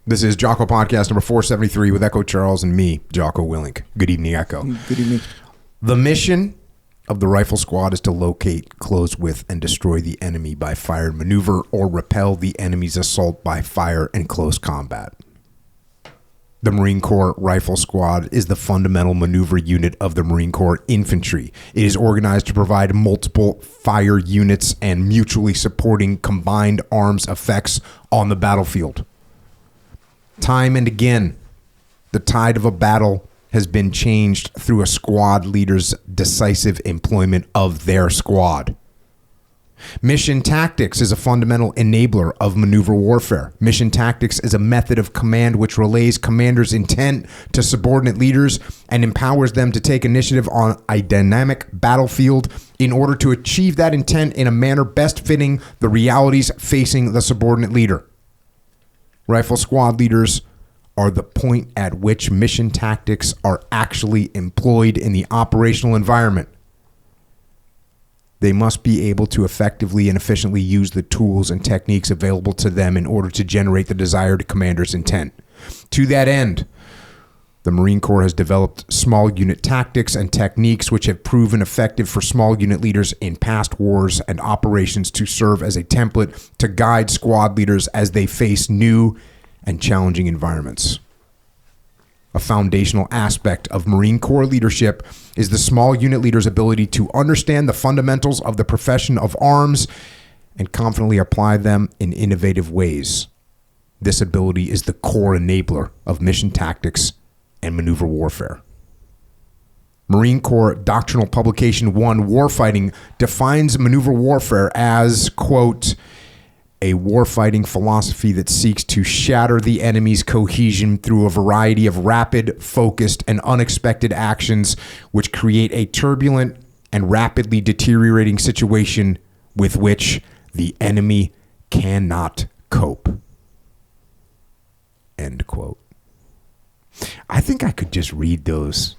This is Jocko Podcast number 473 with Echo Charles and me, Jocko Willink. Good evening, Echo. Good evening. The mission of the Rifle Squad is to locate, close with, and destroy the enemy by fire and maneuver, or repel the enemy's assault by fire and close combat. The Marine Corps Rifle Squad is the fundamental maneuver unit of the Marine Corps Infantry. It is organized to provide multiple fire units and mutually supporting combined arms effects on the battlefield. Time and again, the tide of a battle has been changed through a squad leader's decisive employment of their squad. Mission tactics is a fundamental enabler of maneuver warfare. Mission tactics is a method of command which relays commanders' intent to subordinate leaders and empowers them to take initiative on a dynamic battlefield in order to achieve that intent in a manner best fitting the realities facing the subordinate leader. Rifle squad leaders are the point at which mission tactics are actually employed in the operational environment. They must be able to effectively and efficiently use the tools and techniques available to them in order to generate the desired commander's intent. To that end, the Marine Corps has developed small unit tactics and techniques which have proven effective for small unit leaders in past wars and operations to serve as a template to guide squad leaders as they face new and challenging environments. A foundational aspect of Marine Corps leadership is the small unit leader's ability to understand the fundamentals of the profession of arms and confidently apply them in innovative ways. This ability is the core enabler of mission tactics and maneuver warfare. Marine Corps Doctrinal Publication 1, Warfighting, defines maneuver warfare as, quote, a warfighting philosophy that seeks to shatter the enemy's cohesion through a variety of rapid, focused, and unexpected actions which create a turbulent and rapidly deteriorating situation with which the enemy cannot cope. End quote. I think I could just read those,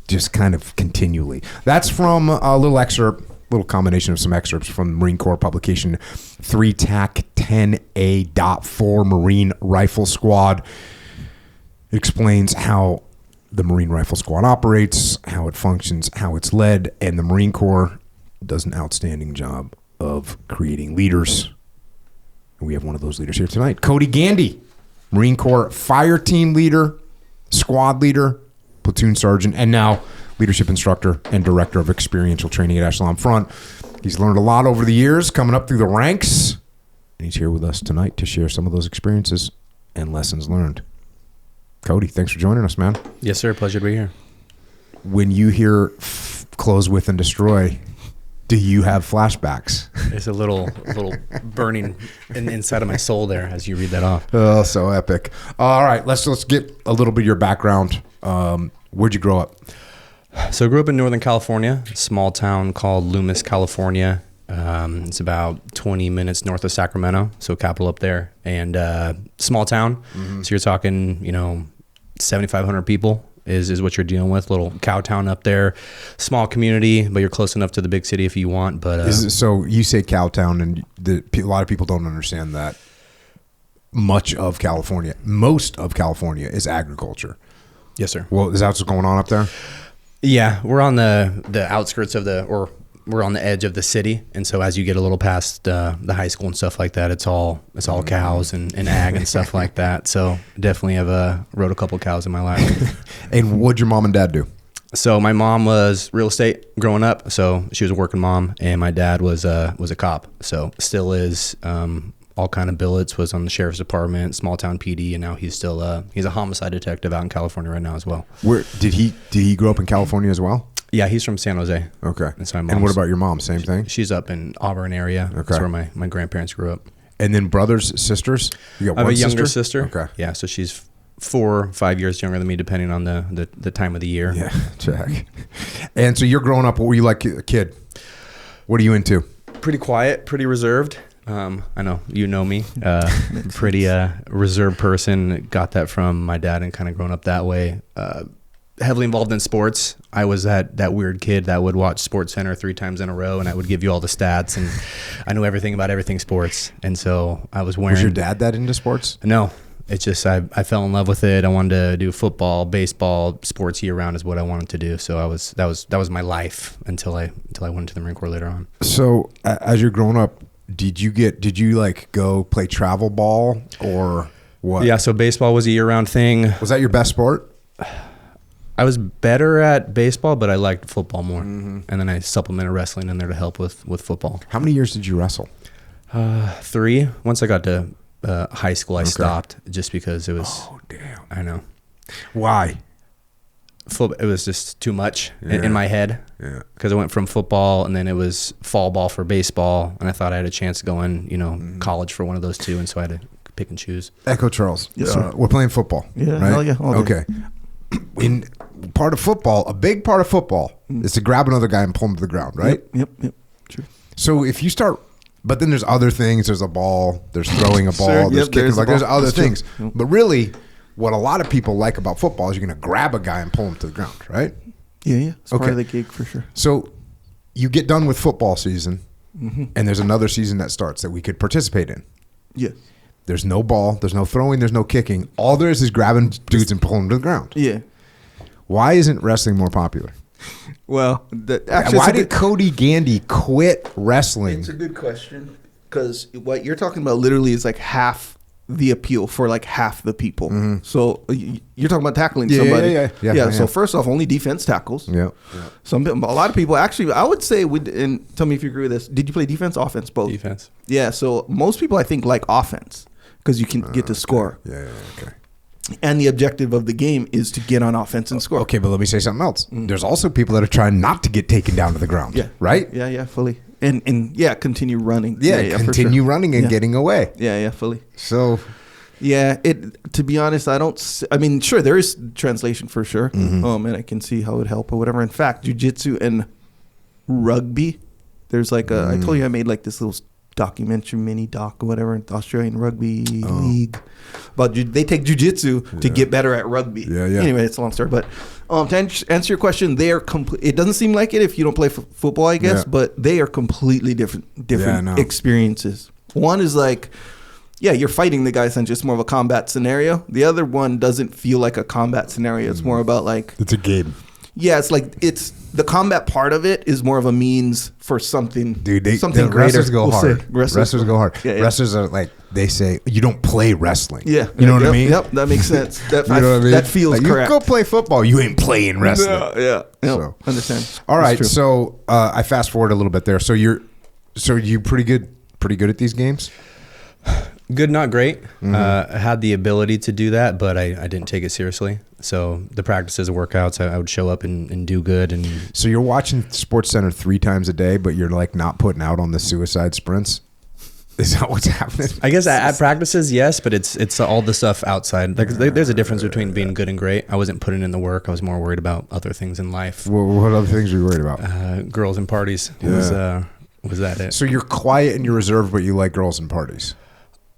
just kind of continually. That's from a little combination of some excerpts from Marine Corps publication 3TAC 10A.4 Marine Rifle Squad. It explains how the Marine Rifle Squad operates, how it functions, how it's led, and the Marine Corps does an outstanding job of creating leaders. And we have one of those leaders here tonight, Codey Gandy, Marine Corps fire team leader, squad leader, platoon sergeant, and now leadership instructor and director of experiential training at Echelon Front. He's learned a lot over the years, coming up through the ranks, and he's here with us tonight to share some of those experiences and lessons learned. Codey, thanks for joining us, man. Yes, sir. Pleasure to be here. When you hear close with and destroy, do you have flashbacks? There's a little burning inside of my soul there as you read that off. Oh, so epic. All right, let's get a little bit of your background. Where'd you grow up? So I grew up in Northern California, a small town called Loomis, California. It's about 20 minutes north of Sacramento, so capital up there, and small town. Mm-hmm. So you're talking, 7,500 people is what you're dealing with. Little cow town up there, small community, but you're close enough to the big city if you want. But so you say cow town, and a lot of people don't understand that most of California is agriculture. Yes, sir. Well, is that what's going on up there? Yeah, we're on the outskirts of we're on the edge of the city, and so as you get a little past the high school and stuff like that, it's all cows and ag and stuff like that. So definitely have rode a couple cows in my life. And what'd your mom and dad do? So my mom was real estate growing up, so she was a working mom, and my dad was a cop, so still is. All kind of billets, was on the sheriff's department, small town PD, and now he's a homicide detective out in California right now as well. Where did he grow up in California as well? Yeah, he's from San Jose. Okay. And, so and what about your mom? Same thing? She's up in Auburn area. Okay. That's where my grandparents grew up. And then brothers, sisters? You got one I have a younger sister. Okay. Yeah, so she's 4 or 5 years younger than me, depending on the time of the year. Yeah, check. And so you're growing up, what were you like a kid? What are you into? Pretty quiet, pretty reserved. I know you know me, pretty reserved person. Got that from my dad and kind of grown up that way. Heavily involved in sports. I was that weird kid that would watch Sports Center 3 times in a row, and I would give you all the stats, and I knew everything about everything sports. And so I was wearing. Was your dad that into sports? No. It's just I fell in love with it. I wanted to do football, baseball, sports year round is what I wanted to do. So that was my life until I went into the Marine Corps later on. So as you're growing up, did you like go play travel ball or what? Yeah, so baseball was a year round thing. Was that your best sport? I was better at baseball, but I liked football more. And then I supplemented wrestling in there to help with football. How many years did you wrestle? 3. Once I got to high school, I stopped just because it was. Oh damn! I know. Why? It was just too much in my head. Yeah. Because I went from football and then it was fall ball for baseball, and I thought I had a chance to go in, college for one of those two, and so I had to pick and choose. Echo Charles. Yes, sir. We're playing football. Yeah. Right? Hell yeah. All day. Okay. In part of football, a big part of football is to grab another guy and pull him to the ground, right? Yep. True. So if you start, but then there's other things. There's a ball. There's throwing a ball. Sure, There's yep, kicking. there's Like a there's ball. other That's true. things. Yep. But really, what a lot of people like about football is you're going to grab a guy and pull him to the ground, right? Yeah. It's part Okay. of the gig for sure. So you get done with football season, and there's another season that starts that we could participate in. Yeah. There's no ball. There's no throwing. There's no kicking. All there is grabbing dudes and pulling them to the ground. Yeah. Why isn't wrestling more popular? Well, Why did Codey Gandy quit wrestling? It's a good question, because what you're talking about literally is like half the appeal for like half the people. So you're talking about tackling somebody. Yeah. So first off, only defense tackles. Yeah. A lot of people actually, I would say, and tell me if you agree with this. Did you play defense, offense, both? Defense. Yeah. So most people, I think, like offense because you can get to score. Yeah. Okay. And the objective of the game is to get on offense and score. Okay, but let me say something else. There's also people that are trying not to get taken down to the ground. Yeah. Right? Yeah, fully. And continue running. Yeah, for continue sure. running and getting away. Yeah, fully. So, Yeah, to be honest, I mean, sure, there is translation for sure. And I can see how it would help or whatever. In fact, jiu-jitsu and rugby, there's like I told you I made like this little documentary mini doc or whatever, the Australian Rugby League. But they take jiu-jitsu to get better at rugby. Yeah. Anyway, it's a long story. But to answer your question, they are it doesn't seem like it if you don't play football, I guess, but they are completely different experiences. One is like, yeah, you're fighting the guys, and just more of a combat scenario. The other one doesn't feel like a combat scenario. It's more about like, it's a game. yeah, it's like the combat part of it is more of a means for something. Dude, something the greater. wrestlers go hard. Say. Wrestlers go hard. Yeah. Wrestlers are like, they say, you don't play wrestling. Yeah. You know what I mean? Yep, that makes sense. That, You know what I mean? That feels Like, correct. You go play football, you ain't playing wrestling. Yeah. So. Understand. All right, That's true. so I fast forward a little bit there. So you pretty good at these games? Good, not great. I had the ability to do that, but I didn't take it seriously. So the practices and workouts, I would show up and do good. And So you're watching Sports Center 3 times a day, but you're like not putting out on the suicide sprints? Is that what's happening? I guess at practices, yes, but it's all the stuff outside. Like there's a difference between being good and great. I wasn't putting in the work. I was more worried about other things in life. What other things are you worried about? Girls and parties. Was that it? So you're quiet and you're reserved, but you like girls and parties.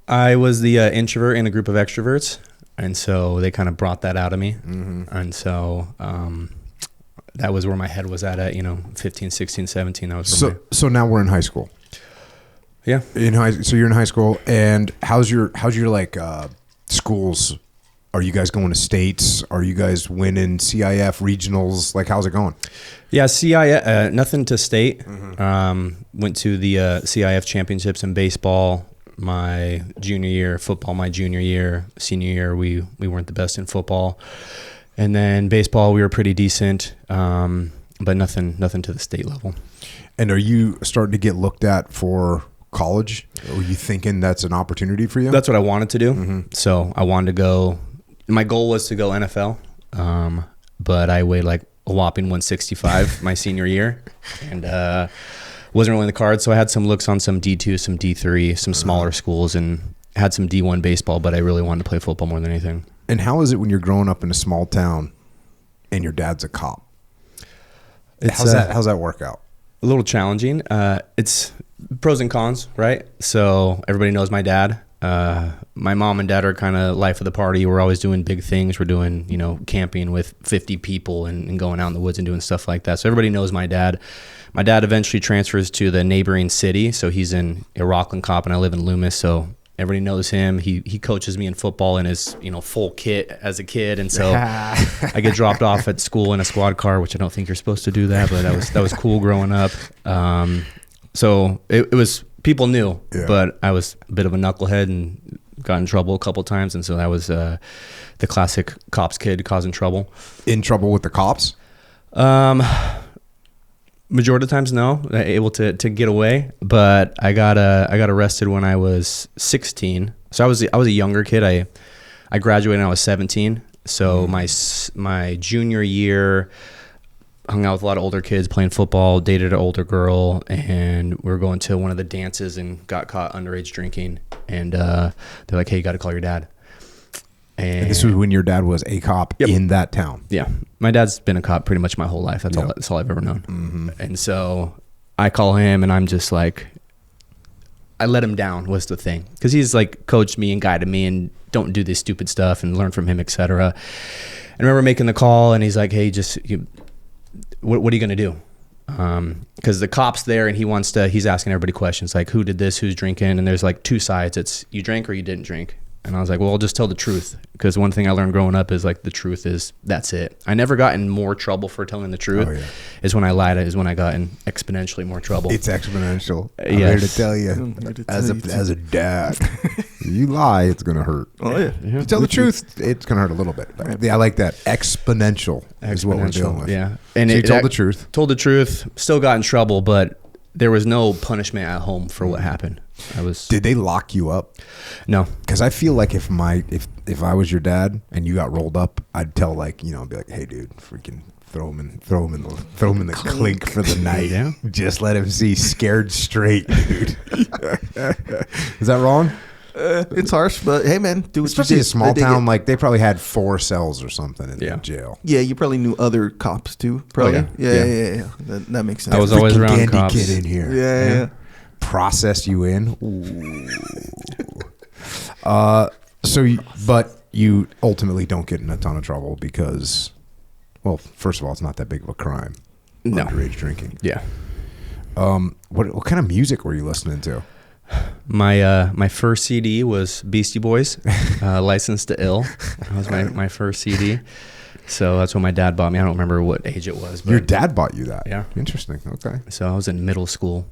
I was the introvert in a group of extroverts, and so they kind of brought that out of me. And so that was where my head was at 15, 16, 17. That was So now we're in high school. Yeah. So you're in high school, and how's your like schools? Are you guys going to states? Are you guys winning CIF regionals? Like, how's it going? Yeah, CIF, nothing to state. Went to the CIF championships in baseball my junior year, football my junior year, senior year we weren't the best in football, and then baseball we were pretty decent, but nothing to the state level. And are you starting to get looked at for college? Are you thinking that's an opportunity for you? That's what I wanted to do. So I wanted to go. My goal was to go NFL, but I weighed like a whopping 165 my senior year, and wasn't really in the cards. So I had some looks on some D2, some D3, some smaller schools, and had some D1 baseball, but I really wanted to play football more than anything. And how is it when you're growing up in a small town and your dad's a cop? How's that work out? A little challenging. It's pros and cons, right? So everybody knows my dad. My mom and dad are kind of life of the party. We're always doing big things. We're doing, camping with 50 people and going out in the woods and doing stuff like that. So everybody knows my dad. My dad eventually transfers to the neighboring city. So he's in Rockland Cop and I live in Loomis. So Everybody knows him. He coaches me in football in his full kit as a kid, and so I get dropped off at school in a squad car, which I don't think you're supposed to do that, but that was cool growing up. So it was, people knew, but I was a bit of a knucklehead and got in trouble a couple times, and so that was the classic cops kid causing trouble. In trouble with the cops? Majority of the times, no, able to get away. But I got arrested when I was 16. So I was a younger kid. I graduated when I was 17. So my junior year, hung out with a lot of older kids playing football, dated an older girl, and we were going to one of the dances and got caught underage drinking. And they're like, "Hey, you got to call your dad." And this was when your dad was a cop in that town. Yeah. My dad's been a cop pretty much my whole life. That's all I've ever known. Mm-hmm. And so I call him and I'm just like, I let him down was the thing. Because he's like coached me and guided me and don't do this stupid stuff and learn from him, etc. I remember making the call and he's like, "Hey, what are you going to do?" Because the cop's there and he's asking everybody questions like, who did this, who's drinking? And there's like two sides. It's you drank or you didn't drink. And I was like, well, I'll just tell the truth. Because one thing I learned growing up is like the truth is that's it. I never got in more trouble for telling the truth. Is when I lied, is when I got in exponentially more trouble. It's exponential. I'm here to tell you, as a dad, you lie, it's going to hurt. Oh, yeah. You tell the truth, it's going to hurt a little bit. But I like that. Exponential is what we're dealing with. Yeah. And so you told the truth. Told the truth, still got in trouble, but there was no punishment at home for what happened. Did they lock you up? No, because I feel like if I was your dad and you got rolled up, I'd tell be like, "Hey, dude, freaking throw him in the clink for the night. Yeah, just let him see scared straight, dude." Is that wrong? It's harsh, but hey, man, do what especially you a small town like they probably had 4 cells or something in the jail. Yeah, you probably knew other cops too. Probably. Oh, yeah. That makes sense. I was always around Gandy cops. Kid in here. Yeah. Process you in. But you ultimately don't get in a ton of trouble because, well, first of all, it's not that big of a crime. No. Underage drinking. Yeah. What kind of music were you listening to? My first CD was Beastie Boys, Licensed to Ill. That was my first CD. So that's when my dad bought me. I don't remember what age it was. But your dad bought you that? Yeah. Interesting. Okay. So I was in middle school.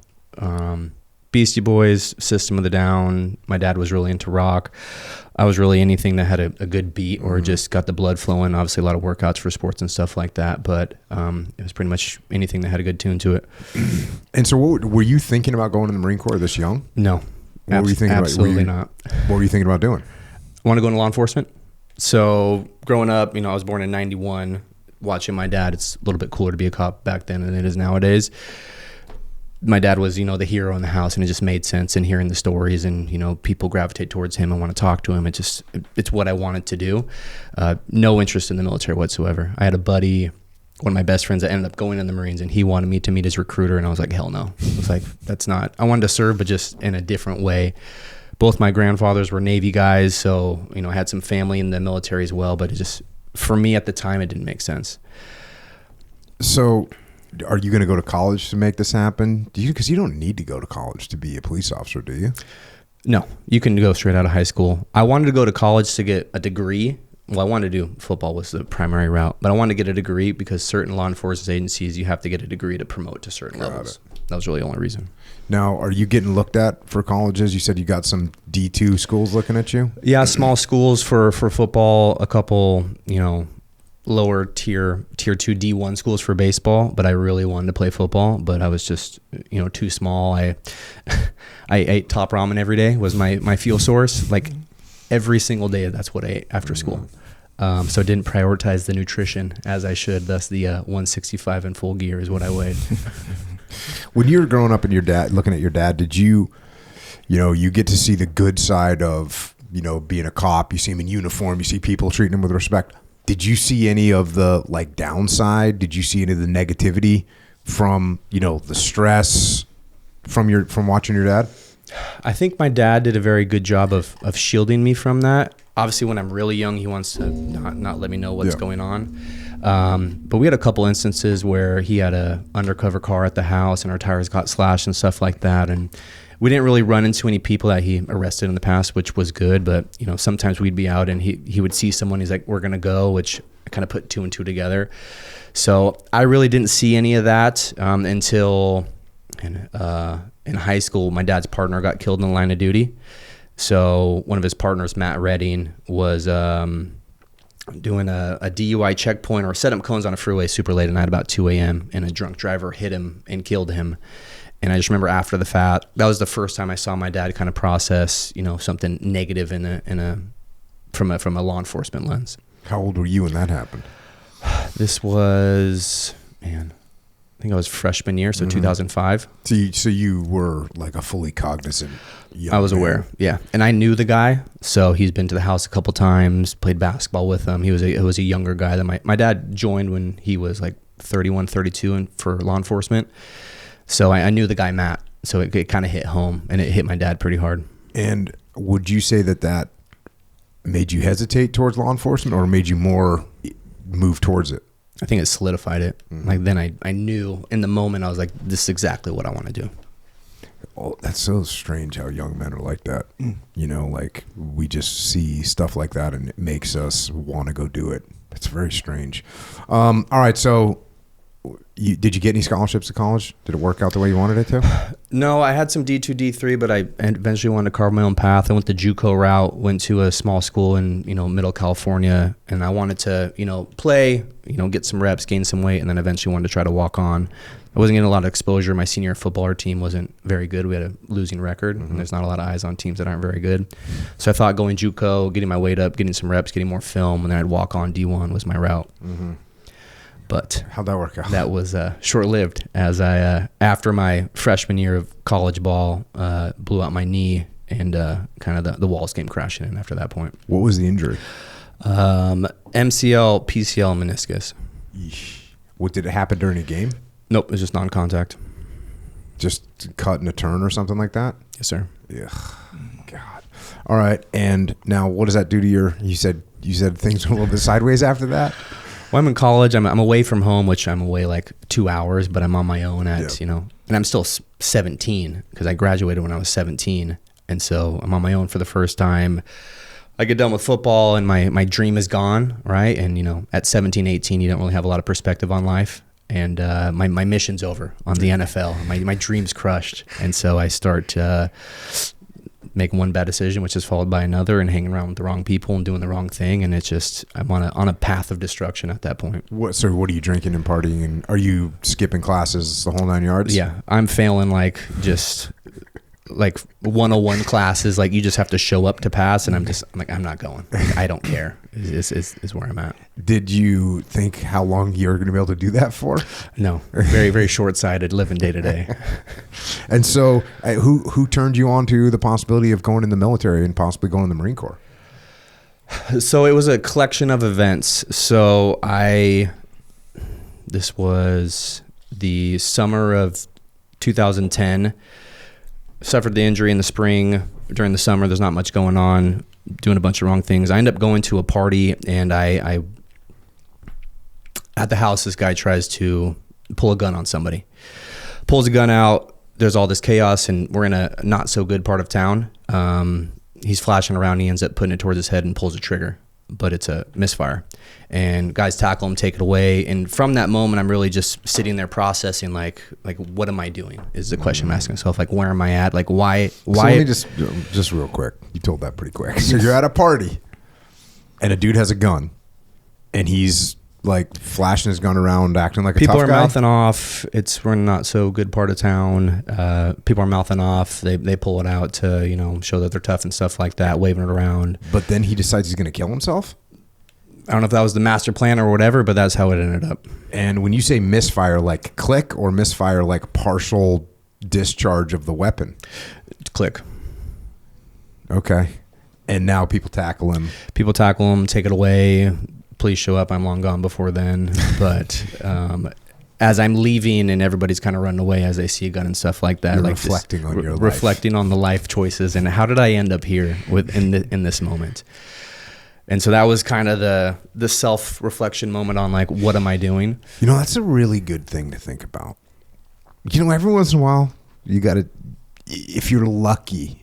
Beastie Boys, System of a Down. My dad was really into rock. I was really anything that had a good beat or just got the blood flowing. Obviously, a lot of workouts for sports and stuff like that. But it was pretty much anything that had a good tune to it. And so, what were you thinking about going to the Marine Corps this young? No. What were you thinking absolutely not. What were you thinking about doing? I want to go into law enforcement. So growing up, I was born in 91. Watching my dad, it's a little bit cooler to be a cop back then than it is nowadays. My dad was, the hero in the house, and it just made sense. And hearing the stories, and people gravitate towards him and want to talk to him. It's what I wanted to do. No interest in the military whatsoever. I had a buddy, one of my best friends, that ended up going in the Marines, and he wanted me to meet his recruiter, and I was like, hell no. I was like, that's not. I wanted to serve, but just in a different way. Both my grandfathers were Navy guys, so I had some family in the military as well. But it just, for me at the time, it didn't make sense. So, are you going to go to college to make this happen? Because you don't need to go to college to be a police officer, do you? No, you can go straight out of high school. I wanted to go to college to get a degree. Well, I wanted to do football was the primary route, but I wanted to get a degree because certain law enforcement agencies, you have to get a degree to promote to certain levels. That was really the only reason. Now, are you getting looked at for colleges? You said you got some D2 schools looking at you? Yeah, small schools for football, a couple, lower tier 2 D1 schools for baseball, but I really wanted to play football, but I was just, too small. I ate top ramen every day was my fuel source. Like every single day, that's what I ate after school. So I didn't prioritize the nutrition as I should. Thus the 165 in full gear is what I weighed. When you were growing up and looking at your dad, did you get to see the good side of, being a cop? You see him in uniform, you see people treating him with respect. Did you see any of the downside? Did you see any of the negativity from, the stress from watching your dad? I think my dad did a very good job of shielding me from that. Obviously, when I'm really young, he wants to not let me know what's going on. But we had a couple instances where he had a undercover car at the house and our tires got slashed and stuff like that. And we didn't really run into any people that he arrested in the past, which was good. But, you know, sometimes we'd be out and he would see someone. He's like, we're going to go, which I kind of put 2 and 2 together. So I really didn't see any of that until in high school. My dad's partner got killed in the line of duty. So one of his partners, Matt Redding, was doing a DUI checkpoint or set up cones on a freeway super late at night, about 2 a.m. and a drunk driver hit him and killed him. And I just remember after the fact, that was the first time I saw my dad kind of process, you know, something negative from a law enforcement lens. How old were you when that happened? This was, I think I was freshman year, so 2005. So you were like a fully cognizant young I was man. aware, yeah. And I knew the guy, so he's been to the house a couple times, played basketball with him. He was a younger guy than my dad joined when he was like 31, 32 and for law enforcement. So I knew the guy, Matt. So it kind of hit home, and it hit my dad pretty hard. And would you say that made you hesitate towards law enforcement or made you more move towards it? I think it solidified it. Like then I knew in the moment, I was like, this is exactly what I want to do. Oh, that's so strange how young men are like that. You know, like we just see stuff like that and it makes us want to go do it. It's very strange. All right. So did you get any scholarships at college? Did it work out the way you wanted it to? No, I had some D2, D3, but I eventually wanted to carve my own path. I went the Jocko route, went to a small school in, Middle California, and I wanted to, play, get some reps, gain some weight, and then eventually wanted to try to walk on. I wasn't getting a lot of exposure. My senior football team wasn't very good. We had a losing record, and there's not a lot of eyes on teams that aren't very good. So I thought going Jocko, getting my weight up, getting some reps, getting more film, and then I'd walk on D1 was my route. But how'd that work out? That was short-lived, as I, after my freshman year of college ball, blew out my knee, and kind of the walls came crashing in after that point. What was the injury? MCL, PCL, meniscus. Yeesh. What, did it happen during a game? Nope, it was just non-contact. Just cut in a turn or something like that? Yes, sir. Ugh. God. All right. And now what does that do to you said things went a little bit sideways after that? Well, I'm in college. I'm away from home, which I'm away like 2 hours, but I'm on my own at, and I'm still 17 because I graduated when I was 17. And so I'm on my own for the first time. I get done with football and my dream is gone, right? And, at 17, 18, you don't really have a lot of perspective on life. And my mission's over on the NFL. My dream's crushed. And so I start making one bad decision, which is followed by another, and hanging around with the wrong people and doing the wrong thing. And it's just, I'm on a path of destruction at that point. What are you drinking and partying? And are you skipping classes the whole 9 yards? Yeah. I'm failing just 101 classes. Like you just have to show up to pass. And I'm like, I'm not going. I don't care is where I'm at. Did you think how long you were going to be able to do that for? No, very, very short-sighted, living day to day. And so who turned you on to the possibility of going in the military and possibly going in the Marine Corps? So it was a collection of events. So this was the summer of 2010, suffered the injury in the spring. During the summer, there's not much going on, doing a bunch of wrong things. I end up going to a party, and I at the house, this guy tries to pull a gun on somebody. Pulls a gun out. There's all this chaos, and we're in a not so good part of town. He's flashing around. He ends up putting it towards his head and pulls a trigger, but it's a misfire. And guys tackle him, take it away. And from that moment, I'm really just sitting there processing, like what am I doing? Is the question I'm asking myself. Like, where am I at? Like, why? So let me just real quick. You told that pretty quick. So you're at a party, and a dude has a gun, and he's like flashing his gun around, acting like a tough guy. People are mouthing off. We're in a not so good part of town. People are mouthing off. They pull it out to show that they're tough and stuff like that, waving it around. But then he decides he's going to kill himself. I don't know if that was the master plan or whatever, but that's how it ended up. And when you say misfire, like click, or misfire like partial discharge of the weapon? Click. Okay. And now people tackle him. People tackle him, take it away. Please show up. I'm long gone before then. But as I'm leaving and everybody's kind of running away as they see a gun and stuff like that, you're like reflecting on your life. Reflecting on the life choices and how did I end up here in this moment. And so that was kind of the self-reflection moment on like, what am I doing? You know, that's a really good thing to think about. You know, every once in a while, you got to, if you're lucky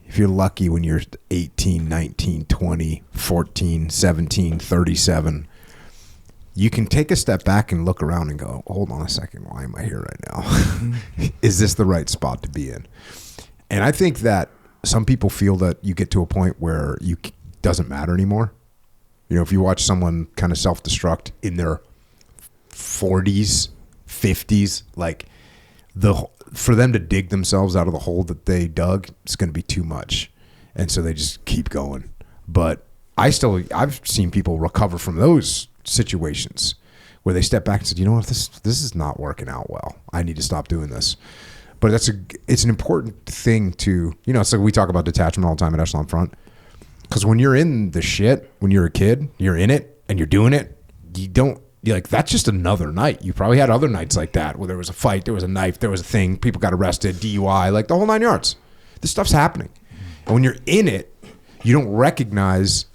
when you're 18, 19, 20, 14, 17, 37, you can take a step back and look around and go, hold on a second, why am I here right now? Is this the right spot to be in? And I think that some people feel that you get to a point where doesn't matter anymore. You know, if you watch someone kind of self-destruct in their 40s, 50s, like for them to dig themselves out of the hole that they dug, it's going to be too much. And so they just keep going. But I've seen people recover from those situations where they step back and said, you know what, this is not working out well. I need to stop doing this. But it's an important thing to, you know, it's like we talk about detachment all the time at Echelon Front. Because when you're in the shit, when you're a kid, you're in it and you're doing it, you're like, that's just another night. You probably had other nights like that where there was a fight, there was a knife, there was a thing, people got arrested, DUI, like the whole 9 yards. This stuff's happening. And when you're in it, you don't recognize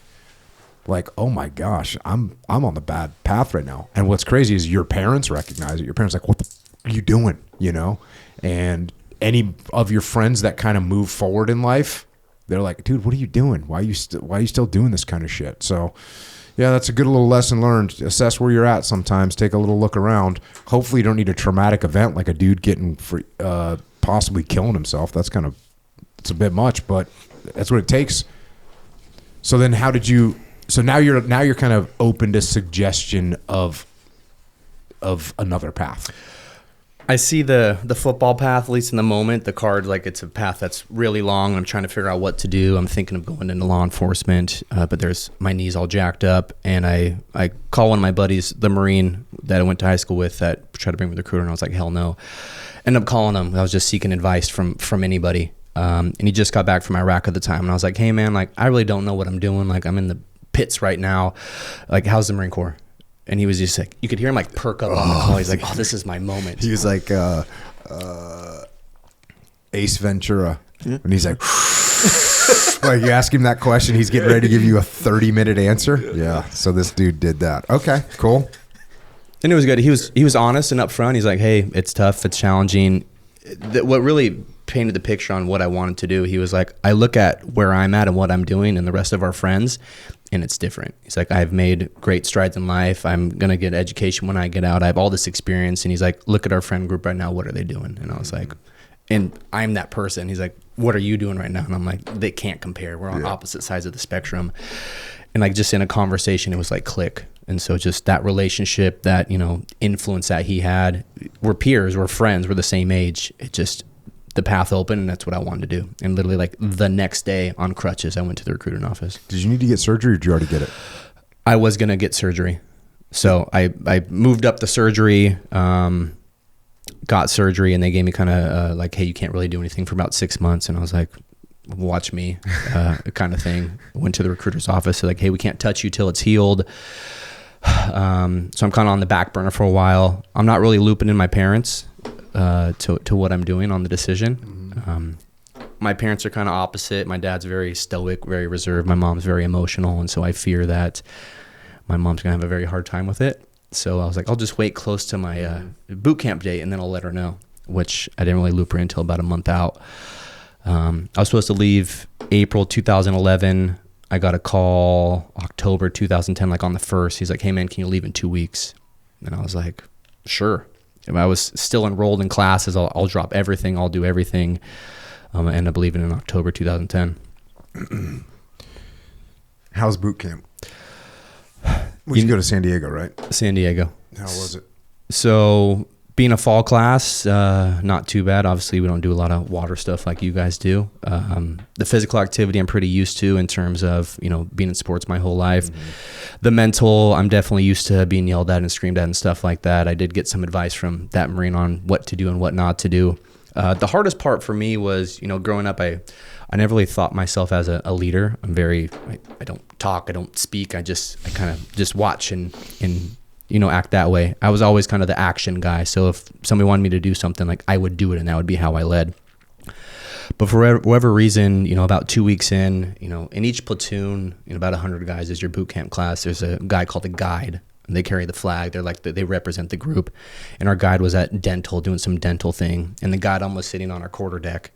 like, oh my gosh, I'm on the bad path right now. And what's crazy is your parents recognize it. Your parents are like, what the f- are you doing? You know? And any of your friends that kind of move forward in life, they're like, dude, what are you doing? Why are you still doing this kind of shit? So, yeah, that's a good little lesson learned. Assess where you're at sometimes. Take a little look around. Hopefully you don't need a traumatic event like a dude getting possibly killing himself. It's a bit much, but that's what it takes. So then now you're kind of open to suggestion of another path. I see the football path, at least in the moment. The card, like it's a path that's really long. And I'm trying to figure out what to do. I'm thinking of going into law enforcement, but my knee's all jacked up. And I call one of my buddies, the Marine that I went to high school with, that tried to bring me the recruiter, and I was like, hell no. Ended up calling him. I was just seeking advice from anybody. And he just got back from Iraq at the time. And I was like, hey man, like I really don't know what I'm doing. Like I'm in the pits right now. Like how's the Marine Corps? And he was just like, you could hear him like perk up on the call. He's like, oh, this is my moment. He was like Ace Ventura. Yeah. And he's like, like you ask him that question, he's getting ready to give you a 30-minute answer. Yeah. So this dude did that. Okay, cool. And it was good. He was honest and upfront. He's like, hey, it's tough. It's challenging. What really painted the picture on what I wanted to do, he was like, I look at where I'm at and what I'm doing and the rest of our friends, and it's different. He's like, I've made great strides in life. I'm going to get education when I get out. I have all this experience. And he's like, look at our friend group right now. What are they doing? And I was like, and I'm that person. He's like, what are you doing right now? And I'm like, they can't compare. We're on opposite sides of the spectrum. And like just in a conversation, it was like click. And so just that relationship, that, you know, influence that he had, we're peers, we're friends, we're the same age. It just, the path opened, and that's what I wanted to do. And literally like the next day on crutches, I went to the recruiting office. Did you need to get surgery or did you already get it? I was going to get surgery. So I moved up the surgery, got surgery, and they gave me kind of like, hey, you can't really do anything for about 6 months. And I was like, watch me, kind of thing. Went to the recruiter's office. They're like, hey, we can't touch you till it's healed. So I'm kind of on the back burner for a while. I'm not really looping in my parents to what I'm doing on the decision. My parents are kind of opposite. My dad's very stoic, very reserved. My mom's very emotional. And so I fear that my mom's going to have a very hard time with it. So I was like, I'll just wait close to my boot camp date and then I'll let her know, which I didn't really loop her in until about a month out. I was supposed to leave April 2011. I got a call October 2010, like on the 1st. He's like, hey man, can you leave in 2 weeks? And I was like, sure. If I was still enrolled in classes, I'll drop everything. I'll do everything. I ended up leaving in October 2010. How's boot camp? You go to San Diego, right? San Diego. How was it? So being a fall class, not too bad. Obviously, we don't do a lot of water stuff like you guys do. The physical activity I'm pretty used to in terms of, you know, being in sports my whole life. The mental, I'm definitely used to being yelled at and screamed at and stuff like that. I did get some advice from that Marine on what to do and what not to do. The hardest part for me was, you know, growing up, I never really thought myself as a leader. I don't talk, I don't speak. I kind of just watch and you know, act that way. I was always kind of the action guy. So if somebody wanted me to do something, like I would do it, and that would be how I led. But for whatever reason, about 2 weeks in, in each platoon, about 100 guys is your boot camp class. There's a guy called a guide. And they carry the flag. They're like, they represent the group. And our guide was at dental, doing some dental thing. And the guide was sitting on our quarter deck.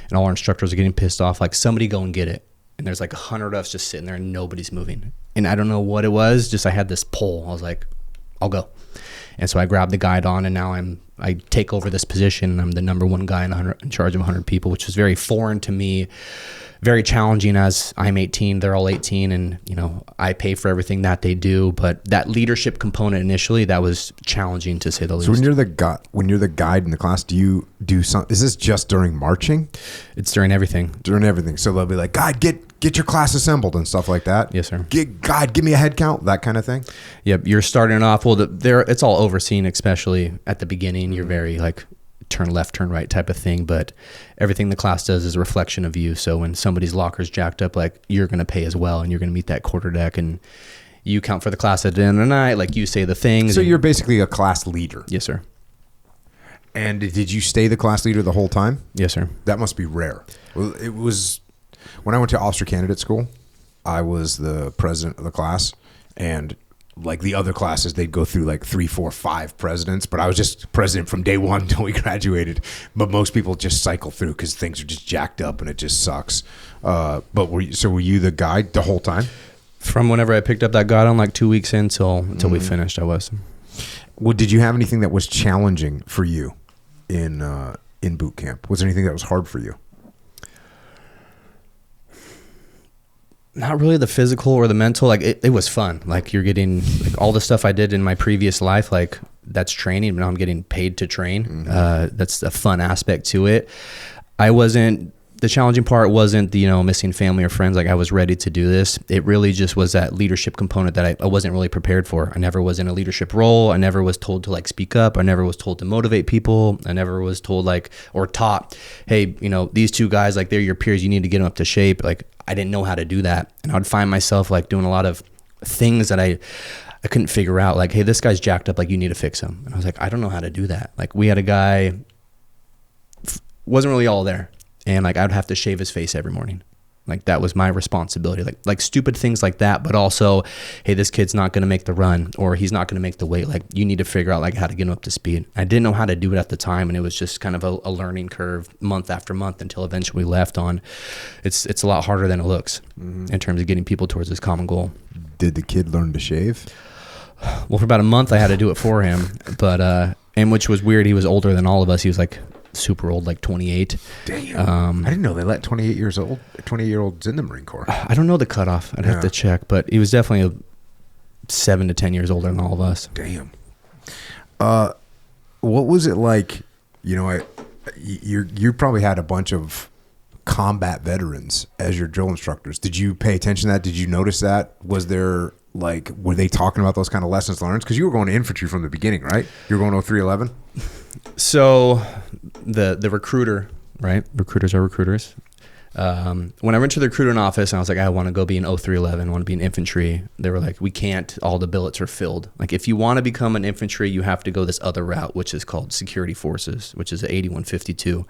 And all our instructors are getting pissed off. Like, somebody go and get it. And there's like 100 of us just sitting there and nobody's moving. And I don't know what it was. Just I had this pull. I was like, I'll go. And so I grabbed the guide on, and now I take over this position. And I'm the number one guy in charge of 100 people, which was very foreign to me. Very challenging, as I'm 18, they're all 18, and I pay for everything that they do. But that leadership component initially, that was challenging to say the least. So when you're the guide in the class, do you do some? Is this just during marching? It's during everything. During everything. So they'll be like, "Guide, get your class assembled" and stuff like that. Yes, sir. Guide, give me a head count, that kind of thing. Yep, you're starting off. Well, it's all overseen, especially at the beginning. You're very like turn left, turn right type of thing, but everything the class does is a reflection of you. So when somebody's locker's jacked up, like, you're going to pay as well, and you're going to meet that quarter deck, and you count for the class at the end of the night, like, you say the things. So you're basically a class leader. Yes, sir. And did you stay the class leader the whole time? Yes, sir. That must be rare. Well, it was when I went to officer candidate school, I was the president of the class, and like the other classes, they'd go through like 3, 4, 5 presidents, but I was just president from day one until we graduated. But most people just cycle through because things are just jacked up and it just sucks. But were you the guide the whole time? From whenever I picked up that guide on, like 2 weeks in until we finished, I was. Well, did you have anything that was challenging for you in boot camp? Was there anything that was hard for you? Not really the physical or the mental. Like, it was fun. Like, you're getting like all the stuff I did in my previous life, like, that's training, but now I'm getting paid to train. That's a fun aspect to it. The challenging part wasn't the, missing family or friends. Like, I was ready to do this. It really just was that leadership component that I wasn't really prepared for. I never was in a leadership role. I never was told to like speak up. I never was told to motivate people. I never was told or taught, hey, these two guys, like, they're your peers. You need to get them up to shape. Like, I didn't know how to do that. And I would find myself like doing a lot of things that I couldn't figure out. Like, hey, this guy's jacked up. Like, you need to fix him. And I was like, I don't know how to do that. Like, we had a guy, wasn't really all there. And like, I'd have to shave his face every morning. Like, that was my responsibility. Like stupid things like that, but also, hey, this kid's not going to make the run, or he's not going to make the weight. Like, you need to figure out like how to get him up to speed. I didn't know how to do it at the time, and it was just kind of a learning curve month after month until eventually we left on. It's a lot harder than it looks in terms of getting people towards this common goal. Did the kid learn to shave? Well, for about a month I had to do it for him, but and which was weird. He was older than all of us. He was like super old, like 28. Damn. I didn't know they let 28-year-olds in the Marine Corps. I don't know the cutoff. I'd have to check, but he was definitely 7 to 10 years older than all of us. Damn. What was it like? You probably had a bunch of combat veterans as your drill instructors. Did you pay attention to that? Did you notice that? Was there were they talking about those kind of lessons learned? Because you were going to infantry from the beginning, right? You were going 0311. So the recruiter, right? Recruiters are recruiters. When I went to the recruiting office and I was like, I want to go be in 0311, I want to be in infantry. They were like, we can't, all the billets are filled. Like, if you want to become an infantry, you have to go this other route, which is called security forces, which is 8152.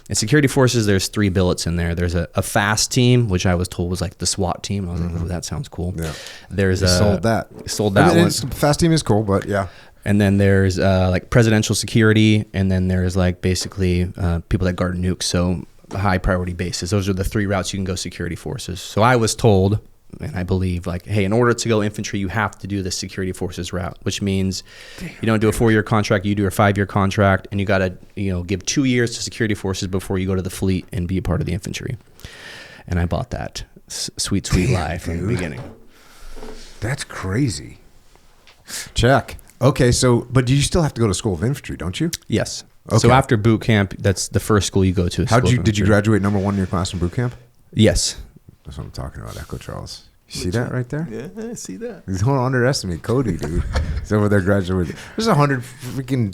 In security forces, there's 3 billets in there. There's a fast team, which I was told was like the SWAT team. I was like, oh, that sounds cool. Yeah. There's sold that one. Fast team is cool, but yeah. And then there's like presidential security, and then there's like basically people that guard nukes. So high priority bases. Those are the 3 routes you can go security forces. So I was told, and I believe, like, hey, in order to go infantry, you have to do the security forces route, which means you don't do a 4-year contract, you do a 5-year contract, and you got to give 2 years to security forces before you go to the fleet and be a part of the infantry. And I bought that sweet lie from the beginning. That's crazy. Check. Okay, but do you still have to go to School of Infantry, don't you? Yes. Okay. So after boot camp, that's the first school you go to. Did you graduate number 1 in your class in boot camp? Yes. That's what I'm talking about, Echo Charles. You see that right there? Yeah, I see that. Don't underestimate Codey, dude. He's over there graduating. There's 100 freaking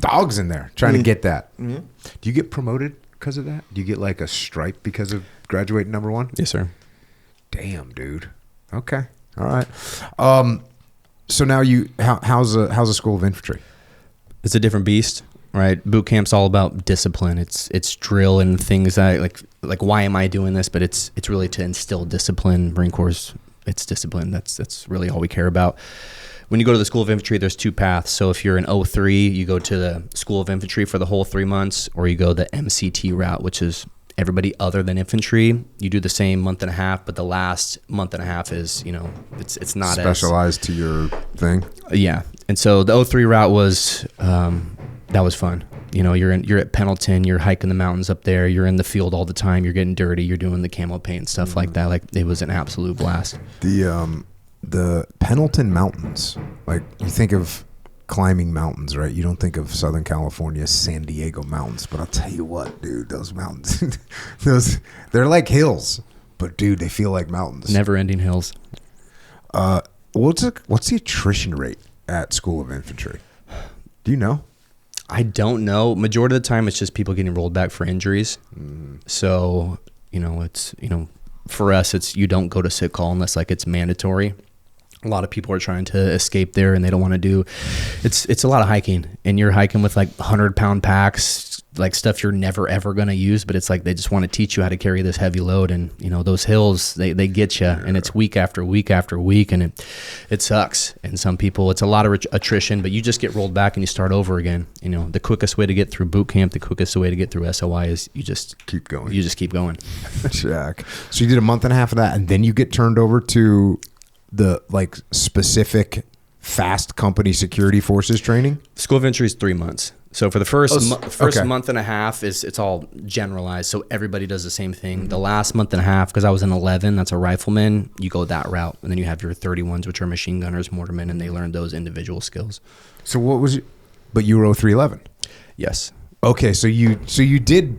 dogs in there trying to get that. Yeah. Do you get promoted because of that? Do you get like a stripe because of graduating number 1? Yes, sir. Damn, dude. Okay. All right. So now how's a School of Infantry? It's a different beast. right? Boot camp's all about discipline. It's drill and things that like why am I doing this? But it's really to instill discipline. Marine Corps, it's discipline. That's really all we care about. When you go to the School of Infantry, there's 2 paths. So if you're in 03, you go to the School of Infantry for the whole 3 months, or you go the MCT route, which is everybody other than infantry. You do the same month and a half, but the last month and a half is, it's not specialized to your thing. Yeah. And so the 03 route was, that was fun. You're at Pendleton, you're hiking the mountains up there, you're in the field all the time, you're getting dirty, you're doing the camo paint and stuff like that. Like, it was an absolute blast. The Pendleton Mountains, like, you think of climbing mountains, right? You don't think of Southern California, San Diego mountains, but I'll tell you what, dude, those mountains, they're like hills, but dude, they feel like mountains. Never-ending hills. What's the attrition rate at School of Infantry? Do you know? I don't know. Majority of the time, it's just people getting rolled back for injuries. So, it's, for us, it's you don't go to sick call unless like it's mandatory. A lot of people are trying to escape there and they don't want to do. It's a lot of hiking, and you're hiking with like 100-pound packs, like stuff you're never ever going to use, but it's like they just want to teach you how to carry this heavy load. And those hills, they get you, and it's week after week after week, and it sucks. And some people, it's a lot of attrition, but you just get rolled back and you start over again. The quickest way to get through boot camp, the quickest way to get through SOI is you just keep going. You just keep going. Jack. So you did a month and a half of that, and then you get turned over to the like specific fast company security forces training? School of Infantry is 3 months. So for the first okay. month and a half it's all generalized. So everybody does the same thing. The last month and a half, because I was in 11, that's a rifleman, you go that route. And then you have your 31s, which are machine gunners, mortarmen, and they learn those individual skills. So what was but you were 0311? Yes. Okay, so you did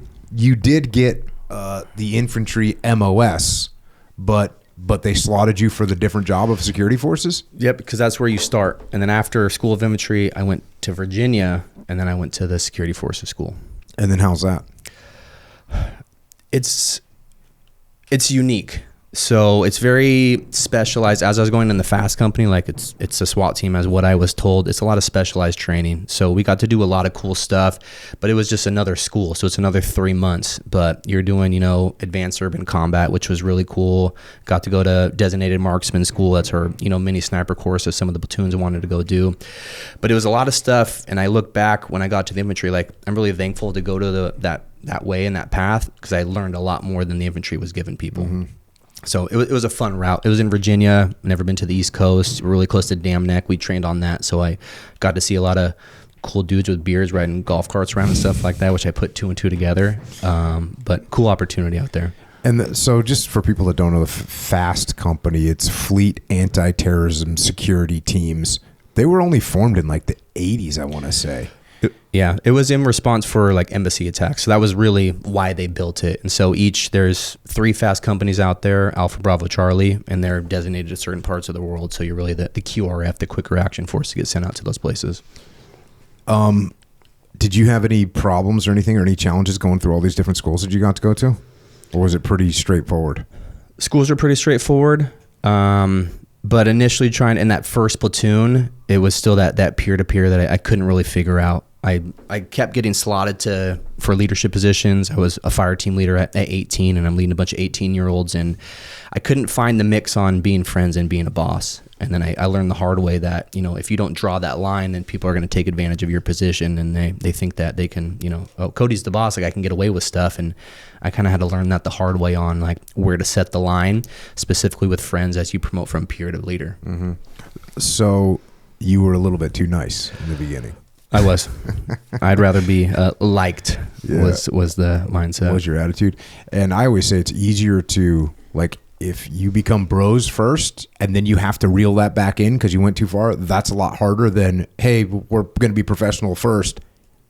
get the infantry MOS, but they slotted you for the different job of security forces? Yep, because that's where you start. And then after School of Infantry, I went to Virginia, and then I went to the security forces school. And then how's that? It's unique. So it's very specialized. As I was going in the fast company, like it's a SWAT team, as what I was told. It's a lot of specialized training. So we got to do a lot of cool stuff, but it was just another school. So it's another 3 months, but you're doing, advanced urban combat, which was really cool. Got to go to designated marksman school. That's our, mini sniper course that some of the platoons wanted to go do. But it was a lot of stuff. And I look back when I got to the infantry, like I'm really thankful to go to that way and that path, because I learned a lot more than the infantry was giving people. Mm-hmm. So it was a fun route. It was in Virginia. Never been to the East Coast. We're really close to Dam Neck. We trained on that. So I got to see a lot of cool dudes with beards riding golf carts around and stuff like that, which I put 2 and 2 together. But cool opportunity out there. And so just for people that don't know, the FAST company, it's Fleet Anti-Terrorism Security Teams. They were only formed in like the 80s, I want to say. Yeah, it was in response for like embassy attacks. So that was really why they built it. And so there's 3 fast companies out there, Alpha, Bravo, Charlie, and they're designated to certain parts of the world. So you're really the QRF, the Quick Reaction Force, to get sent out to those places. Did you have any problems or anything, or any challenges going through all these different schools that you got to go to? Or was it pretty straightforward? Schools are pretty straightforward. But initially trying in that first platoon, it was still that peer-to-peer that I couldn't really figure out. I kept getting slotted for leadership positions. I was a fire team leader at 18, and I'm leading a bunch of 18-year-olds, and I couldn't find the mix on being friends and being a boss. And then I learned the hard way that, if you don't draw that line, then people are going to take advantage of your position, and they think that they can, Cody's the boss, like I can get away with stuff. And I kind of had to learn that the hard way on like where to set the line, specifically with friends as you promote from peer to leader. Mm-hmm. So you were a little bit too nice in the beginning. I was. I'd rather be liked. Yeah. Was the mindset. What was your attitude? And I always say it's easier to, like, if you become bros first and then you have to reel that back in because you went too far, that's a lot harder than, hey, we're going to be professional first.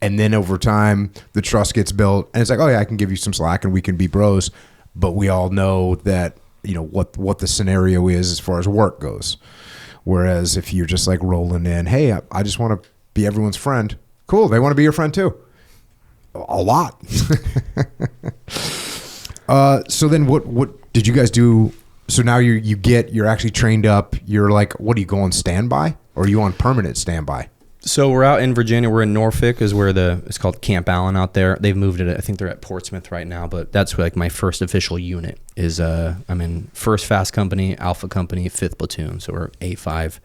And then over time, the trust gets built. And it's like, oh, yeah, I can give you some slack and we can be bros. But we all know that, what the scenario is as far as work goes. Whereas if you're just like rolling in, hey, I just want to be everyone's friend. Cool. They want to be your friend too. A lot. So then what did you guys do? So now you're actually trained up. You're like, what do you go on standby, or are you on permanent standby? So we're out in Virginia. We're in Norfolk, is where it's called Camp Allen out there. They've moved it. I think they're at Portsmouth right now, but that's like my first official unit. Is I'm in 1st Fast Company, Alpha Company, 5th Platoon. So we're A5.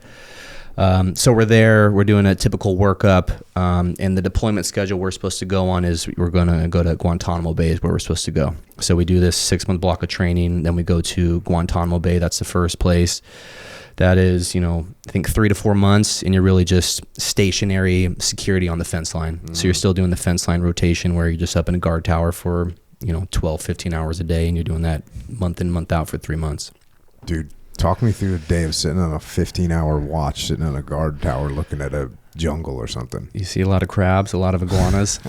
So we're there. We're doing a typical workup, and the deployment schedule we're supposed to go on is we're going to go to Guantanamo Bay is where we're supposed to go. So we do this 6-month block of training. Then we go to Guantanamo Bay. That's the first place. That is, I think 3 to 4 months, and you're really just stationary security on the fence line. So you're still doing the fence line rotation where you're just up in a guard tower for, 12, 15 hours a day, and you're doing that month in, month out for 3 months. Dude, talk me through a day of sitting on a 15-hour watch, sitting on a guard tower looking at a jungle or something. You see a lot of crabs, a lot of iguanas.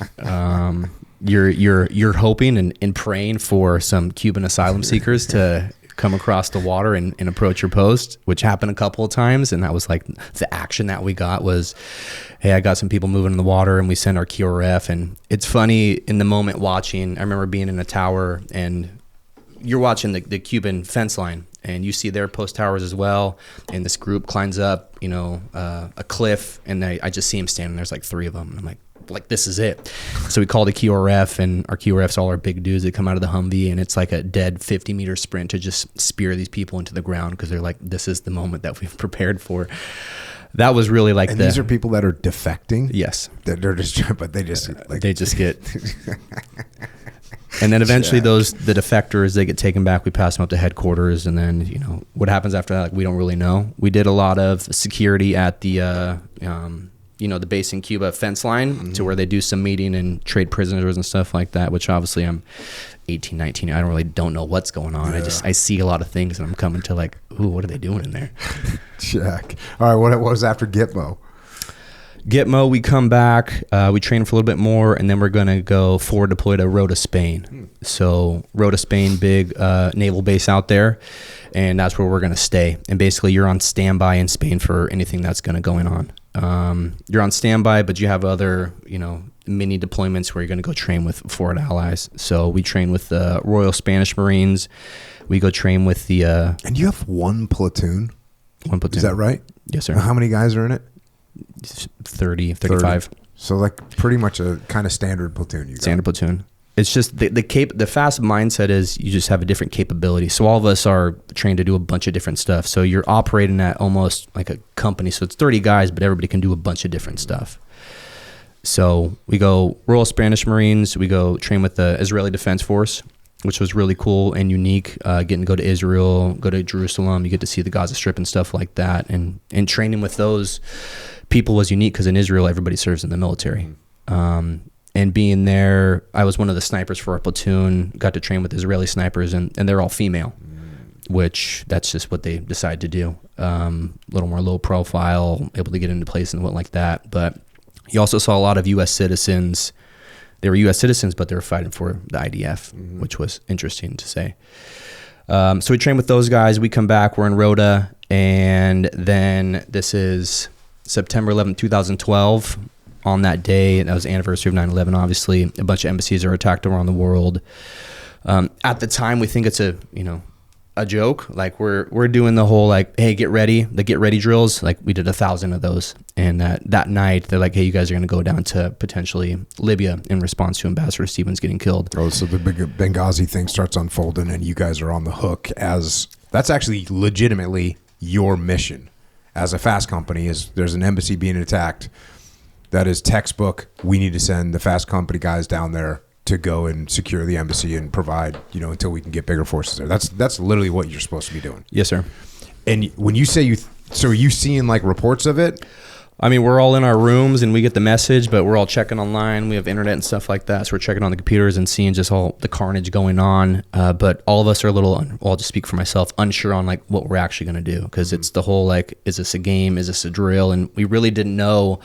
You're hoping and praying for some Cuban asylum seekers to come across the water and approach your post, which happened a couple of times. And that was like the action that we got was, hey, I got some people moving in the water, and we send our QRF. And it's funny in the moment watching, I remember being in a tower and you're watching the Cuban fence line, and you see their post towers as well. And this group climbs up, a cliff, and I just see them standing. There's like 3 of them. And I'm like, this is it. So we call the QRF, and our QRFs all are big dudes that come out of the Humvee, and it's like a dead 50-meter sprint to just spear these people into the ground because they're like, this is the moment that we've prepared for. That was really like these are people that are defecting? Yes. They're just, but they just they just get... And then eventually the defectors, they get taken back. We pass them up to headquarters, and then, what happens after that, we don't really know. We did a lot of security at the, the base in Cuba fence line to where they do some meeting and trade prisoners and stuff like that, which obviously I'm 18, 19. I don't know what's going on. Yeah. I see a lot of things, and I'm coming to like, ooh, what are they doing in there? Check. All right, what was after Gitmo? Gitmo, we come back, we train for a little bit more, and then we're going to go forward deploy to Rota, Spain. So Rota, Spain, big naval base out there, and that's where we're going to stay. And basically you're on standby in Spain for anything that's going to going on. You're on standby, but you have other, mini deployments where you're going to go train with forward allies. So we train with the Royal Spanish Marines. We go train with the... And you have one platoon? One platoon. Is that right? Yes, sir. How many guys are in it? 30, 35. 30. So like pretty much a kind of standard platoon you got. Standard platoon. It's just the fast mindset is you just have a different capability. So all of us are trained to do a bunch of different stuff. So you're operating at almost like a company. So it's 30 guys, but everybody can do a bunch of different stuff. So we go Royal Spanish Marines. We go train with the Israeli Defense Force, which was really cool and unique. Getting to go to Israel, go to Jerusalem. You get to see the Gaza Strip and stuff like that. And training with those people was unique because in Israel, everybody serves in the military. And being there, I was one of the snipers for our platoon, got to train with Israeli snipers, and they're all female, which that's just what they decide to do. A little more low profile, able to get into place and what like that. But you also saw a lot of U.S. citizens. They were U.S. citizens, but they were fighting for the IDF, which was interesting to say. So we train with those guys. We come back. We're in Rota. And then this is September 11th, 2012. On that day, that was the anniversary of 9/11, obviously. A bunch of embassies are attacked around the world. At the time, we think it's a joke. Like we're doing the whole like, hey, get ready, the get ready drills. Like we did 1,000 of those. And that night, they're like, hey, you guys are going to go down to potentially Libya in response to Ambassador Stevens getting killed. Oh, so the big Benghazi thing starts unfolding, and you guys are on the hook as that's actually legitimately your mission as a fast company. Is there's an embassy being attacked. That is textbook. We need to send the fast company guys down there to go and secure the embassy and provide, until we can get bigger forces there. That's literally what you're supposed to be doing. Yes, sir. And when you say so are you seeing like reports of it? I mean, we're all in our rooms and we get the message, but we're all checking online. We have internet and stuff like that. So we're checking on the computers and seeing just all the carnage going on. But all of us are a little, I'll just speak for myself, unsure on like what we're actually going to do. Because it's the whole like, is this a game? Is this a drill? And we really didn't know.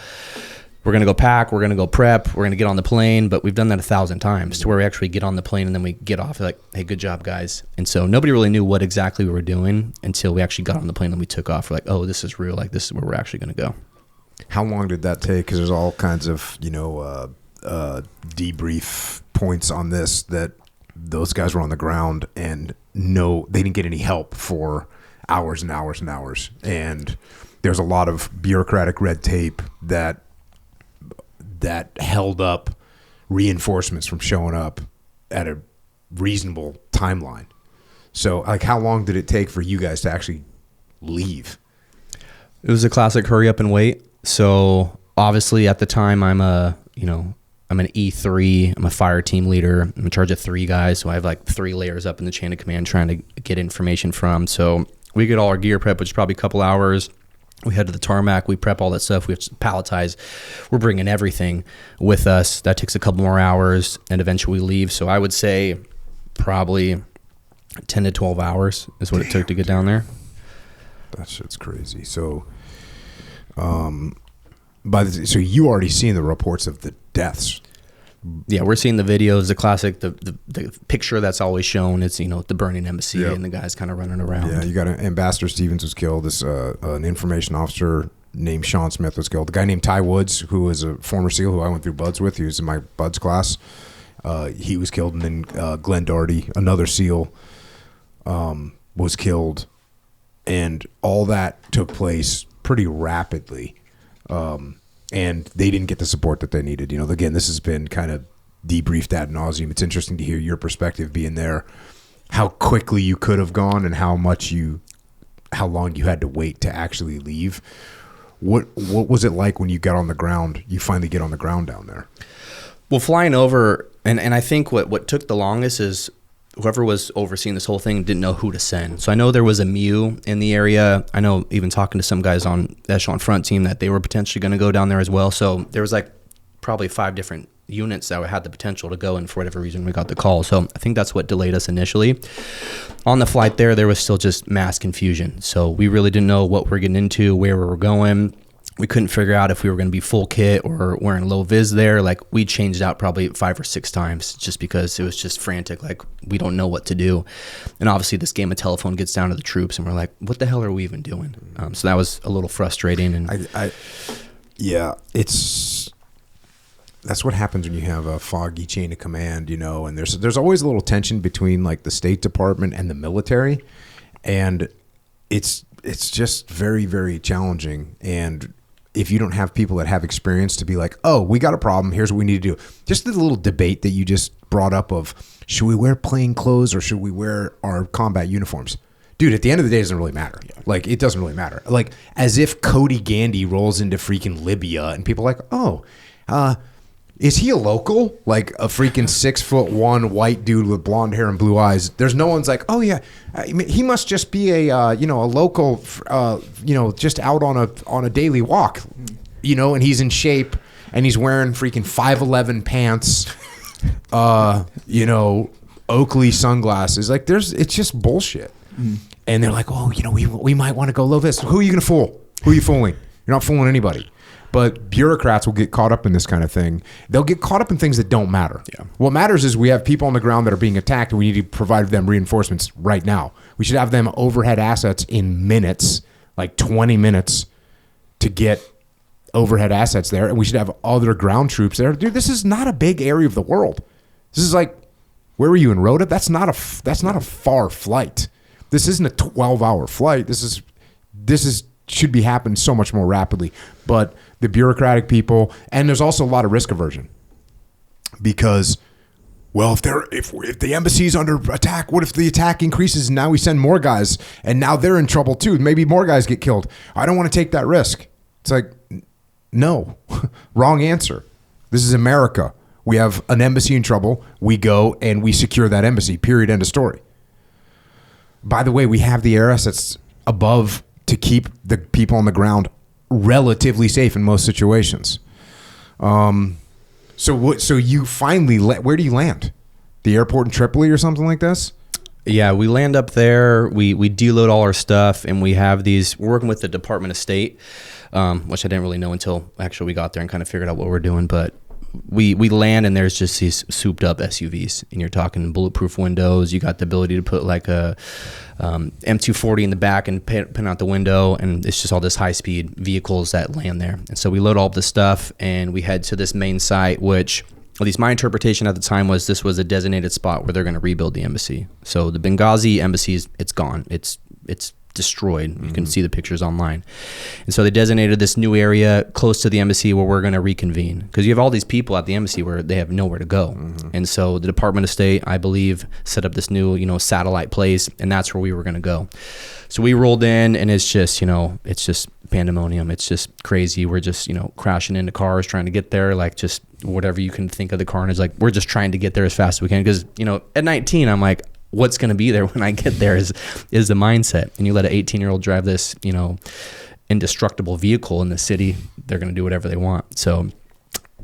We're going to go pack, we're going to go prep, we're going to get on the plane, but we've done that 1,000 times to where we actually get on the plane and then we get off. We're like, hey, good job, guys. And so nobody really knew what exactly we were doing until we actually got on the plane and we took off. We're like, oh, this is real. Like, this is where we're actually going to go. How long did that take? Because there's all kinds of, debrief points on this that those guys were on the ground and they didn't get any help for hours and hours and hours. And there's a lot of bureaucratic red tape that that held up reinforcements from showing up at a reasonable timeline. So, like, how long did it take for you guys to actually leave? It was a classic hurry up and wait. So obviously at the time I'm an E3, I'm a fire team leader. I'm in charge of 3 guys. So I have like 3 layers up in the chain of command trying to get information from. So we get all our gear prep, which is probably a couple hours. We head to the tarmac, we prep all that stuff. We have to palletize. We're bringing everything with us. That takes a couple more hours and eventually we leave. So I would say probably 10 to 12 hours is what it took to get down there. That shit's crazy. So, so you already seen the reports of the deaths. Yeah, we're seeing the videos, the classic, the picture that's always shown. It's, the burning embassy and the guys kind of running around. Yeah, you got Ambassador Stevens was killed. This an information officer named Sean Smith was killed. The guy named Ty Woods, who was a former SEAL who I went through BUDS with, he was in my BUDS class. He was killed, and then Glenn Doherty, another SEAL, was killed. And all that took place pretty rapidly. And they didn't get the support that they needed. Again, this has been kind of debriefed ad nauseum. It's interesting to hear your perspective being there, how quickly you could have gone and how long you had to wait to actually leave. What was it like when you got on the ground? You finally get on the ground down there. Well, flying over, and I think what took the longest is whoever was overseeing this whole thing didn't know who to send. So I know there was a MEU in the area. I know even talking to some guys on the Echelon Front team that they were potentially going to go down there as well. So there was like probably 5 different units that had the potential to go, and for whatever reason we got the call. So I think that's what delayed us initially. On the flight there was still just mass confusion. So we really didn't know what we're getting into, where we were going. We couldn't figure out if we were going to be full kit or wearing low vis there. Like, we changed out probably 5 or 6 times just because it was just frantic. Like, we don't know what to do. And obviously this game of telephone gets down to the troops and we're like, what the hell are we even doing? So that was a little frustrating. And that's what happens when you have a foggy chain of command, and there's always a little tension between like the State Department and the military. And it's just very, very challenging. And if you don't have people that have experience to be like, oh, we got a problem, here's what we need to do. Just the little debate that you just brought up of, should we wear plain clothes or should we wear our combat uniforms? Dude, at the end of the day, it doesn't really matter. Yeah. Like, it doesn't really matter. Like, as if Codey Gandy rolls into freaking Libya and people are like, oh, is he a local? Like a freaking 6'1" white dude with blonde hair and blue eyes. There's no one's like, oh yeah, he must just be a local, just out on a daily walk, and he's in shape and he's wearing freaking 5'11" pants, Oakley sunglasses. Like it's just bullshit. And they're like, oh, we might want to go low vis. Who are you gonna fool? Who are you fooling? You're not fooling anybody. But bureaucrats will get caught up in this kind of thing. They'll get caught up in things that don't matter. Yeah. What matters is we have people on the ground that are being attacked, and we need to provide them reinforcements right now. We should have them overhead assets in minutes, like 20 minutes, to get overhead assets there. And we should have other ground troops there. Dude, this is not a big area of the world. This is like, where were you in Rhoda? That's not a far flight. This isn't a 12-hour flight. This should be happening so much more rapidly. But the bureaucratic people, and there's also a lot of risk aversion because, well, if the embassy's under attack, what if the attack increases and now we send more guys and now they're in trouble too? Maybe more guys get killed. I don't want to take that risk. It's like, no, wrong answer. This is America. We have an embassy in trouble. We go and we secure that embassy, period, end of story. By the way, we have the air assets above to keep the people on the ground relatively safe in most situations. So you finally where do you land? The airport in Tripoli or something like this? Yeah, we land up there. We deload all our stuff, and we have these. We're working with the Department of State, which I didn't really know until actually we got there and kind of figured out what we're doing. But we land, and there's just these souped up SUVs, and you're talking bulletproof windows. You got the ability to put like a M240 in the back and pin out the window, and it's just all this high-speed vehicles that land there. And so we load all of the stuff, and we head to this main site, which, at least my interpretation at the time, was this was a designated spot where they're going to rebuild the embassy. So the Benghazi embassy it's gone. It's destroyed. You can see the pictures online. And so they designated this new area close to the embassy where we're going to reconvene, because you have all these people at the embassy where they have nowhere to go. And so the Department of State, I believe, set up this new, satellite place, and that's where we were going to go. So we rolled in, and it's just, it's just pandemonium. It's just crazy. We're just, crashing into cars, trying to get there, like just whatever you can think of the carnage. Like, we're just trying to get there as fast as we can. Because, at 19, I'm like, what's going to be there when I get there is the mindset. And you let an 18-year-old drive this, indestructible vehicle in the city, they're going to do whatever they want. So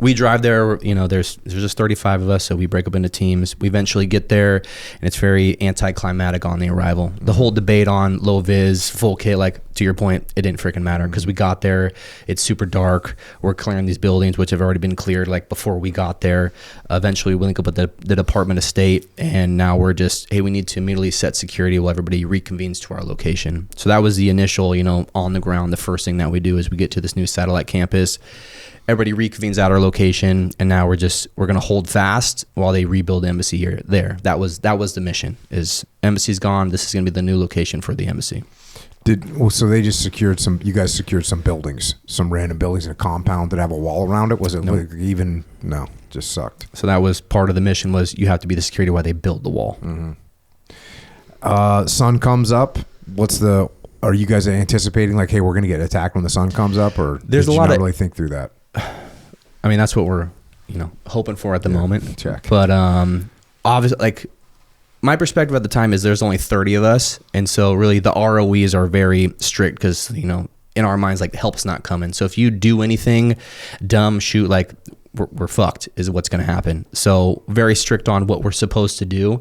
we drive there, there's just 35 of us, so we break up into teams. We eventually get there, and it's very anticlimactic on the arrival. The whole debate on low vis, full kit, like, to your point, it didn't freaking matter, because we got there, it's super dark, we're clearing these buildings, which have already been cleared, like, before we got there. Eventually, we link up with the Department of State, and now we're just, hey, we need to immediately set security while everybody reconvenes to our location. So that was the initial, on the ground, the first thing that we do is we get to this new satellite campus. Everybody reconvenes at our location, and now we're going to hold fast while they rebuild the embassy there. That was the mission. Is embassy's gone. This is going to be the new location for the embassy. So they just you guys secured some buildings, some random buildings in a compound that have a wall around it? Was it no, just sucked. So that was part of the mission, was you have to be the security while they build the wall. Sun comes up. Are you guys anticipating, like, hey, we're going to get attacked when the sun comes up, or there's did a you lot not of really think through that? I mean, that's what we're, hoping for at the moment. Check. But obviously, like, my perspective at the time is there's only 30 of us, and so really the ROEs are very strict, because in our minds, like, help's not coming. So if you do anything dumb, shoot, like, we're fucked is what's going to happen. So very strict on what we're supposed to do.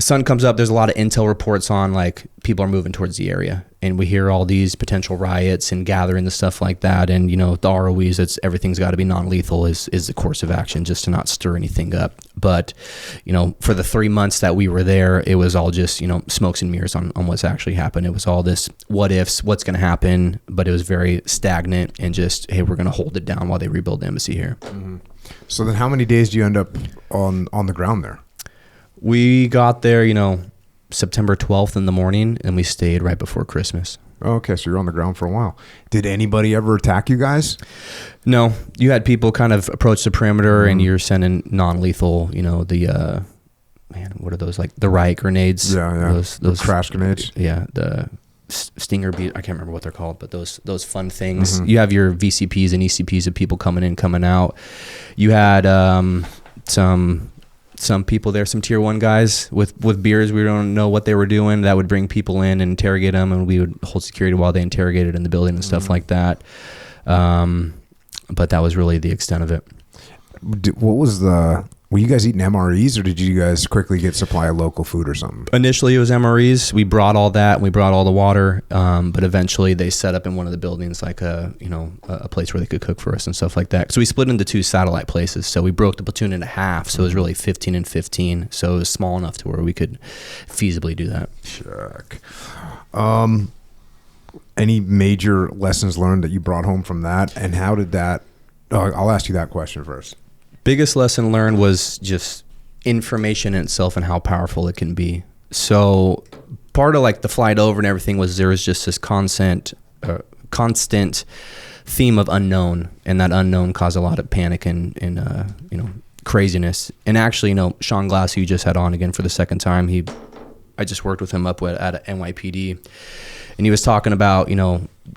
Sun comes up, there's a lot of intel reports on, like, people are moving towards the area, and we hear all these potential riots and gathering and stuff like that. And the ROEs, everything's got to be non-lethal is the course of action, just to not stir anything up. But for the 3 months that we were there, it was all just smokes and mirrors on what's actually happened. It was all this what ifs, what's going to happen, but it was very stagnant, and just, hey, we're going to hold it down while they rebuild the embassy here. So then how many days do you end up on the ground there? We got there, September 12th in the morning, and we stayed right before Christmas. Okay, so you're on the ground for a while. Did anybody ever attack you guys? No, you had people kind of approach the perimeter, and you're sending non-lethal, the what are those, like the riot grenades? Yeah. Those crash grenades. Yeah, the stinger beat. I can't remember what they're called, but those fun things. You have your VCPs and ECPs of people coming in, coming out. You had some people there, some tier 1 guys with beers. We don't know what they were doing. That would bring people in and interrogate them, and we would hold security while they interrogated in the building and stuff like that. But that was really the extent of it. Were you guys eating MREs, or did you guys quickly get supply of local food or something? Initially, it was MREs. We brought all that. We brought all the water. But eventually, they set up in one of the buildings like a place where they could cook for us and stuff like that. So we split into 2 satellite places. So we broke the platoon into half. So it was really 15 and 15. So it was small enough to where we could feasibly do that. Check. Any major lessons learned that you brought home from that, and how did that? I'll ask you that question first. Biggest lesson learned was just information in itself and how powerful it can be. So part of like the flight over and everything was there was just this constant theme of unknown, and that unknown caused a lot of panic and craziness. And actually, Sean Glass, who you just had on again for the second time, I just worked with him up at NYPD, and he was talking about,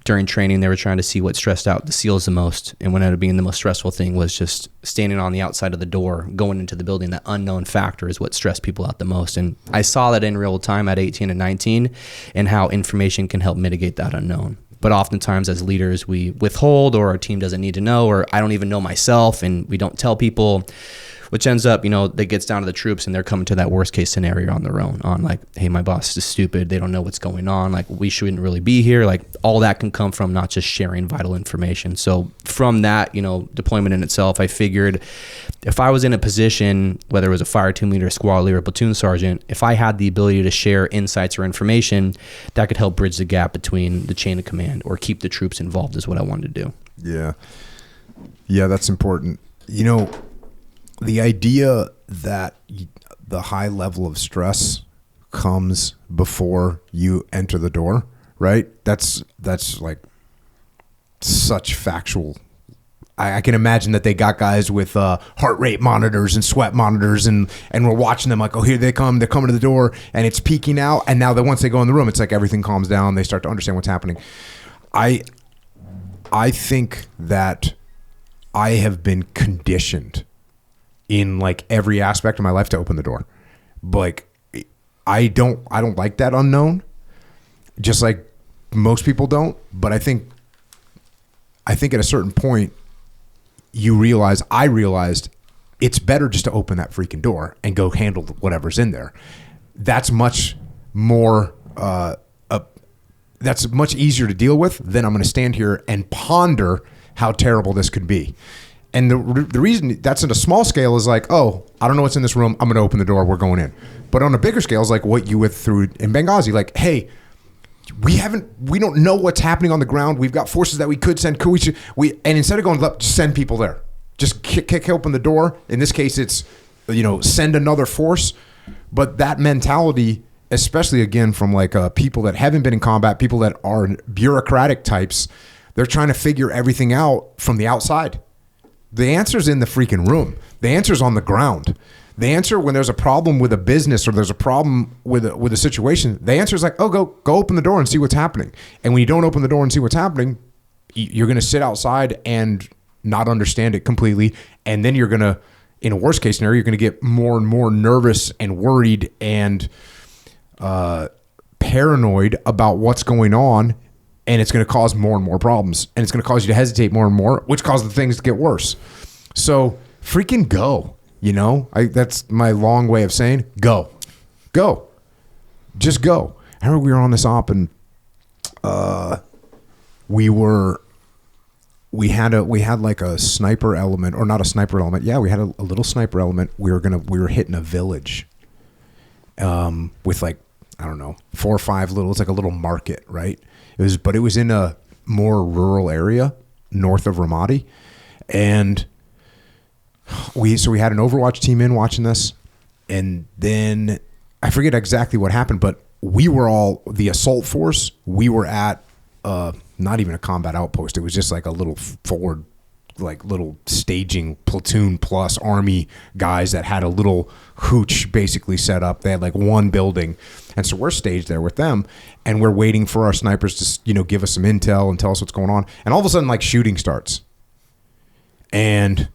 during training, they were trying to see what stressed out the SEALs the most. And what ended up being the most stressful thing was just standing on the outside of the door, going into the building. That unknown factor is what stressed people out the most. And I saw that in real time at 18 and 19, and how information can help mitigate that unknown. But oftentimes as leaders, we withhold, or our team doesn't need to know, or I don't even know myself, and we don't tell people, which ends up, that gets down to the troops, and they're coming to that worst case scenario on their own, on like, hey, my boss is stupid. They don't know what's going on. Like, we shouldn't really be here. Like, all that can come from not just sharing vital information. So from that, deployment in itself, I figured if I was in a position, whether it was a fire team leader, squad leader, or platoon sergeant, if I had the ability to share insights or information, that could help bridge the gap between the chain of command or keep the troops involved is what I wanted to do. Yeah, that's important. The idea that the high level of stress comes before you enter the door, right? That's like such factual. I can imagine that they got guys with heart rate monitors and sweat monitors, and we're watching them like, oh, here they come. They're coming to the door, and it's peeking out. And now that once they go in the room, it's like everything calms down. They start to understand what's happening. I think that I have been conditioned in like every aspect of my life to open the door. Like I don't like that unknown, just like most people don't. But I think at a certain point, I realized it's better just to open that freaking door and go handle whatever's in there. That's much more, that's much easier to deal with than I'm going to stand here and ponder how terrible this could be. And the reason that's at a small scale is like, oh, I don't know what's in this room. I'm going to open the door. We're going in. But on a bigger scale is like what you went through in Benghazi. Like, hey, we don't know what's happening on the ground. We've got forces that we could send. And instead of going, just send people there, just kick open the door. In this case, it's, send another force. But that mentality, especially again from like people that haven't been in combat, people that are bureaucratic types, they're trying to figure everything out from the outside. The answer's in the freaking room. The answer's on the ground. The answer when there's a problem with a business or there's a problem with a situation, the answer is like, oh, go open the door and see what's happening. And when you don't open the door and see what's happening, you're going to sit outside and not understand it completely. And then you're going to, in a worst case scenario, you're going to get more and more nervous and worried and paranoid about what's going on. And it's going to cause more and more problems. And it's going to cause you to hesitate more and more, which causes things to get worse. So freaking go. That's my long way of saying go, just go. I remember we were on this op and we had like a sniper element, or not a sniper element. Yeah, we had a little sniper element. We were hitting a village with like, I don't know, 4 or 5 little. It's like a little market, right? But it was in a more rural area north of Ramadi, and we had an Overwatch team in watching this, and then I forget exactly what happened, but we were all the assault force. We were at not even a combat outpost. It was just like a little forward, like little staging platoon plus army guys that had a little hooch basically set up. They had like one building, and so we're staged there with them, and we're waiting for our snipers to give us some intel and tell us what's going on. And all of a sudden, like shooting starts, and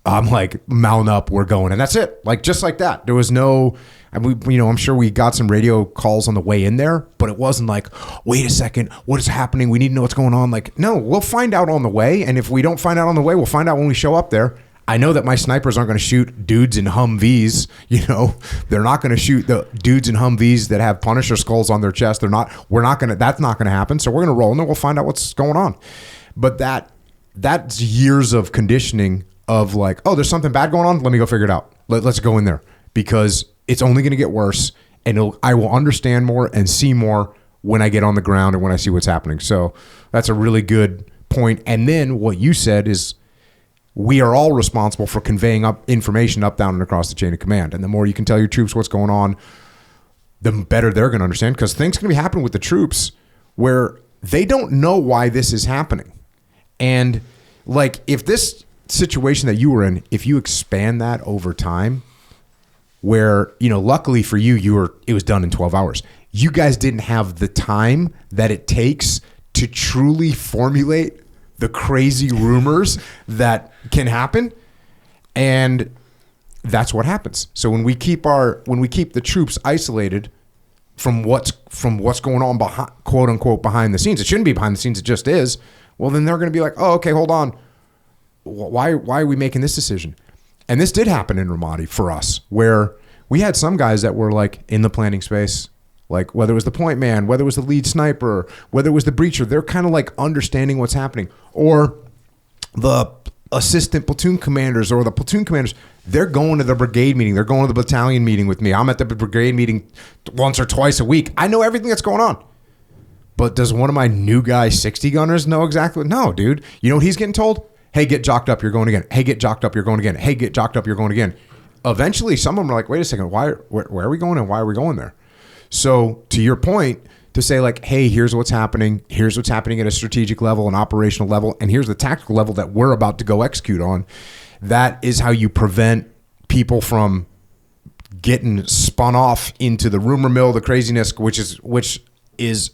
I'm like, mount up, we're going. And that's it. Like, just like that. There was no, I'm sure we got some radio calls on the way in there, but it wasn't like, wait a second, what is happening? We need to know what's going on. Like, no, we'll find out on the way. And if we don't find out on the way, we'll find out when we show up there. I know that my snipers aren't going to shoot dudes in Humvees. They're not going to shoot the dudes in Humvees that have Punisher skulls on their chest. That's not going to happen. So we're going to roll and then we'll find out what's going on. But that's years of conditioning of like, oh, there's something bad going on. Let me go figure it out. Let's go in there, because it's only going to get worse, and I will understand more and see more when I get on the ground and when I see what's happening. So that's a really good point. And then what you said is we are all responsible for conveying up information up, down, and across the chain of command. And the more you can tell your troops what's going on, the better they're going to understand, because things can be happening with the troops where they don't know why this is happening. And like, if this situation that you were in, if you expand that over time, where luckily for you it was done in 12 hours. You guys didn't have the time that it takes to truly formulate the crazy rumors that can happen, and that's what happens. So when we keep the troops isolated from what's going on behind, quote unquote, behind the scenes, it shouldn't be behind the scenes, it just is. Well, then they're going to be like, oh, okay, hold on. Why are we making this decision? And this did happen in Ramadi for us, where we had some guys that were like in the planning space, like whether it was the point man, whether it was the lead sniper, whether it was the breacher, they're kind of like understanding what's happening. Or the assistant platoon commanders or the platoon commanders, they're going to the brigade meeting. They're going to the battalion meeting with me. I'm at the brigade meeting once or twice a week. I know everything that's going on. But does one of my new guy 60 gunners know exactly? No, dude. You know what he's getting told? Hey, get jocked up, you're going again. Hey, get jocked up, you're going again. Hey, get jocked up, you're going again. Eventually, some of them are like, wait a second, where are we going and why are we going there? So to your point, to say like, hey, here's what's happening at a strategic level, an operational level, and here's the tactical level that we're about to go execute on. That is how you prevent people from getting spun off into the rumor mill, the craziness, which is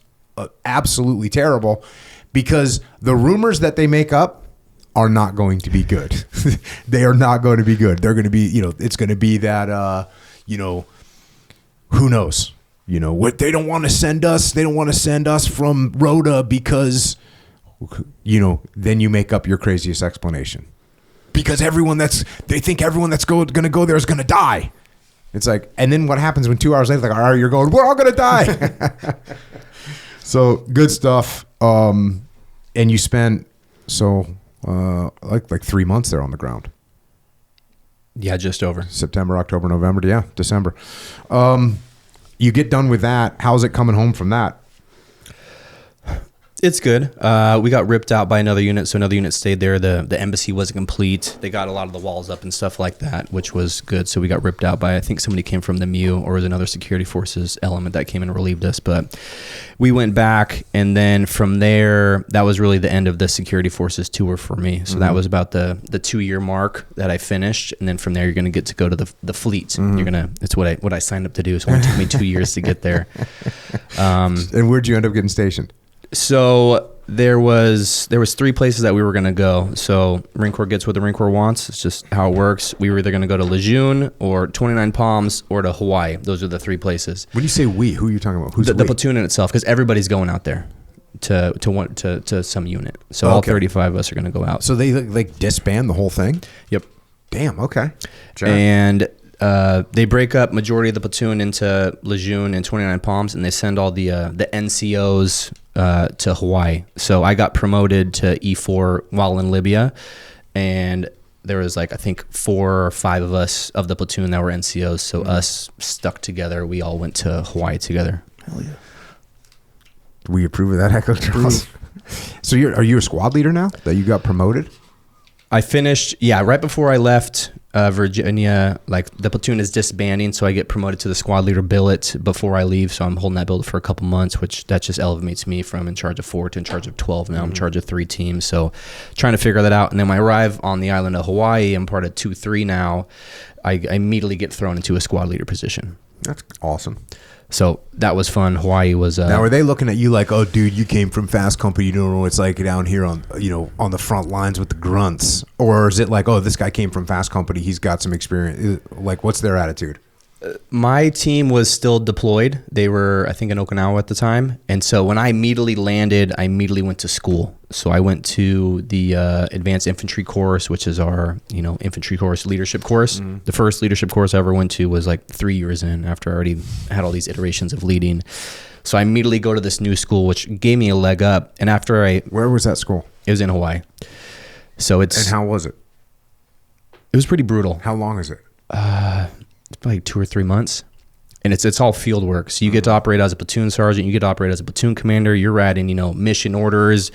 absolutely terrible, because the rumors that they make up are not going to be good. They are not going to be good. They're going to be, it's going to be that, who knows? What they don't want to send us. They don't want to send us from Rhoda because, then you make up your craziest explanation. Because they think everyone that's going to go there is going to die. It's like, and then what happens when 2 hours later, like, all right, you're going, we're all going to die. So good stuff. And you spent like 3 months there on the ground. Yeah, just over. September, October, November. Yeah, December. You get done with that. How's it coming home from that? It's good. We got ripped out by another unit, so another unit stayed there. The embassy wasn't complete. They got a lot of the walls up and stuff like that, which was good. So we got ripped out by, I think somebody came from the MU, or was another security forces element that came and relieved us. But we went back, and then from there, that was really the end of the security forces tour for me. So that was about the 2-year mark that I finished, and then from there, you're going to get to go to the fleet. It's what I signed up to do. So it only took me 2 years to get there. And where'd you end up getting stationed? So there was 3 places that we were going to go. So Marine Corps gets what the Marine Corps wants. It's just how it works. We were either going to go to Lejeune or 29 Palms or to Hawaii. Those are the 3 places. When you say we, who are you talking about? Who's the platoon in itself? Because everybody's going out there to some unit. So all 35 of us are going to go out. So they like disband the whole thing? Yep. Damn. Okay. Sure. And they break up majority of the platoon into Lejeune and 29 Palms, and they send all the NCOs to Hawaii. So I got promoted to E4 while in Libya, and there was I think 4 or 5 of us of the platoon that were NCOs. So us stuck together. We all went to Hawaii together. Hell yeah. We approve of that, Echo Charles. So are you a squad leader now that you got promoted? I finished, right before I left Virginia, the platoon is disbanding, so I get promoted to the squad leader billet before I leave, so I'm holding that billet for a couple months, which that just elevates me from in charge of 4 to in charge of 12. Now I'm in charge of 3 teams, so trying to figure that out. And then when I arrive on the island of Hawaii, I'm part of 2-3 now, I immediately get thrown into a squad leader position. That's awesome. So that was fun. Hawaii was. Now, are they looking at you like, oh, dude, you came from fast company, you don't know what it's like down here on the front lines with the grunts, or is it like, oh, this guy came from fast company, he's got some experience? Like, what's their attitude? My team was still deployed. They were, I think, in Okinawa at the time. And so when I immediately landed, I immediately went to school. So I went to the Advanced Infantry course, which is our, infantry course, leadership course. The first leadership course I ever went to was 3 years in, after I already had all these iterations of leading. So I immediately go to this new school, which gave me a leg up. And after Where was that school? It was in Hawaii. So And how was it? It was pretty brutal. How long is it? It's like 2 or 3 months, and it's all field work. So you get to operate as a platoon sergeant, you get to operate as a platoon commander. You're writing, mission orders,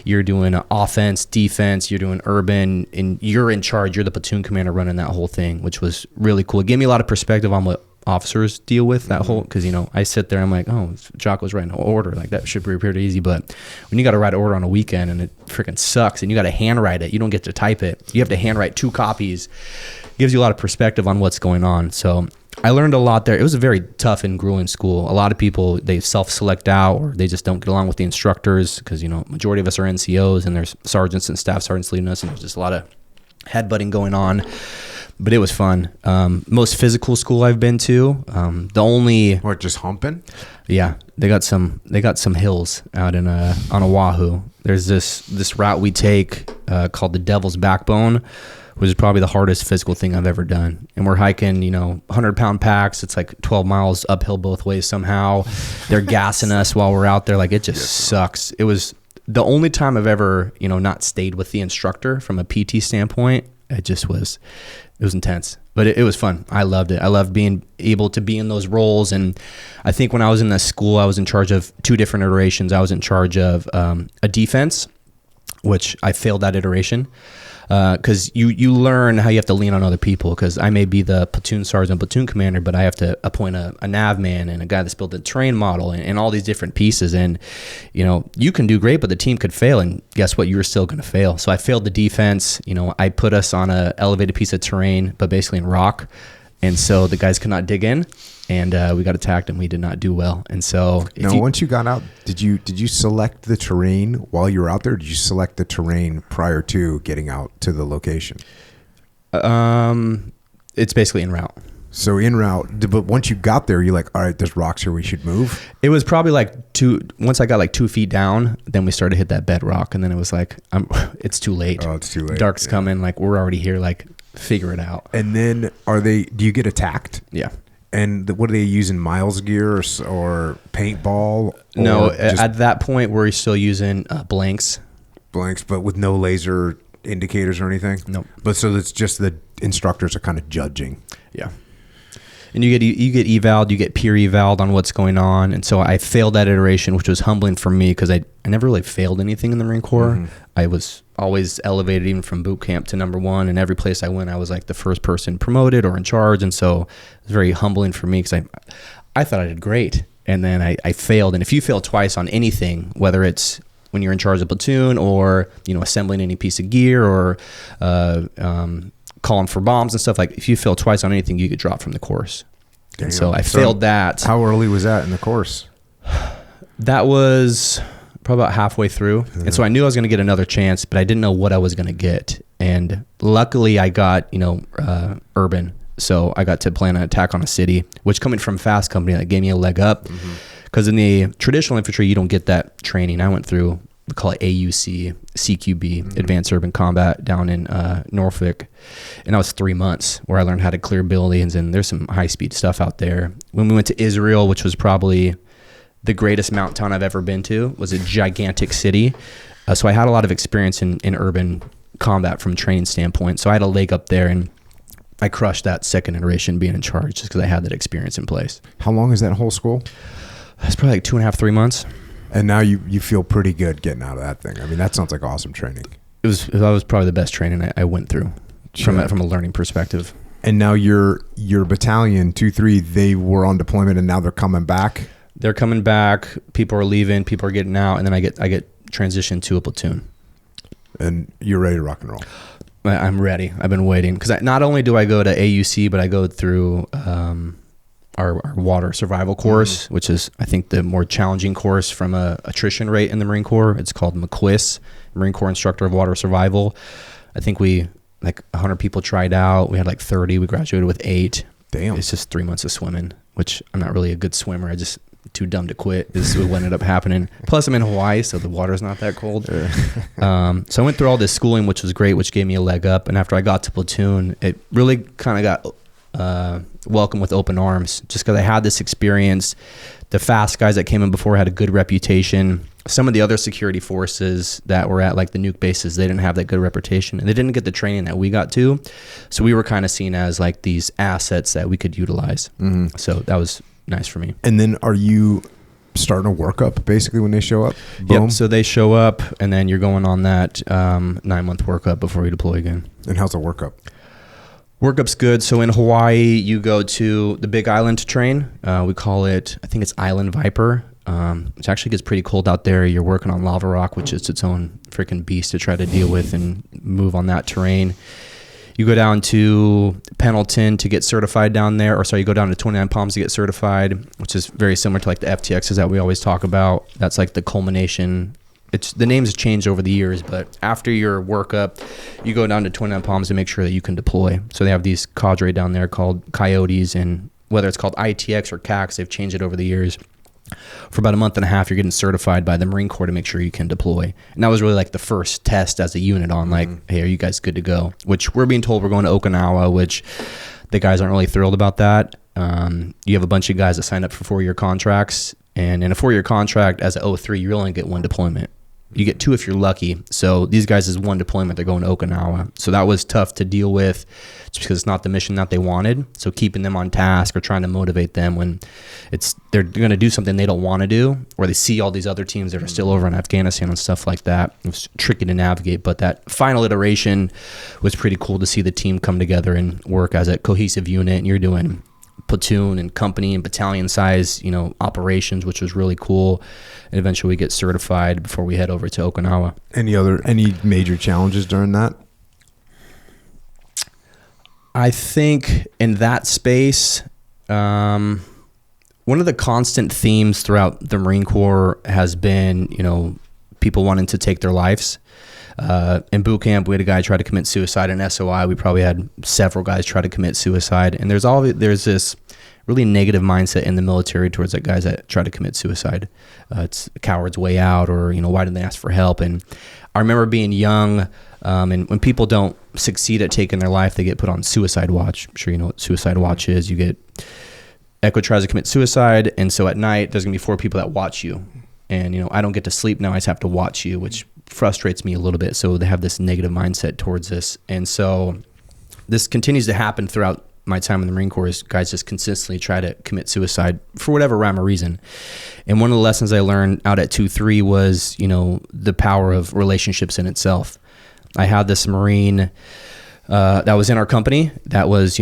you're doing offense, defense, you're doing urban, and you're in charge. You're the platoon commander running that whole thing, which was really cool. It gave me a lot of perspective on what officers deal with that whole, because I sit there, I'm like, oh, Jocko's writing an order, that should be pretty easy. But when you got to write an order on a weekend and it freaking sucks, and you got to handwrite it, you don't get to type it, you have to handwrite 2 copies. Gives you a lot of perspective on what's going on. So I learned a lot there. It was a very tough and grueling school. A lot of people, they self-select out, or they just don't get along with the instructors, because majority of us are NCOs, and there's sergeants and staff sergeants leading us, and there's just a lot of headbutting going on. But it was fun. Most physical school I've been to. The only just humping? Yeah, they got some hills out in on Oahu. There's this route we take called the Devil's Backbone, which is probably the hardest physical thing I've ever done. And we're hiking, 100-pound packs. It's 12 miles uphill both ways somehow. They're gassing us while we're out there. It just sucks. It was the only time I've ever, not stayed with the instructor from a PT standpoint. It was intense, but it was fun. I loved it. I loved being able to be in those roles. And I think when I was in the school, I was in charge of 2 different iterations. I was in charge of a defense, which I failed that iteration. because you learn how you have to lean on other people, because I may be the platoon sergeant, platoon commander, but I have to appoint a nav man and a guy that's built a terrain model and all these different pieces. And you can do great, but the team could fail, and guess what, you're still going to fail. So I failed the defense. I put us on a elevated piece of terrain, but basically in rock, and so the guys could not dig in, and we got attacked, and we did not do well. And so once you got out, did you select the terrain while you were out there, or did you select the terrain prior to getting out to the location? It's basically en route. So en route, but once you got there, you're like, all right, there's rocks here, we should move. It was probably once I got like 2 feet down, then we started to hit that bedrock, and then it was like, it's too late. Oh, it's too late. Dark's coming, like we're already here, like figure it out. And then do you get attacked? Yeah. And what are they using, Miles gear or paintball? No, at that point we're still using blanks. Blanks, but with no laser indicators or anything? Nope. But so it's just the instructors are kind of judging. Yeah. And you get eval'd, you get peer eval'd on what's going on. And so I failed that iteration, which was humbling for me because I never really failed anything in the Marine Corps. Mm-hmm. I was always elevated even from boot camp to number 1. And every place I went, I was like the first person promoted or in charge. And so it was very humbling for me because I thought I did great. And then I failed. And if you fail twice on anything, whether it's when you're in charge of platoon or, assembling any piece of gear or calling for bombs and stuff, like if you fail twice on anything, you get dropped from the course. And so I failed that. How early was that in the course? That was probably about halfway through. And so I knew I was going to get another chance, but I didn't know what I was going to get. And luckily I got, urban. So I got to plan an attack on a city, which coming from Fast Company, that gave me a leg up. Because in the traditional infantry, you don't get that training. I went through, we call it AUC, CQB, Advanced Urban Combat, down in Norfolk. And that was 3 months where I learned how to clear buildings, and there's some high-speed stuff out there. When we went to Israel, which was probably the greatest mountain town I've ever been to, was a gigantic city. So I had a lot of experience in urban combat from a training standpoint. So I had a leg up there, and I crushed that second iteration being in charge just because I had that experience in place. How long is that whole school? It's probably like 2.5, 3 months. And now you feel pretty good getting out of that thing. I mean, that sounds like awesome training. That was probably the best training I went through from a learning perspective. And now your battalion 2-3, they were on deployment and now they're coming back. They're coming back. People are leaving. People are getting out, and then I get transitioned to a platoon. And you're ready to rock and roll. I'm ready. I've been waiting because not only do I go to AUC, but I go through our water survival course, which is, I think, the more challenging course from a attrition rate in the Marine Corps. It's called McQuiss, Marine Corps Instructor of Water Survival. I think 100 people tried out. We had like 30. We graduated with 8. Damn. It's just 3 months of swimming, which I'm not really a good swimmer. I just too dumb to quit. This is what ended up happening. Plus, I'm in Hawaii, so the water's not that cold. So I went through all this schooling, which was great, which gave me a leg up. And after I got to platoon, it really kind of got welcomed with open arms, just because I had this experience. The fast guys that came in before had a good reputation. Some of the other security forces that were at like the nuke bases, they didn't have that good reputation, and they didn't get the training that we got to. So we were kind of seen as like these assets that we could utilize. So that was nice for me. And then are you starting a workup basically when they show up? Boom. Yep. So they show up, and then you're going on that 9-month workup before you deploy again. And how's the workup? Workup's good. So in Hawaii, you go to the Big Island to train. We call it, I think it's Island Viper. It actually gets pretty cold out there. You're working on lava rock, which is its own freaking beast to try to deal with and move on that terrain. You go down to Pendleton to get certified down there, you go down to 29 Palms to get certified, which is very similar to like the FTXs that we always talk about. That's like the culmination. The names have changed over the years, but after your workup, you go down to 29 Palms to make sure that you can deploy. So they have these cadre down there called Coyotes, and whether it's called ITX or CAX, they've changed it over the years. For about a month and a half, you're getting certified by the Marine Corps to make sure you can deploy. And that was really like the first test as a unit on like, hey, are you guys good to go? Which we're being told we're going to Okinawa, which the guys aren't really thrilled about that. You have a bunch of guys that signed up for 4-year contracts. And in a 4-year contract, as an 03, you only get one deployment. You get 2 if you're lucky. So these guys is 1 deployment. They're going to Okinawa. So that was tough to deal with just because it's not the mission that they wanted. So keeping them on task or trying to motivate them when they're going to do something they don't want to do, or they see all these other teams that are still over in Afghanistan and stuff like that. It was tricky to navigate, but that final iteration was pretty cool to see the team come together and work as a cohesive unit. And you're doing platoon and company and battalion size, operations, which was really cool. And eventually we get certified before we head over to Okinawa. Any major challenges during that? I think in that space, one of the constant themes throughout the Marine Corps has been, people wanting to take their lives. In boot camp, we had a guy try to commit suicide. In SOI, we probably had several guys try to commit suicide. And there's this really negative mindset in the military towards that guys that try to commit suicide. It's a coward's way out, or why didn't they ask for help? And I remember being young, and when people don't succeed at taking their life, they get put on suicide watch. I'm sure you know what suicide watch is. You get Echo tries to commit suicide, and so at night there's gonna be 4 people that watch you. And I don't get to sleep now. I just have to watch you, which frustrates me a little bit. So they have this negative mindset towards this. And so this continues to happen throughout my time in the Marine Corps. Is guys just consistently try to commit suicide for whatever rhyme or reason. And one of the lessons I learned out at 2-3 was, the power of relationships in itself. I had this Marine that was in our company that was,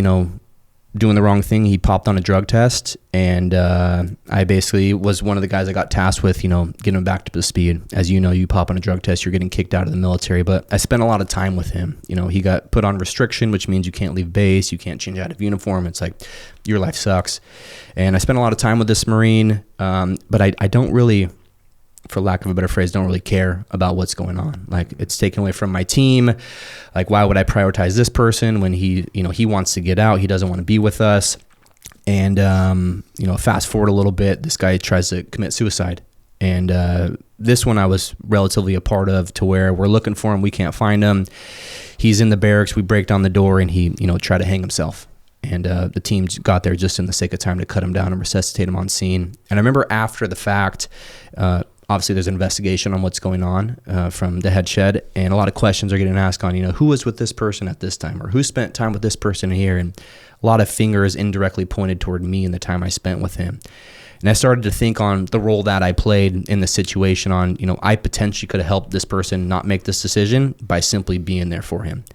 doing the wrong thing. He popped on a drug test, and I basically was one of the guys that got tasked with, getting him back to the speed. As you pop on a drug test, you're getting kicked out of the military. But I spent a lot of time with him. He got put on restriction, which means you can't leave base, you can't change out of uniform. It's like your life sucks. And I spent a lot of time with this Marine, but I don't really, for lack of a better phrase, don't really care about what's going on. Like, it's taken away from my team. Like, why would I prioritize this person when he wants to get out? He doesn't want to be with us. And, fast forward a little bit, this guy tries to commit suicide. And this one I was relatively a part of, to where we're looking for him. We can't find him. He's in the barracks. We break down the door, and he, tried to hang himself. And the team got there just in the sake of time to cut him down and resuscitate him on scene. And I remember after the fact, obviously there's an investigation on what's going on from the head shed, and a lot of questions are getting asked on, who was with this person at this time, or who spent time with this person here. And a lot of fingers indirectly pointed toward me and the time I spent with him. And I started to think on the role that I played in the situation on, I potentially could have helped this person not make this decision by simply being there for him.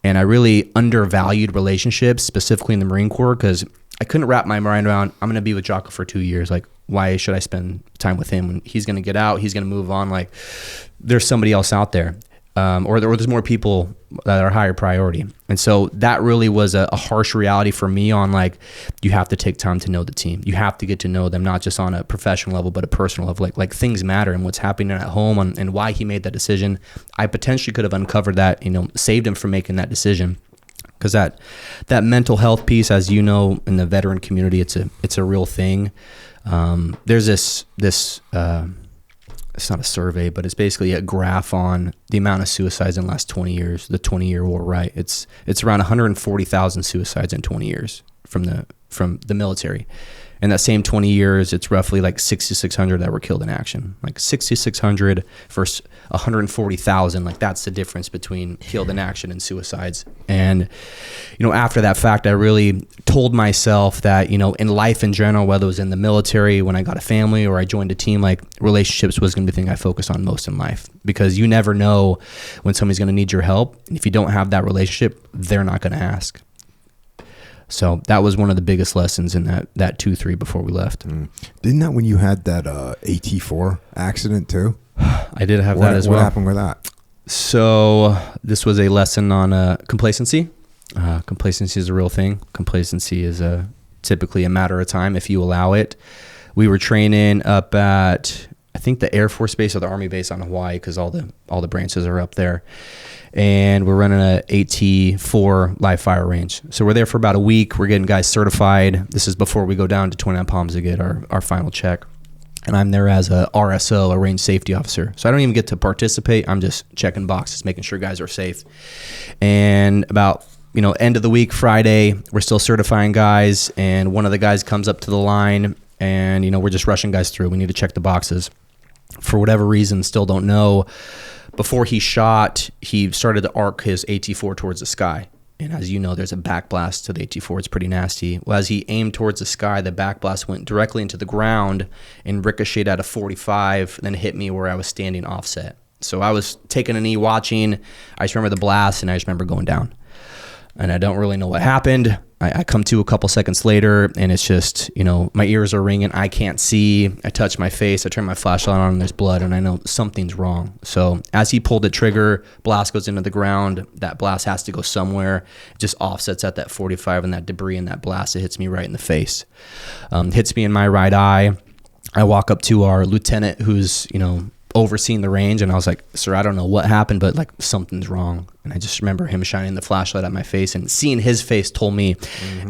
And I really undervalued relationships, specifically in the Marine Corps, because I couldn't wrap my mind around, I'm going to be with Jocko for 2 years. Like, why should I spend time with him when he's going to get out? He's going to move on. Like, there's somebody else out there. Or there's more people that are higher priority. And so that really was a harsh reality for me on, like, you have to take time to know the team. You have to get to know them, not just on a professional level, but a personal level. Like things matter, and what's happening at home and why he made that decision. I potentially could have uncovered that, saved him from making that decision. Because that mental health piece, as you know, in the veteran community, it's a real thing. There's this it's not a survey, but it's basically a graph on the amount of suicides in the last 20 years, the 20-year war, right? It's around 140,000 suicides in 20 years from the military. In that same 20 years, it's roughly like 6,600 that were killed in action. Like 6,600 versus 140,000. Like, that's the difference between killed in action and suicides. And, after that fact, I really told myself that, in life in general, whether it was in the military, when I got a family, or I joined a team, like, relationships was going to be the thing I focus on most in life. Because you never know when somebody's going to need your help. And if you don't have that relationship, they're not going to ask. So that was one of the biggest lessons in that 2-3 before we left. Didn't that when you had that AT4 accident too? I did have that as well. What happened with that? So this was a lesson on complacency. Complacency is a real thing. Complacency is typically a matter of time if you allow it. We were training up at, I think, the Air Force Base or the Army base on Hawaii, because all the branches are up there. And we're running a AT4 live fire range. So we're there for about a week. We're getting guys certified. This is before we go down to 29 Palms to get our final check. And I'm there as a RSO, a range safety officer. So I don't even get to participate. I'm just checking boxes, making sure guys are safe. And about, end of the week, Friday, we're still certifying guys. And one of the guys comes up to the line, and, we're just rushing guys through. We need to check the boxes. For whatever reason, still don't know. Before he shot, he started to arc his AT-4 towards the sky. And as you know, there's a backblast to the AT-4. It's pretty nasty. Well, as he aimed towards the sky, the backblast went directly into the ground and ricocheted at a 45, then hit me where I was standing offset. So I was taking a knee watching. I just remember the blast, and I just remember going down. And I don't really know what happened. I come to a couple seconds later, and it's just, my ears are ringing. I can't see. I touch my face. I turn my flashlight on, and there's blood, and I know something's wrong. So as he pulled the trigger, blast goes into the ground. That blast has to go somewhere. It just offsets at that 45, and that debris and that blast, it hits me right in the face. Hits me in my right eye. I walk up to our lieutenant who's, overseeing the range, and I was like, sir, I don't know what happened, but like something's wrong. And I just remember him shining the flashlight at my face, and seeing his face told me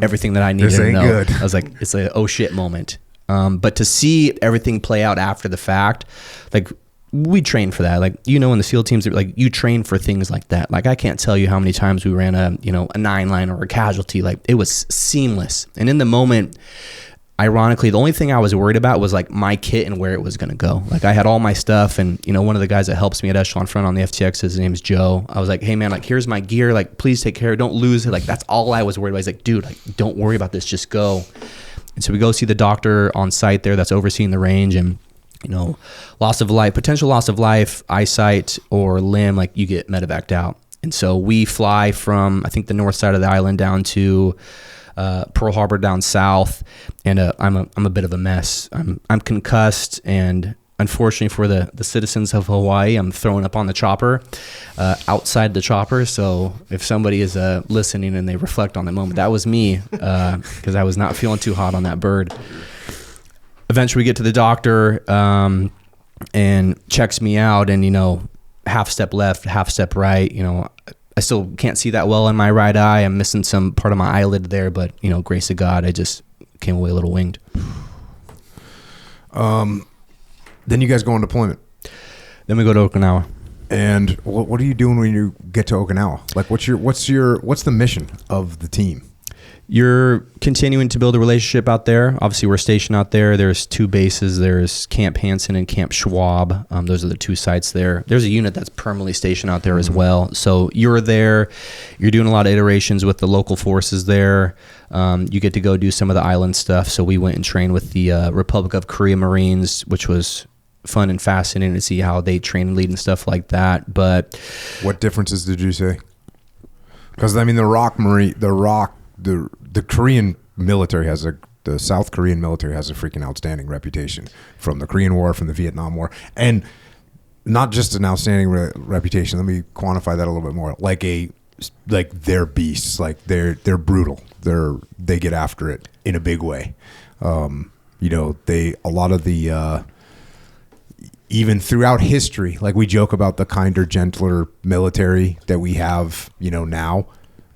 everything that I needed to know. Good. I was like, it's a oh shit moment. But to see everything play out after the fact, like we train for that. Like, in the SEAL teams, like you train for things like that. Like I can't tell you how many times we ran a 9-line or a casualty. Like it was seamless. And in the moment, ironically, the only thing I was worried about was like my kit and where it was going to go. Like I had all my stuff, and one of the guys that helps me at Echelon Front on the FTX, his name's Joe. I was like, hey man, like here's my gear. Like please take care. Don't lose it. Like that's all I was worried about. He's like, dude, like don't worry about this. Just go. And so we go see the doctor on site there that's overseeing the range, and loss of life, potential loss of life, eyesight or limb, like you get medevaced out. And so we fly from, I think, the north side of the island down to Pearl Harbor down south, and I'm a bit of a mess. I'm concussed, and unfortunately for the citizens of Hawaii, I'm throwing up on the chopper, outside the chopper. So if somebody is listening and they reflect on that moment, that was me, because I was not feeling too hot on that bird. Eventually we get to the doctor, and checks me out, and half step left, half step right. I still can't see that well in my right eye. I'm missing some part of my eyelid there, but grace of God, I just came away a little winged. Then you guys go on deployment. Then we go to Okinawa. And what are you doing when you get to Okinawa? Like, what's the mission of the team? You're continuing to build a relationship out there. Obviously, we're stationed out there. There's 2 bases. There's Camp Hansen and Camp Schwab. Those are the 2 sites there. There's a unit that's permanently stationed out there as well. So you're there. You're doing a lot of iterations with the local forces there. You get to go do some of the island stuff. So we went and trained with the Republic of Korea Marines, which was fun and fascinating to see how they train and lead and stuff like that. But what differences did you say? Because the Korean military the South Korean military has a freaking outstanding reputation, from the Korean War, from the Vietnam War, and not just an outstanding reputation. Let me quantify that a little bit more. Like they're beasts. Like they're brutal. They get after it in a big way. Even throughout history, like we joke about the kinder, gentler military that we have, now.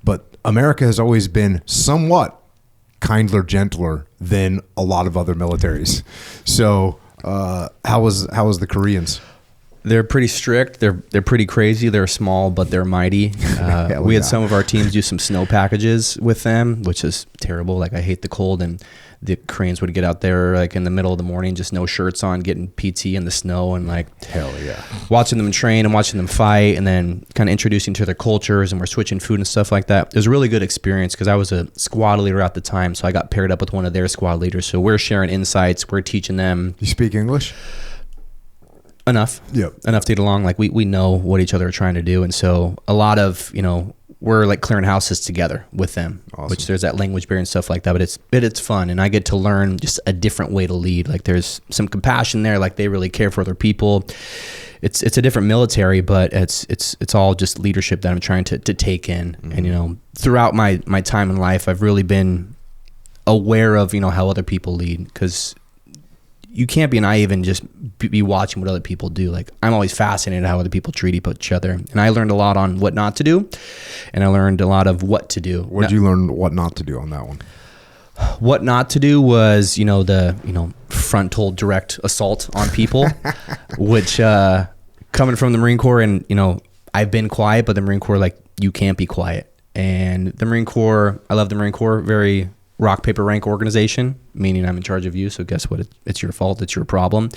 But America has always been somewhat kinder, gentler than a lot of other militaries. So, how was the Koreans? They're pretty strict. They're pretty crazy. They're small, but they're mighty. We had some of our teams do some snow packages with them, which is terrible. Like I hate the cold, and the Koreans would get out there like in the middle of the morning, just no shirts on, getting PT in the snow, and like hell yeah, watching them train and watching them fight, and then kind of introducing to their cultures, and we're switching food and stuff like that. It was a really good experience because I was a squad leader at the time, so I got paired up with one of their squad leaders. So we're sharing insights, we're teaching them. You speak English? Enough. Yep. Enough to get along. Like we know what each other are trying to do, and so a lot of we're like clearing houses together with them, awesome. Which there's that language barrier and stuff like that, but it's fun, and I get to learn just a different way to lead. Like there's some compassion there, like they really care for other people. It's a different military, but it's all just leadership that I'm trying to take in. Mm-hmm. And throughout my time in life, I've really been aware of how other people lead, because you can't be naive and just be watching what other people do. Like I'm always fascinated how other people treat each other, and I learned a lot on what not to do, and I learned a lot of what to do. What did you learn what not to do on that one? What not to do was the frontal direct assault on people, which coming from the Marine Corps, and I've been quiet, but the Marine Corps, like, you can't be quiet. And the Marine Corps, I love the Marine Corps, very rock, paper, rank organization, meaning I'm in charge of you. So guess what? It's your fault. It's your problem.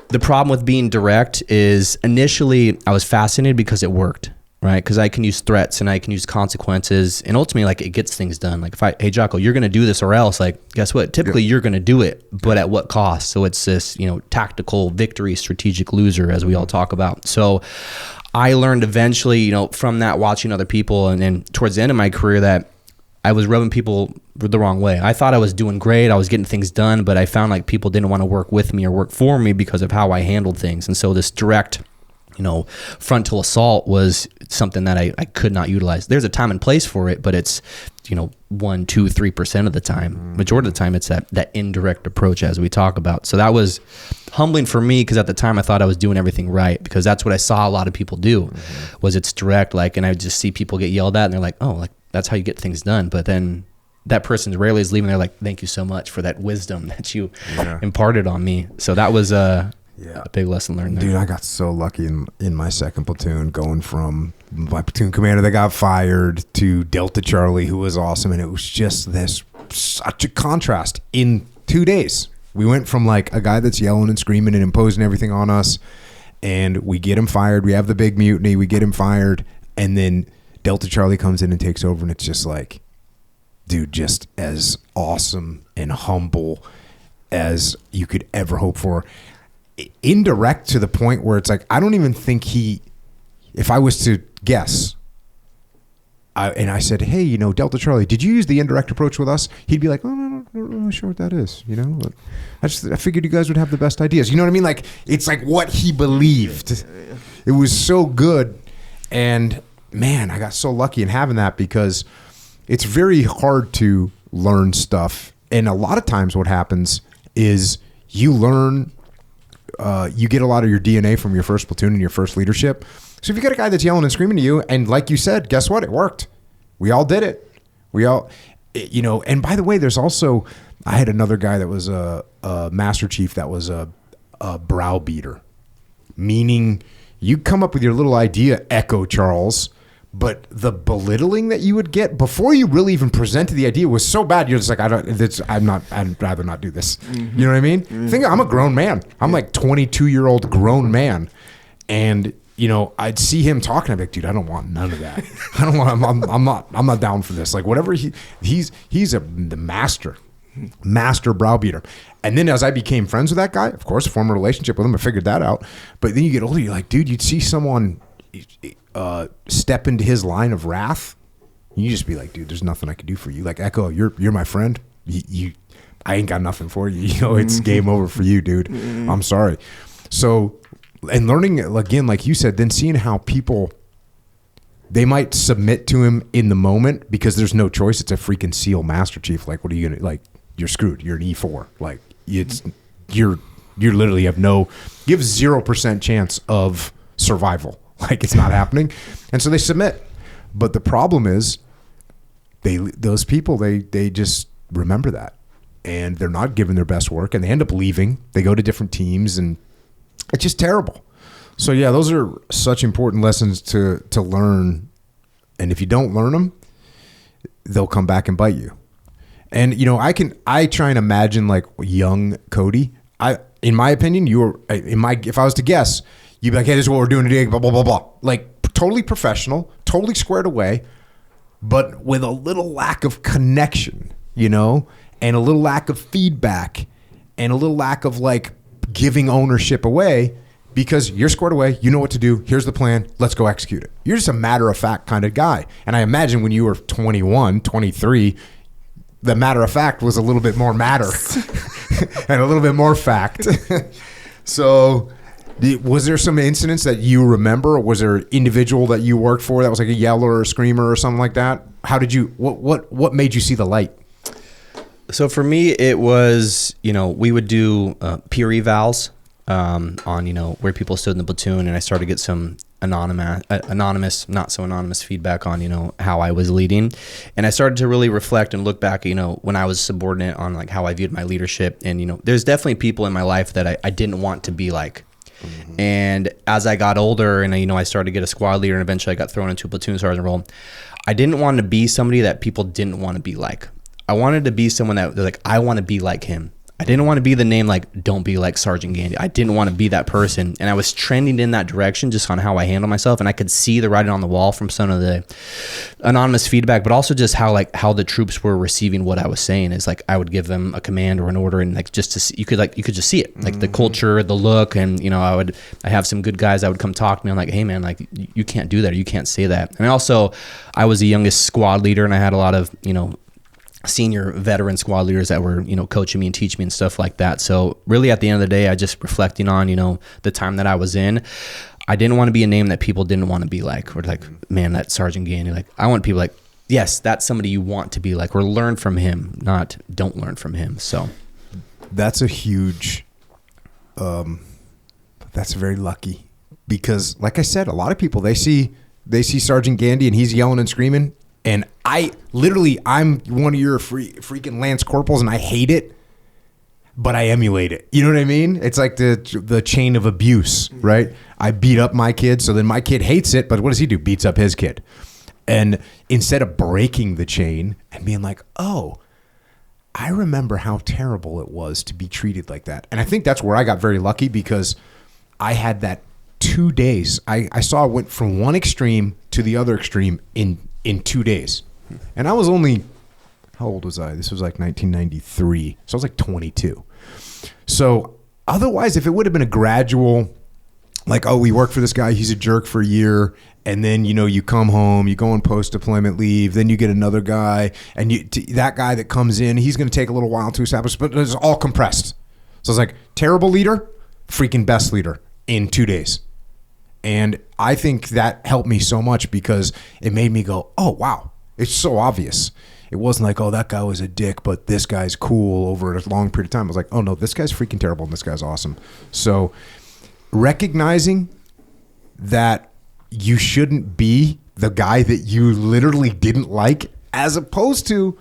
The problem with being direct is initially I was fascinated because it worked, right? Because I can use threats and I can use consequences, and ultimately, like, it gets things done. Like, if hey Jocko, you're going to do this or else, like, guess what? Typically you're going to do it, but at what cost? So it's this, tactical victory, strategic loser, as we all talk about. So I learned eventually, from that, watching other people, and then towards the end of my career, that I was rubbing people the wrong way. I thought I was doing great. I was getting things done, but I found like people didn't want to work with me or work for me because of how I handled things. And so this direct, frontal assault was something that I could not utilize. There's a time and place for it, but it's, 1%, 2%, 3% of the time. Majority of the time, it's that indirect approach, as we talk about. So that was humbling for me, because at the time I thought I was doing everything right, because that's what I saw a lot of people do, was it's direct. Like, and I would just see people get yelled at, and they're like, oh, like, that's how you get things done. But then that person rarely is leaving there like, thank you so much for that wisdom that you imparted on me. So that was a big lesson learned there. Dude, I got so lucky in my second platoon, going from my platoon commander that got fired to Delta Charlie, who was awesome. And it was just such a contrast in 2 days. We went from like a guy that's yelling and screaming and imposing everything on us, and we get him fired. We have the big mutiny. We get him fired. And then Delta Charlie comes in and takes over, and it's just like, dude, just as awesome and humble as you could ever hope for. Indirect to the point where it's like, I don't even think if I was to guess, and I said, hey, Delta Charlie, did you use the indirect approach with us? He'd be like, oh, no, I'm not really sure what that is. But I figured you guys would have the best ideas. You know what I mean? Like, it's like what he believed. It was so good. And man, I got so lucky in having that, because it's very hard to learn stuff. And a lot of times what happens is you learn, you get a lot of your DNA from your first platoon and your first leadership. So if you got a guy that's yelling and screaming to you, and like you said, guess what? It worked. We all did it. We all, and by the way, there's also, I had another guy that was a master chief that was a browbeater, meaning you come up with your little idea, Echo Charles, but the belittling that you would get before you really even presented the idea was so bad. You're just like, I'd rather not do this. Mm-hmm. You know what I mean? Think, I'm a grown man. I'm like 22-year-old grown man. And, I'd see him talking. I'd be like, dude, I don't want none of that. I'm not down for this. Like, whatever he's the master browbeater. And then as I became friends with that guy, of course, form a relationship with him, I figured that out. But then you get older, you're like, dude, you'd see someone step into his line of wrath, you just be like, dude, there's nothing I can do for you. Like, Echo, you're my friend. I ain't got nothing for you. It's game over for you, dude. I'm sorry. So, and learning again, like you said, then seeing how people, they might submit to him in the moment because there's no choice. It's a freaking SEAL Master Chief. Like, what are you gonna, like? You're screwed. You're an E4. Like, you literally have you have 0% chance of survival. Like, it's not happening. And so they submit. But the problem is those people just remember that, and they're not giving their best work, and they end up leaving. They go to different teams, and it's just terrible. So yeah, those are such important lessons to learn. And if you don't learn them, they'll come back and bite you. And I try and imagine like young Codey. In my opinion, if I was to guess, you'd be like, hey, this is what we're doing today, blah, blah, blah, blah. Like, totally professional, totally squared away, but with a little lack of connection, and a little lack of feedback, and a little lack of like giving ownership away, because you're squared away, you know what to do, here's the plan, let's go execute it. You're just a matter-of-fact kind of guy. And I imagine when you were 21, 23, the matter of fact was a little bit more matter and a little bit more fact. So was there some incidents that you remember? Was there an individual that you worked for that was like a yeller or a screamer or something like that? How did you, what made you see the light? So for me, it was, we would do peer evals on, where people stood in the platoon, and I started to get some anonymous, not so anonymous feedback on, how I was leading. And I started to really reflect and look back, when I was subordinate, on like how I viewed my leadership. And, there's definitely people in my life that I didn't want to be like. Mm-hmm. And as I got older and, I started to get a squad leader, and eventually I got thrown into a platoon sergeant role, I didn't want to be somebody that people didn't want to be like. I wanted to be someone that, like, I want to be like him. I didn't want to be the name like, don't be like Sergeant Gandy. I didn't want to be that person. And I was trending in that direction just on how I handle myself. And I could see the writing on the wall from some of the anonymous feedback, but also just how the troops were receiving what I was saying. Is like, I would give them a command or an order, and like, just to see, you could just see it, like the culture, the look. And, you know, I have some good guys that would come talk to me. I'm like, hey man, like you can't do that. Or you can't say that. And also I was the youngest squad leader, and I had a lot of, you know, senior veteran squad leaders that were, you know, coaching me and teaching me and stuff like that. So really at the end of the day, I just reflecting on, you know, the time that I was in, I didn't want to be a name that people didn't want to be like, or like, man, that Sergeant Gandy. Like, I want people like, yes, that's somebody you want to be like, or learn from him, not don't learn from him. So that's a huge, that's very lucky, because like I said, a lot of people, they see Sergeant Gandy and he's yelling and screaming. And I'm one of your freaking Lance Corporals, and I hate it, but I emulate it. You know what I mean? It's like the chain of abuse, right? I beat up my kid, so then my kid hates it, but what does he do? Beats up his kid. And instead of breaking the chain and being like, oh, I remember how terrible it was to be treated like that. And I think that's where I got very lucky, because I had that 2 days. I went from one extreme to the other extreme in 2 days. And I was only, how old was I? This was like 1993. So I was like 22. So otherwise, if it would have been a gradual, like, oh, we work for this guy, he's a jerk for a year, and then, you know, you come home, you go on post-deployment leave, then you get another guy, and that guy that comes in, he's going to take a little while to establish, but it's all compressed. So it's like, terrible leader, freaking best leader in 2 days. And I think that helped me so much, because it made me go, oh, wow, it's so obvious. It wasn't like, oh, that guy was a dick, but this guy's cool over a long period of time. I was like, oh, no, this guy's freaking terrible and this guy's awesome. So recognizing that you shouldn't be the guy that you literally didn't like, as opposed to,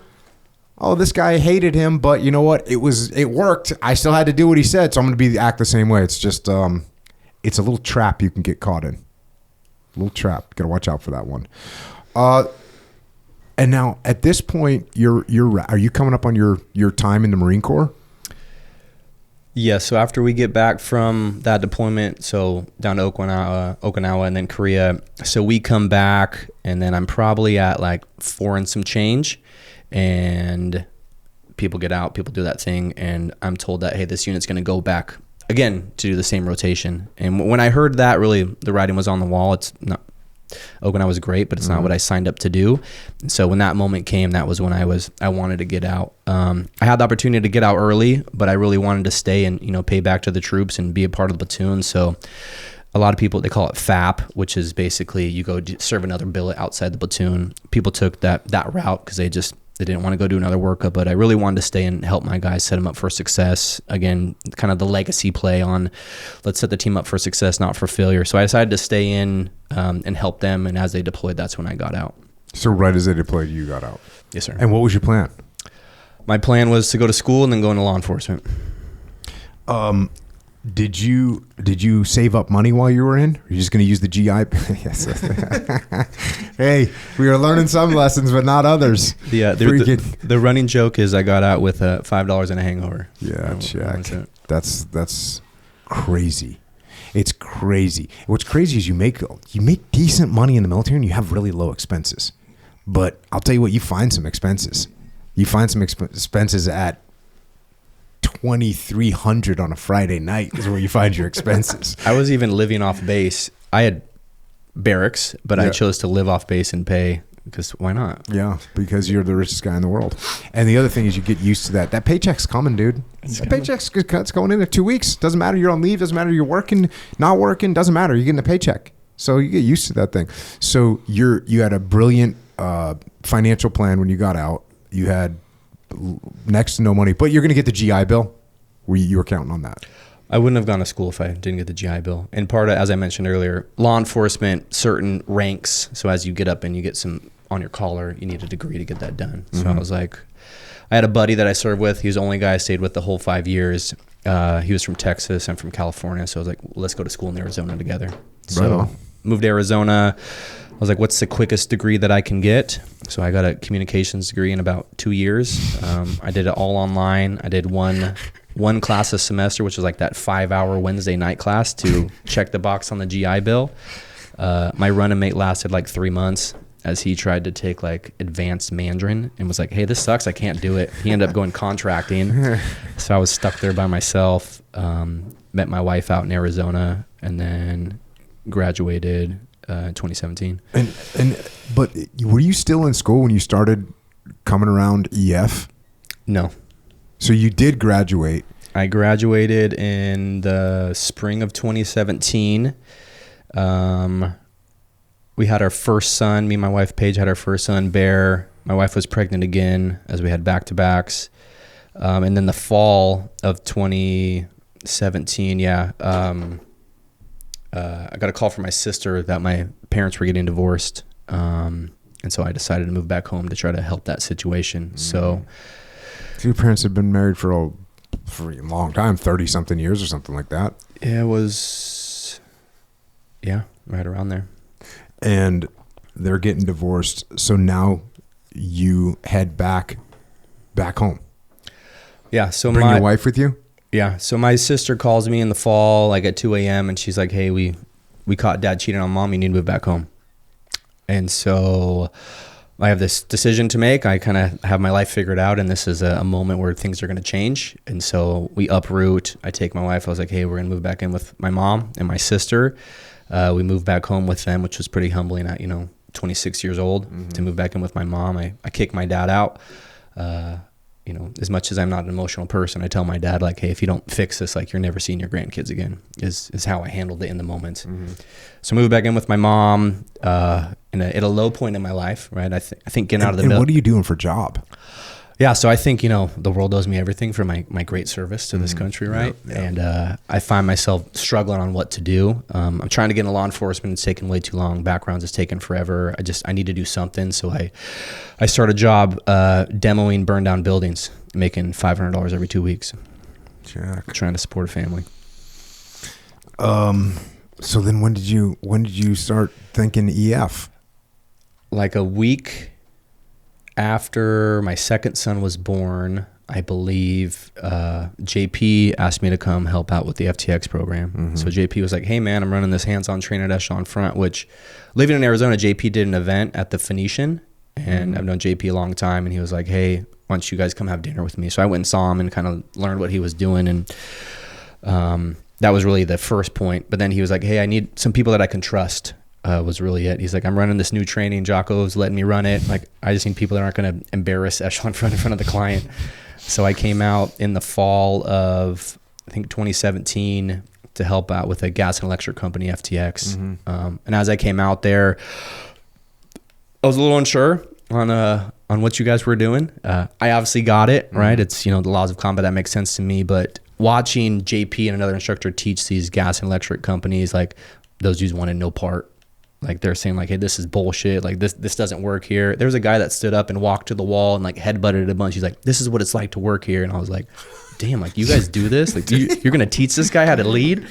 oh, this guy hated him, but you know what? It worked. I still had to do what he said, so I'm going to act the same way. It's just... it's a little trap you can get caught in. A little trap. Got to watch out for that one. And now at this point, are you coming up on your time in the Marine Corps? Yeah. So after we get back from that deployment, so down to Okinawa and then Korea. So we come back, and then I'm probably at like 4 and some change, and people get out, people do that thing. And I'm told that, hey, this unit's going to go back again to do the same rotation. And when I heard that, really the writing was on the wall. It's not, Okinawa was great, but it's not what I signed up to do. And so when that moment came, that was when I wanted to get out. I had the opportunity to get out early, but I really wanted to stay and, you know, pay back to the troops and be a part of the platoon. So a lot of people, they call it FAP, which is basically you go serve another billet outside the platoon. People took that route because they didn't want to go do another workup, but I really wanted to stay and help my guys set them up for success. Again, kind of the legacy play on, let's set the team up for success, not for failure. So I decided to stay in and help them. And as they deployed, that's when I got out. So right as they deployed, you got out? Yes, sir. And what was your plan? My plan was to go to school and then go into law enforcement. Did you save up money while you were in? Or are you just going to use the GI? Yes. Hey, we are learning some lessons, but not others. The running joke is I got out with $5 and a hangover. Yeah, check. That's crazy. It's crazy. What's crazy is you make decent money in the military and you have really low expenses. But I'll tell you what, you find some expenses. You find some expenses at $2,300 on a Friday night is where you find your expenses. I was even living off base. I had barracks, but I chose to live off base and pay because why not? Yeah, because you're the richest guy in the world. And the other thing is you get used to that. That paycheck's coming, dude. Paycheck's going in 2 weeks. Doesn't matter you're on leave. Doesn't matter you're working, not working. Doesn't matter. You're getting a paycheck. So you get used to that thing. So you had a brilliant financial plan when you got out. You had next to no money, but you're going to get the GI Bill. You were counting on that. I wouldn't have gone to school if I didn't get the GI Bill. And part of, as I mentioned earlier, law enforcement, certain ranks. So as you get up and you get some on your collar, you need a degree to get that done. So I was like, I had a buddy that I served with. He was the only guy I stayed with the whole 5 years. He was from Texas. I'm from California. So I was like, let's go to school in Arizona together. So moved to Arizona. I was like, what's the quickest degree that I can get? So I got a communications degree in about 2 years. I did it all online. I did one one class a semester, which was like that 5-hour Wednesday night class to check the box on the GI Bill. My running mate lasted like 3 months as he tried to take like advanced Mandarin and was like, hey, this sucks. I can't do it. He ended up going contracting. So I was stuck there by myself. Met my wife out in Arizona and then graduated in 2017. But were you still in school when you started coming around EF? No. So you did graduate. I graduated in the spring of 2017. We had our first son. Me and my wife, Paige, had our first son, Bear. My wife was pregnant again as we had back-to-backs. And then the fall of 2017, I got a call from my sister that my parents were getting divorced. And so I decided to move back home to try to help that situation. So your parents had been married for a long time, 30-something years or something like that. It was, right around there. And they're getting divorced. So now you head back home. Yeah. So bring your wife with you? Yeah. So my sister calls me in the fall, like at 2 a.m. and she's like, hey, we caught dad cheating on mom. You need to move back home. And so I have this decision to make. I kind of have my life figured out, and this is a moment where things are going to change. And so we uproot. I take my wife. I was like, hey, we're going to move back in with my mom and my sister. We moved back home with them, which was pretty humbling at, 26 years old to move back in with my mom. I kicked my dad out. As much as I'm not an emotional person, I tell my dad, like, hey, if you don't fix this, like, you're never seeing your grandkids again, is how I handled it in the moment. So I moved back in with my mom at a low point in my life, right? I think getting out of the middle. And what are you doing for job? Yeah, so I think, the world owes me everything for my great service to this country, right? Yeah. And I find myself struggling on what to do. I'm trying to get into law enforcement. It's taken way too long. Backgrounds has taken forever. I need to do something. So I start a job demoing burned down buildings, making $500 every 2 weeks. Jack. Trying to support a family. So then when did you start thinking EF? Like a week after my second son was born, I believe JP asked me to come help out with the FTX program. So JP was like, hey man, I'm running this hands-on training at Echelon Front, which living in Arizona, JP did an event at the Phoenician, and I've known JP a long time, and he was like, hey, why don't you guys come have dinner with me? So I went and saw him and kind of learned what he was doing, and that was really the first point. But then he was like, hey, I need some people that I can trust. Was really it. He's like, I'm running this new training. Jocko's letting me run it. Like, I just need people that aren't going to embarrass Echelon Front in front of the client. So I came out in the fall of, I think, 2017 to help out with a gas and electric company, FTX. And as I came out there, I was a little unsure on what you guys were doing. I obviously got it, right? It's, the laws of combat, that makes sense to me. But watching JP and another instructor teach these gas and electric companies, like, those dudes wanted no part. Like, they're saying, like, hey, this is bullshit. Like, this doesn't work here. There was a guy that stood up and walked to the wall and, like, headbutted it a bunch. He's like, this is what it's like to work here. And I was like, damn, like, you guys do this? Like, you're going to teach this guy how to lead?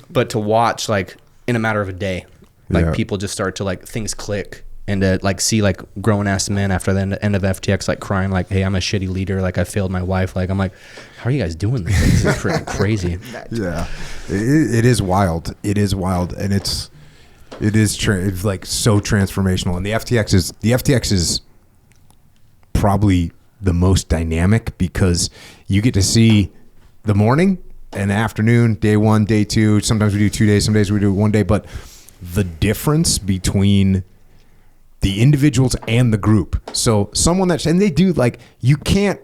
But to watch, like, in a matter of a day, like, people just start to, like, things click. And to, like, see, like, grown-ass men after the end of FTX, like, crying, like, hey, I'm a shitty leader. Like, I failed my wife. Like, I'm like, how are you guys doing this? Like, this is freaking crazy. Yeah. It is wild. It is wild. And it's like so transformational. And the FTX is probably the most dynamic because you get to see the morning and the afternoon, day one, day two. Sometimes we do 2 days, some days we do 1 day. But the difference between the individuals and the group. So someone and they do, like, you can't,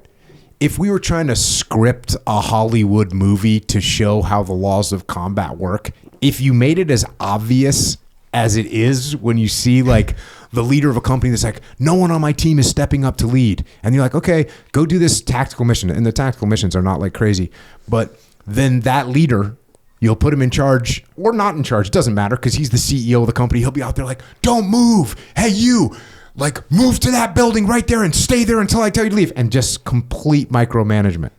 if we were trying to script a Hollywood movie to show how the laws of combat work, if you made it as obvious as it is when you see, like, the leader of a company that's like, no one on my team is stepping up to lead. And you're like, okay, go do this tactical mission. And the tactical missions are not like crazy. But then that leader, you'll put him in charge or not in charge. It doesn't matter because he's the CEO of the company. He'll be out there like, don't move. Hey, you, like, move to that building right there and stay there until I tell you to leave. And just complete micromanagement.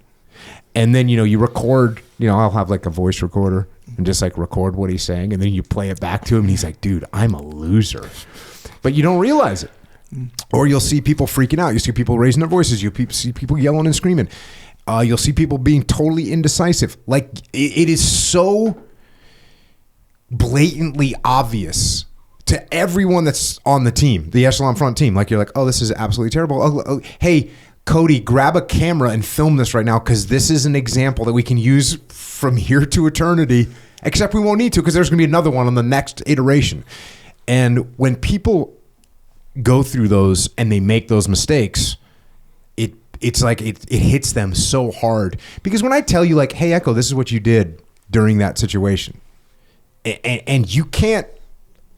And then, you record, I'll have like a voice recorder and just like record what he's saying. And then you play it back to him and he's like, dude, I'm a loser. But you don't realize it. Or you'll see people freaking out. You see people raising their voices. You see people yelling and screaming. You'll see people being totally indecisive. Like it is so blatantly obvious to everyone that's on the team, the Echelon Front team. Like you're like, oh, this is absolutely terrible. Oh, hey, Cody, grab a camera and film this right now because this is an example that we can use from here to eternity, except we won't need to because there's going to be another one on the next iteration. And when people go through those and they make those mistakes, it's like it hits them so hard. Because when I tell you like, hey, Echo, this is what you did during that situation, and you can't,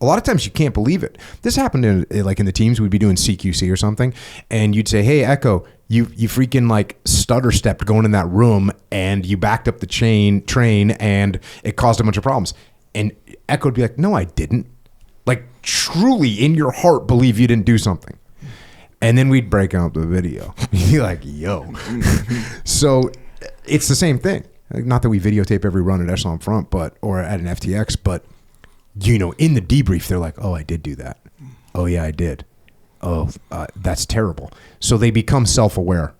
a lot of times you can't believe it. This happened in the teams. We'd be doing CQC or something, and you'd say, hey, Echo, you freaking like stutter stepped going in that room, and you backed up the train, and it caused a bunch of problems. And Echo would be like, no, I didn't. Like truly in your heart believe you didn't do something. And then we'd break out the video. You're like, yo. So it's the same thing. Not that we videotape every run at Echelon Front, or at an FTX, but you know, in the debrief, they're like, oh, I did do that. Oh, yeah, I did. Oh, that's terrible. So they become self-aware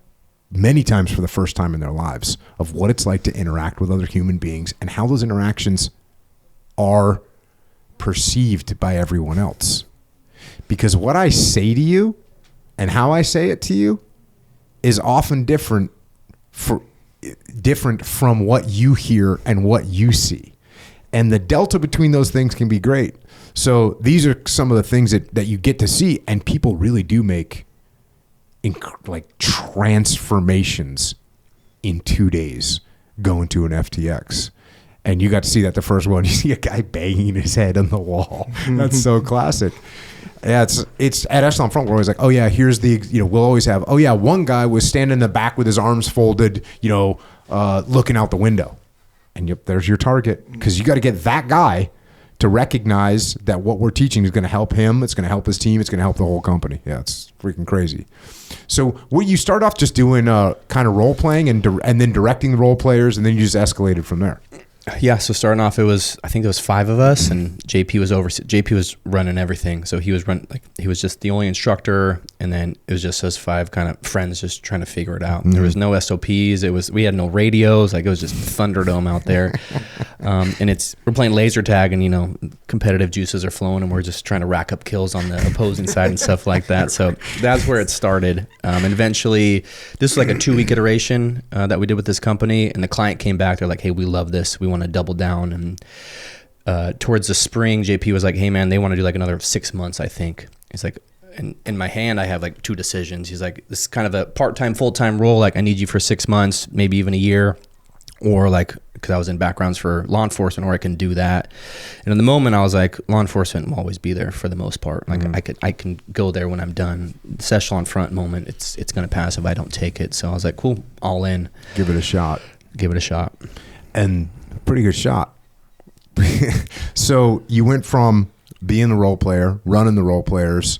many times for the first time in their lives of what it's like to interact with other human beings and how those interactions are perceived by everyone else. Because what I say to you and how I say it to you is often different from what you hear and what you see. And the delta between those things can be great. So these are some of the things that you get to see, and people really do make like transformations in 2 days going to an FTX. And you got to see that the first one. You see a guy banging his head on the wall. That's so classic. Yeah, it's at Echelon Front. We're always like, oh yeah, here's the, we'll always have, oh yeah, one guy was standing in the back with his arms folded, looking out the window. And yep, there's your target, because you got to get that guy to recognize that what we're teaching is going to help him. It's going to help his team. It's going to help the whole company. Yeah, it's freaking crazy. So you start off just doing kind of role playing and then directing the role players, and then you just escalated from there. Yeah, so starting off, I think it was 5 of us, and JP was running everything. So he was he was just the only instructor, and then it was just us 5 kind of friends just trying to figure it out. Mm-hmm. There was no SOPs. We had no radios. Like it was just Thunderdome out there. And we're playing laser tag, and competitive juices are flowing, and we're just trying to rack up kills on the opposing side and stuff like that. So that's where it started. And eventually, this was like a 2-week iteration that we did with this company, and the client came back. They're like, "Hey, we love this. We want to double down." And towards the spring, JP was like, "Hey man, they want to do like another 6 months, I think." He's like, and in my hand I have like 2 decisions. He's like, this is kind of a part-time, full-time role. Like I need you for 6 months, maybe even a year, or like, because I was in backgrounds for law enforcement, or I can do that. And in the moment I was like, law enforcement will always be there for the most part. Like I can go there when I'm done. This Echelon Front moment, it's going to pass if I don't take it. So I was like, cool, all in. Give it a shot. And pretty good shot. So you went from being the role player, running the role players,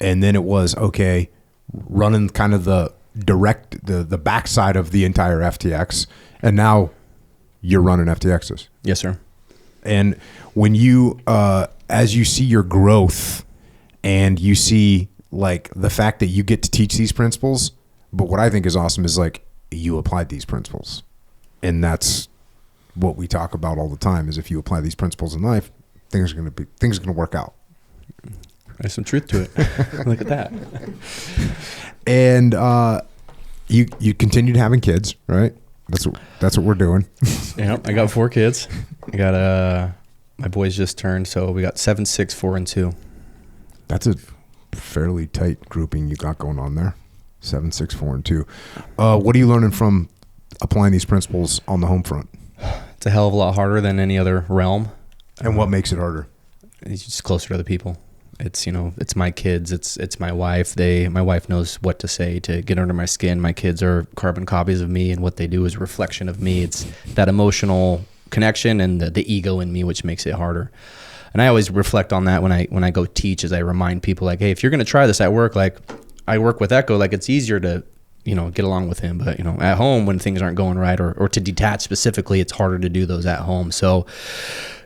and then it was okay, running kind of the backside of the entire FTX, and now you're running FTXs. Yes, sir. And when you, as you see your growth, and you see like the fact that you get to teach these principles, but what I think is awesome is like you applied these principles, and that's what we talk about all the time. Is if you apply these principles in life, things are going to work out. There's some truth to it. Look at that. And you continued having kids, right? That's what we're doing. Yeah, I got 4 kids. I got my boys just turned, so we got 7, 6, 4, and 2. That's a fairly tight grouping you got going on there. 7, 6, 4, and 2. What are you learning from applying these principles on the home front? It's a hell of a lot harder than any other realm. And what makes it harder? It's just closer to other people. It's it's my kids. It's my wife. My wife knows what to say to get under my skin. My kids are carbon copies of me, and what they do is a reflection of me. It's that emotional connection and the ego in me, which makes it harder. And I always reflect on that when I go teach, as I remind people like, hey, if you're going to try this at work, like I work with Echo, like it's easier to get along with him, but at home when things aren't going right, or to detach specifically, it's harder to do those at home. So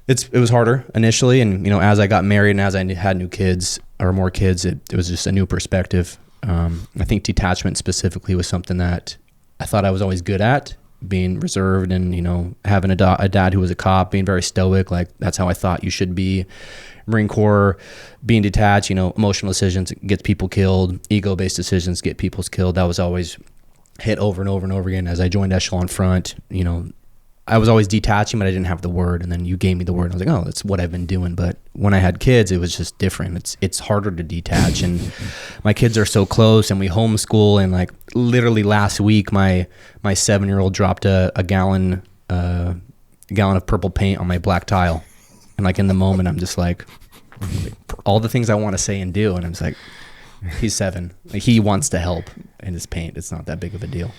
it was harder initially, and as I got married and as I had new kids or more kids, it was just a new perspective. I think detachment specifically was something that I thought I was always good at, being reserved and, having a dad who was a cop, being very stoic. Like, that's how I thought you should be. Marine Corps, being detached, emotional decisions get people killed. Ego-based decisions get people killed. That was always hit over and over and over again. As I joined Echelon Front, I was always detaching, but I didn't have the word. And then you gave me the word. I was like, oh, that's what I've been doing. But when I had kids, it was just different. It's harder to detach. And my kids are so close, and we homeschool. And like literally last week, my 7-year-old dropped a gallon of purple paint on my black tile. And like in the moment, I'm just like, all the things I want to say and do. And I'm just like, he's 7. Like, he wants to help in his paint. It's not that big of a deal.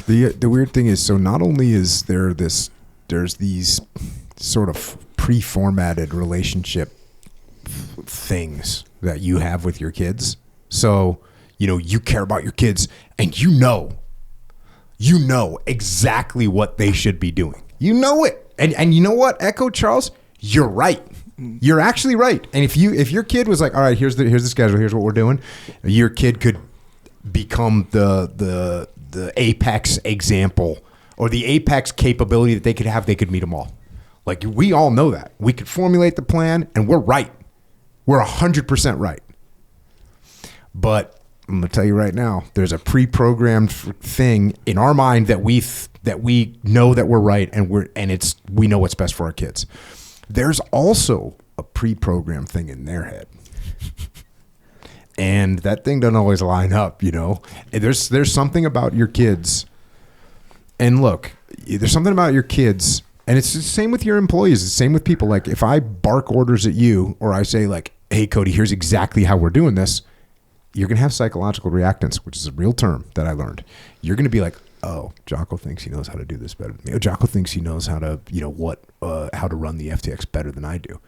The weird thing is, so not only is there's these sort of pre-formatted relationship things that you have with your kids. So, you care about your kids, and you know exactly what they should be doing. You know it. And you know what, Echo Charles? You're right. You're actually right. And if your kid was like, all right, here's the schedule, here's what we're doing, your kid could become the apex example or the apex capability that they could meet them all. Like, we all know that. We could formulate the plan, and we're right. We're 100% right. But I'm going to tell you right now, there's a pre-programmed thing in our mind that we know that we're right, and we know what's best for our kids. There's also a pre-programmed thing in their head. And that thing doesn't always line up, There's something about your kids. And look, there's something about your kids, and it's the same with your employees. It's the same with people. Like, if I bark orders at you, or I say like, hey, Cody, here's exactly how we're doing this, you're going to have psychological reactance, which is a real term that I learned. You're going to be like, oh, Jocko thinks he knows how to do this better than me. Oh, Jocko thinks he knows how to, how to run the FTX better than I do.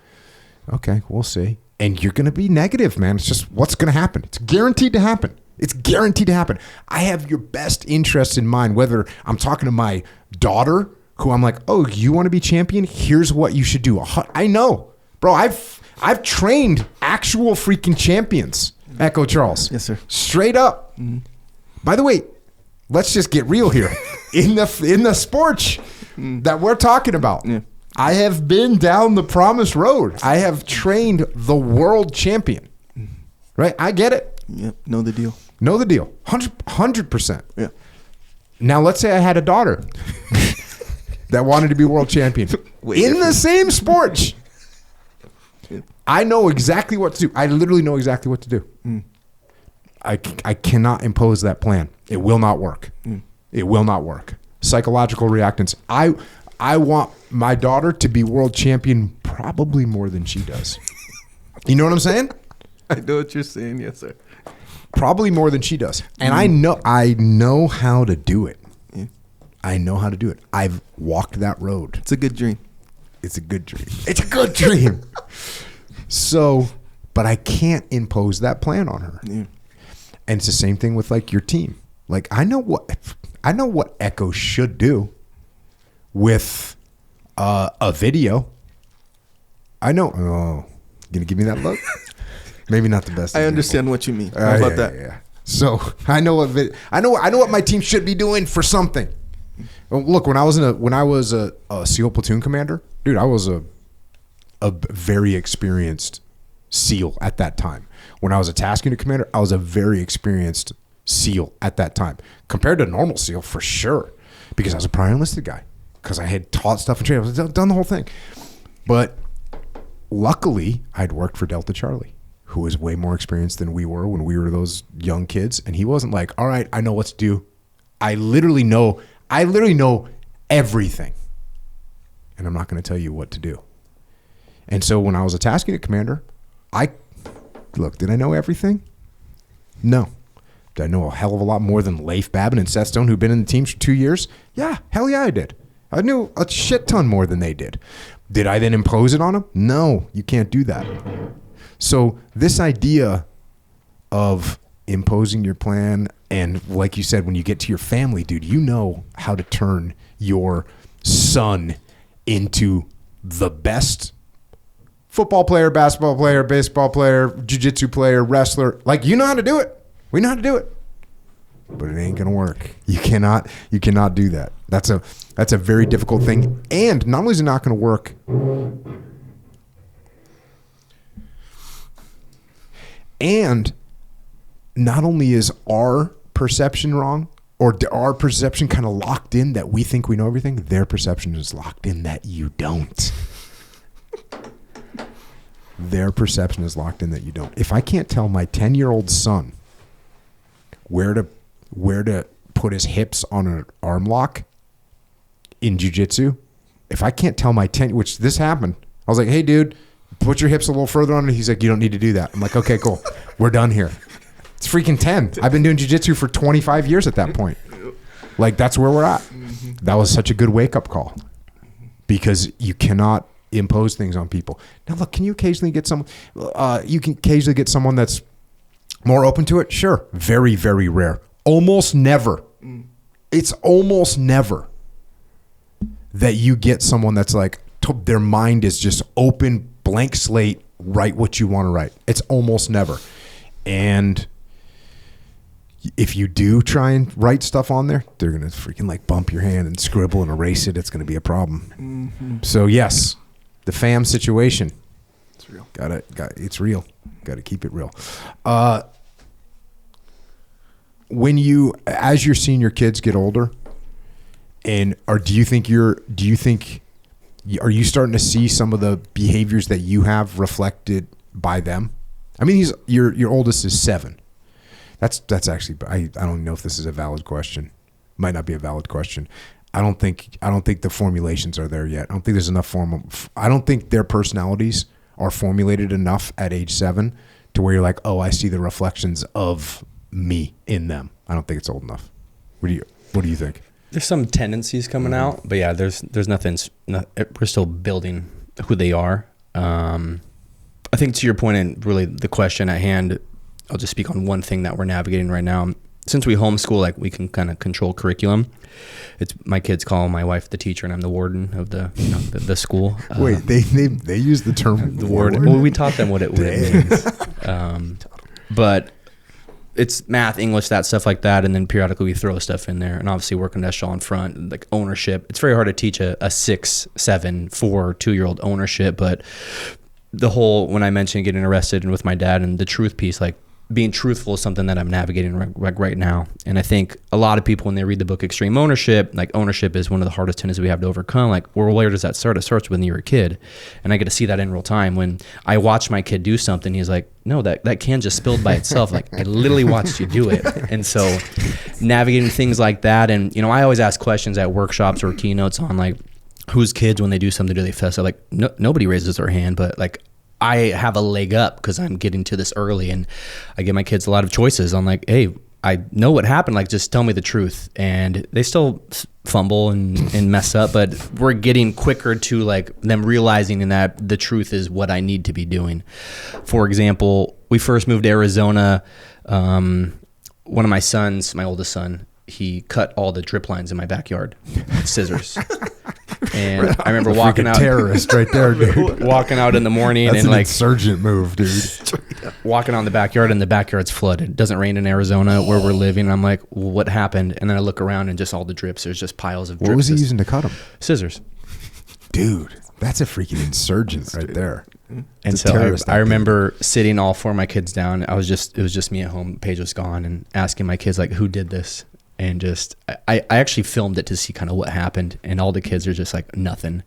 Okay, we'll see. And you're going to be negative, man. It's just what's going to happen. It's guaranteed to happen. It's guaranteed to happen. I have your best interests in mind, whether I'm talking to my daughter, who I'm like, oh, you want to be champion? Here's what you should do. I know. Bro, I've trained actual freaking champions, Echo Charles. Yes, sir. Straight up. Mm-hmm. By the way, let's just get real here. in the sports that we're talking about, I have been down the promised road. I have trained the world champion. Right? I get it. Yep. Know the deal. 100%. Yeah. Now, let's say I had a daughter that wanted to be world champion in the same sports. I know exactly what to do. I literally know exactly what to do. I cannot impose that plan. It will not work. It will not work. Psychological reactance. I want my daughter to be world champion probably more than she does. You know what I'm saying? I know what you're saying. Yes, sir. Probably more than she does. And I know how to do it. I know how to do it. I've walked that road. It's a good dream. It's a good dream. It's a good dream. So, but I can't impose that plan on her. Yeah. And it's the same thing with like your team. Like, I know what Echo should do with a video. I know. Oh, gonna give me that look? Maybe not the best. I understand what you mean. How about that? Yeah. So I know what my team should be doing for something. Look, when I was a SEAL platoon commander, dude, I was a very experienced SEAL at that time. When I was a task unit commander, I was a very experienced SEAL at that time, compared to a normal SEAL for sure, because I was a prior enlisted guy, because I had taught stuff and trained, I was done the whole thing. But luckily, I'd worked for Delta Charlie, who was way more experienced than we were when we were those young kids, and he wasn't like, all right, I know what to do. I literally know everything, and I'm not going to tell you what to do. And so when I was a task unit commander, did I know everything? No. Did I know a hell of a lot more than Leif Babin and Seth Stone, who've been in the teams for 2 years? Yeah, hell yeah, I did. I knew a shit ton more than they did. Did I then impose it on them? No, you can't do that. So this idea of imposing your plan, and like you said, when you get to your family, dude, you know how to turn your son into the best football player, basketball player, baseball player, jiu-jitsu player, wrestler. Like, you know how to do it. We know how to do it. but it ain't gonna work. You cannot do that. That's a very difficult thing. And not only is it not gonna work, and not only is our perception wrong, or our perception kind of locked in that we think we know everything, their perception is locked in that you don't. Their perception is locked in that you don't. If I can't tell my 10-year-old son where to put his hips on an arm lock in jiu-jitsu, if I can't tell my 10, which this happened, I was like, hey, dude, put your hips a little further on. And he's like, you don't need to do that. I'm like, okay, cool. We're done here. It's freaking 10. I've been doing jiu-jitsu for 25 years at that point. Like, that's where we're at. That was such a good wake-up call, because you cannot impose things on people. Now, look, can you occasionally get someone that's more open to it? Sure. Very, very rare. Almost never. It's almost never that you get someone that's like, their mind is just open, blank slate, write what you want to write. It's almost never. And if you do try and write stuff on there, they're going to freaking like bump your hand and scribble and erase it. It's going to be a problem. So yes, the fam situation. It's real. It's real. Got to keep it real. As you're seeing your kids get older, are you starting to see some of the behaviors that you have reflected by them? I mean, your oldest is 7. That's actually, I don't know if this is a valid question. Might not be a valid question. I don't think the formulations are there yet. I don't think there's enough I don't think their personalities are formulated enough at age 7 to where you're like, oh, I see the reflections of me in them. I don't think it's old enough. What do you think? There's some tendencies coming out, but yeah, there's nothing. We're still building who they are. I think to your point, and really the question at hand, I'll just speak on one thing that we're navigating right now. Since we homeschool, like, we can kind of control curriculum. It's my kids call my wife the teacher, and I'm the warden of the school. Wait, they use the term the warden. Well, we taught them what it means. But it's math, English, that stuff like that, and then periodically we throw stuff in there. And obviously working at Echelon Front, like ownership. It's very hard to teach a 6, 7, 4, 2-year-old ownership, but the whole, when I mentioned getting arrested and with my dad and the truth piece, like, being truthful is something that I'm navigating right now. And I think a lot of people, when they read the book Extreme Ownership, like, ownership is one of the hardest tenets we have to overcome. Like, well, where does that start? It starts when you're a kid. And I get to see that in real time. When I watch my kid do something, he's like, no, that can just spilled by itself. Like, I literally watched you do it. And so navigating things like that. And, I always ask questions at workshops or keynotes on, like, whose kids, when they do something, do they fess up? Like, nobody raises their hand, but, like, I have a leg up because I'm getting to this early, and I give my kids a lot of choices. I'm like, hey, I know what happened. Like, just tell me the truth. And they still fumble and mess up, but we're getting quicker to, like, them realizing that the truth is what I need to be doing. For example, we first moved to Arizona. One of my sons, my oldest son, he cut all the drip lines in my backyard with scissors. And I remember walking out, terrorist right there, dude. Walking out in the morning. That's and an like insurgent move, dude. Walking out in the backyard, and the backyard's flooded. It doesn't rain in Arizona where we're living. And I'm like, well, what happened? And then I look around, and just all the drips. There's just piles of drips. What was he using to cut them? Scissors. Dude, that's a freaking insurgent right there. And so I remember sitting all 4 of my kids down. It was just me at home. Paige was gone, and asking my kids, like, who did this? And just, I actually filmed it to see kind of what happened. And all the kids are just like, nothing.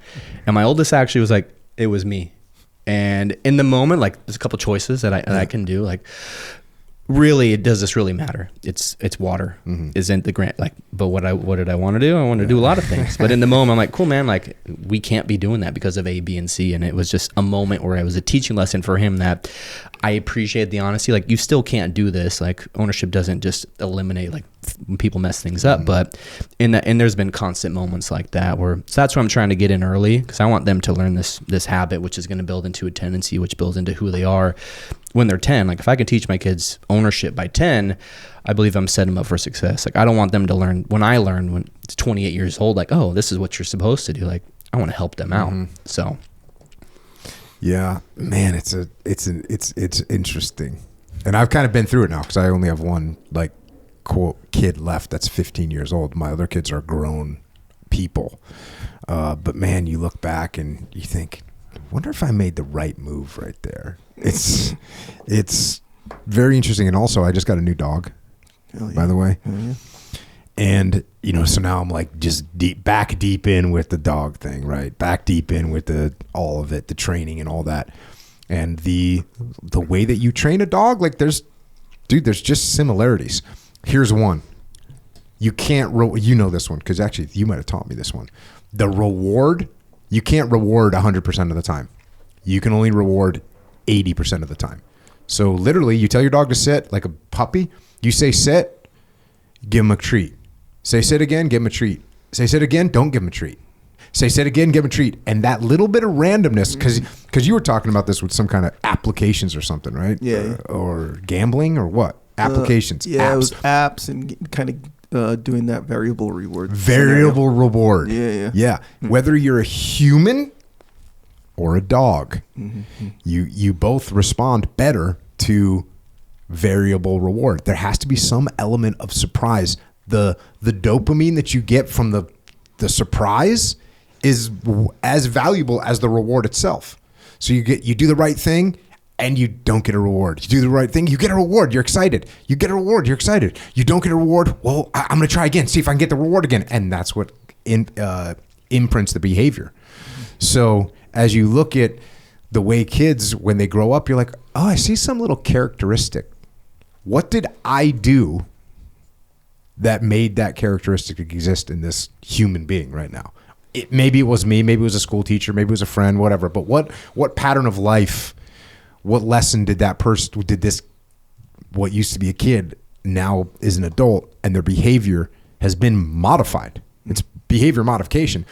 And my oldest actually was like, it was me. And in the moment, like, there's a couple choices that I can do. Like, really, does this really matter? It's water. Isn't the grant, like, but what did I want to do? I wanted to do a lot of things. But in the moment, I'm like, cool, man, like, we can't be doing that because of A, B, and C. And it was just a moment where it was a teaching lesson for him that I appreciate the honesty. Like, you still can't do this. Like, ownership doesn't just eliminate, like, when people mess things up. But and there's been constant moments like that where, so that's what I'm trying to get in early, because I want them to learn this habit, which is going to build into a tendency, which builds into who they are when they're 10. Like, if I can teach my kids ownership by 10, I believe I'm setting them up for success. Like, I don't want them to learn when it's 28 years old, like, oh, this is what you're supposed to do. Like, I want to help them out. So yeah, man, it's interesting. And I've kind of been through it now, because I only have one, like, quote kid left that's 15 years old. My other kids are grown people. But man, you look back and you think, I wonder if I made the right move right there. It's very interesting. And also, I just got a new dog, by the way. Yeah. And, you know, so now I'm like just back deep in with the dog thing, right? Back deep in with all of it, the training and all that. And the way that you train a dog, like there's just similarities. Here's one. You can't, you know this one, because actually you might have taught me this one. The reward, you can't reward 100% of the time. You can only reward 80% of the time. So literally, you tell your dog to sit like a puppy. You say sit, give him a treat. Say sit again, give him a treat. Say sit again, don't give him a treat. Say sit again, give him a treat. And that little bit of randomness, because you were talking about this with some kind of applications or something, right? Yeah. Or gambling or what? Applications. Yeah, apps. it was apps and kind of doing that variable reward. Variable reward. Yeah. Mm-hmm. Whether you're a human or a dog, you both respond better to variable reward. There has to be some element of surprise. The dopamine that you get from the surprise is as valuable as the reward itself. So you do the right thing and you don't get a reward. You do the right thing, you get a reward, you're excited. You get a reward, you're excited. You don't get a reward, well, I'm going to try again, see if I can get the reward again. And that's what imprints the behavior. So as you look at the way kids, when they grow up, you're like, oh, I see some little characteristic. What did I do that made that characteristic exist in this human being right now? Maybe it was me, maybe it was a school teacher, maybe it was a friend, whatever. But what pattern of life, what lesson did that person, what used to be a kid now is an adult, and their behavior has been modified. It's behavior modification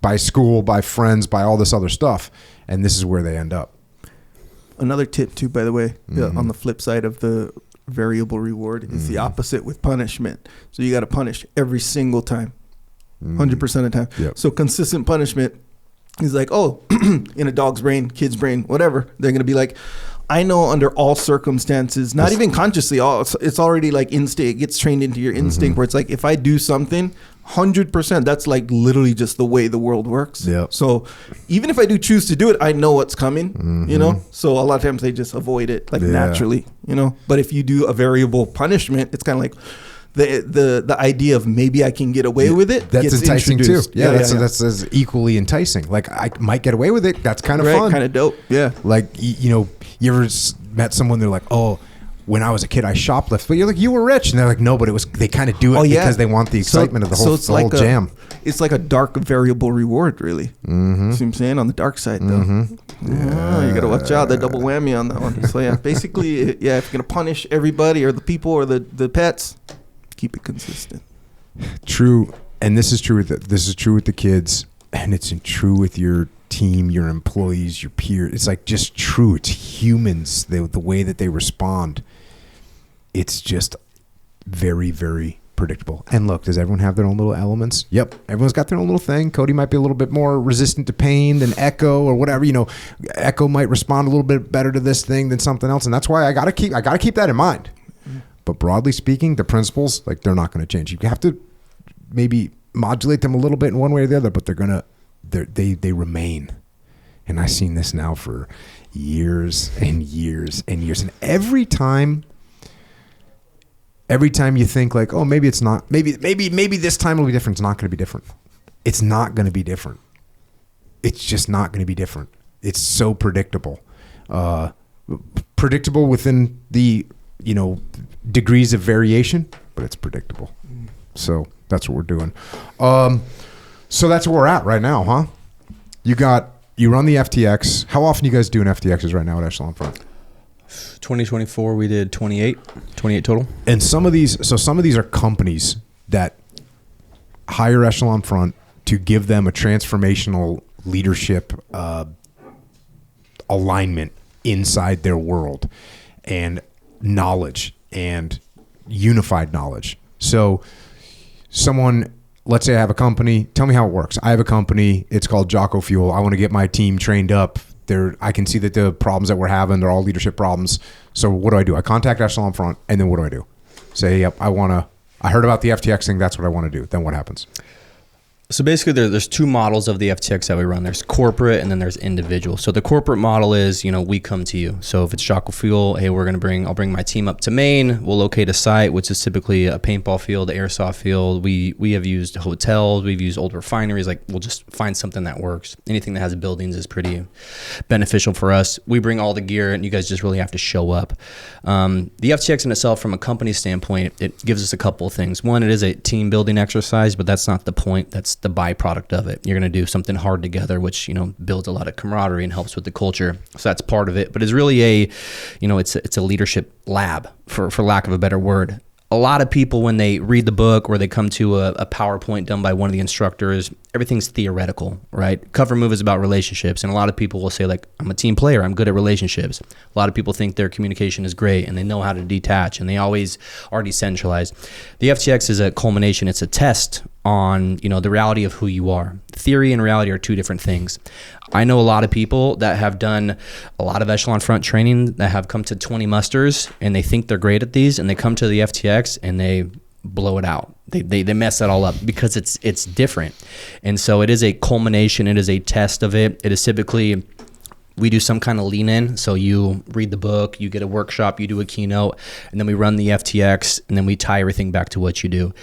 by school, by friends, by all this other stuff. And this is where they end up. Another tip too, by the way, on the flip side of the variable reward is the opposite with punishment. So you got to punish every single time, 100% of the time. Yep. So consistent punishment is like, oh, in a dog's brain, kid's brain, whatever, they're going to be like, I know under all circumstances, not even consciously, it's already like instinct. It gets trained into your instinct where it's like, if I do something, 100%, that's like literally just the way the world works. Yep. So even if I do choose to do it, I know what's coming, you know? So a lot of times they just avoid it like naturally, you know? But if you do a variable punishment, it's kind of like the idea of maybe I can get away with it. That's enticing too. Yeah, that's that's equally enticing. Like I might get away with it. That's kind of fun. Kind of dope. Yeah. Like, you know, you ever met someone, they're like, oh, when I was a kid, I shoplifted. But you're like, you were rich. And they're like, no, but they kind of do it because they want the excitement of the whole jam. It's like a dark variable reward, really. See what I'm saying? On the dark side, though. You got to watch out. The double whammy on that one. So, yeah, basically, if you're going to punish everybody or the people or the pets, keep it consistent. True. And this is true with the kids. And it's true with your team, your employees, your peers. It's like just true. It's humans. The way that they respond. It's just very, very predictable. And look, does everyone have their own little elements? Yep. Everyone's got their own little thing. Codey might be a little bit more resistant to pain than Echo or whatever. You know, Echo might respond a little bit better to this thing than something else. And that's why I gotta keep that in mind. But broadly speaking, the principles, like, they're not going to change. You have to maybe modulate them a little bit in one way or the other, but they remain. And I've seen this now for years and years and years. And every time you think like, oh, maybe it's not, maybe this time will be different. It's not going to be different. It's not going to be different. It's just not going to be different. It's so predictable. Predictable within the, you know, degrees of variation, but it's predictable. So that's what we're doing. So that's where we're at right now, huh? You run the FTX. How often do you guys doing FTXs right now at Echelon Front? 2024, we did 28 total. And some of these are companies that hire Echelon Front to give them a transformational leadership alignment inside their world and knowledge and unified knowledge. So someone, let's say I have a company, tell me how it works. I have a company, it's called Jocko Fuel. I want to get my team trained up. I can see that the problems that we're having, they're all leadership problems. So what do? I contact Echelon Front, and then what do? say, yep, I heard about the FTX thing. That's what I want to do. Then what happens? So basically, there's two models of the FTX that we run. There's corporate and then there's individual. So the corporate model is, we come to you. So if it's Jocko Fuel, hey, I'll bring my team up to Maine. We'll locate a site, which is typically a paintball field, airsoft field. We have used hotels. We've used old refineries. Like, we'll just find something that works. Anything that has buildings is pretty beneficial for us. We bring all the gear, and you guys just really have to show up. The FTX in itself, from a company standpoint, it gives us a couple of things. One, it is a team building exercise, but that's not the point. That's the byproduct of it. You're going to do something hard together, which, builds a lot of camaraderie and helps with the culture. So that's part of it. But it's really it's a leadership lab, for lack of a better word. A lot of people, when they read the book or they come to a PowerPoint done by one of the instructors, everything's theoretical, right? Cover Move is about relationships. And a lot of people will say, like, I'm a team player. I'm good at relationships. A lot of people think their communication is great and they know how to detach and they always are decentralized. The FTX is a culmination. It's a test on, the reality of who you are. Theory and reality are two different things. I know a lot of people that have done a lot of Echelon Front training that have come to 20 musters and they think they're great at these, and they come to the FTX and they blow it out. They mess that all up because it's different. And so it is a culmination. It is a test of it. It is typically, we do some kind of lean in. So you read the book, you get a workshop, you do a keynote, and then we run the FTX, and then we tie everything back to what you do.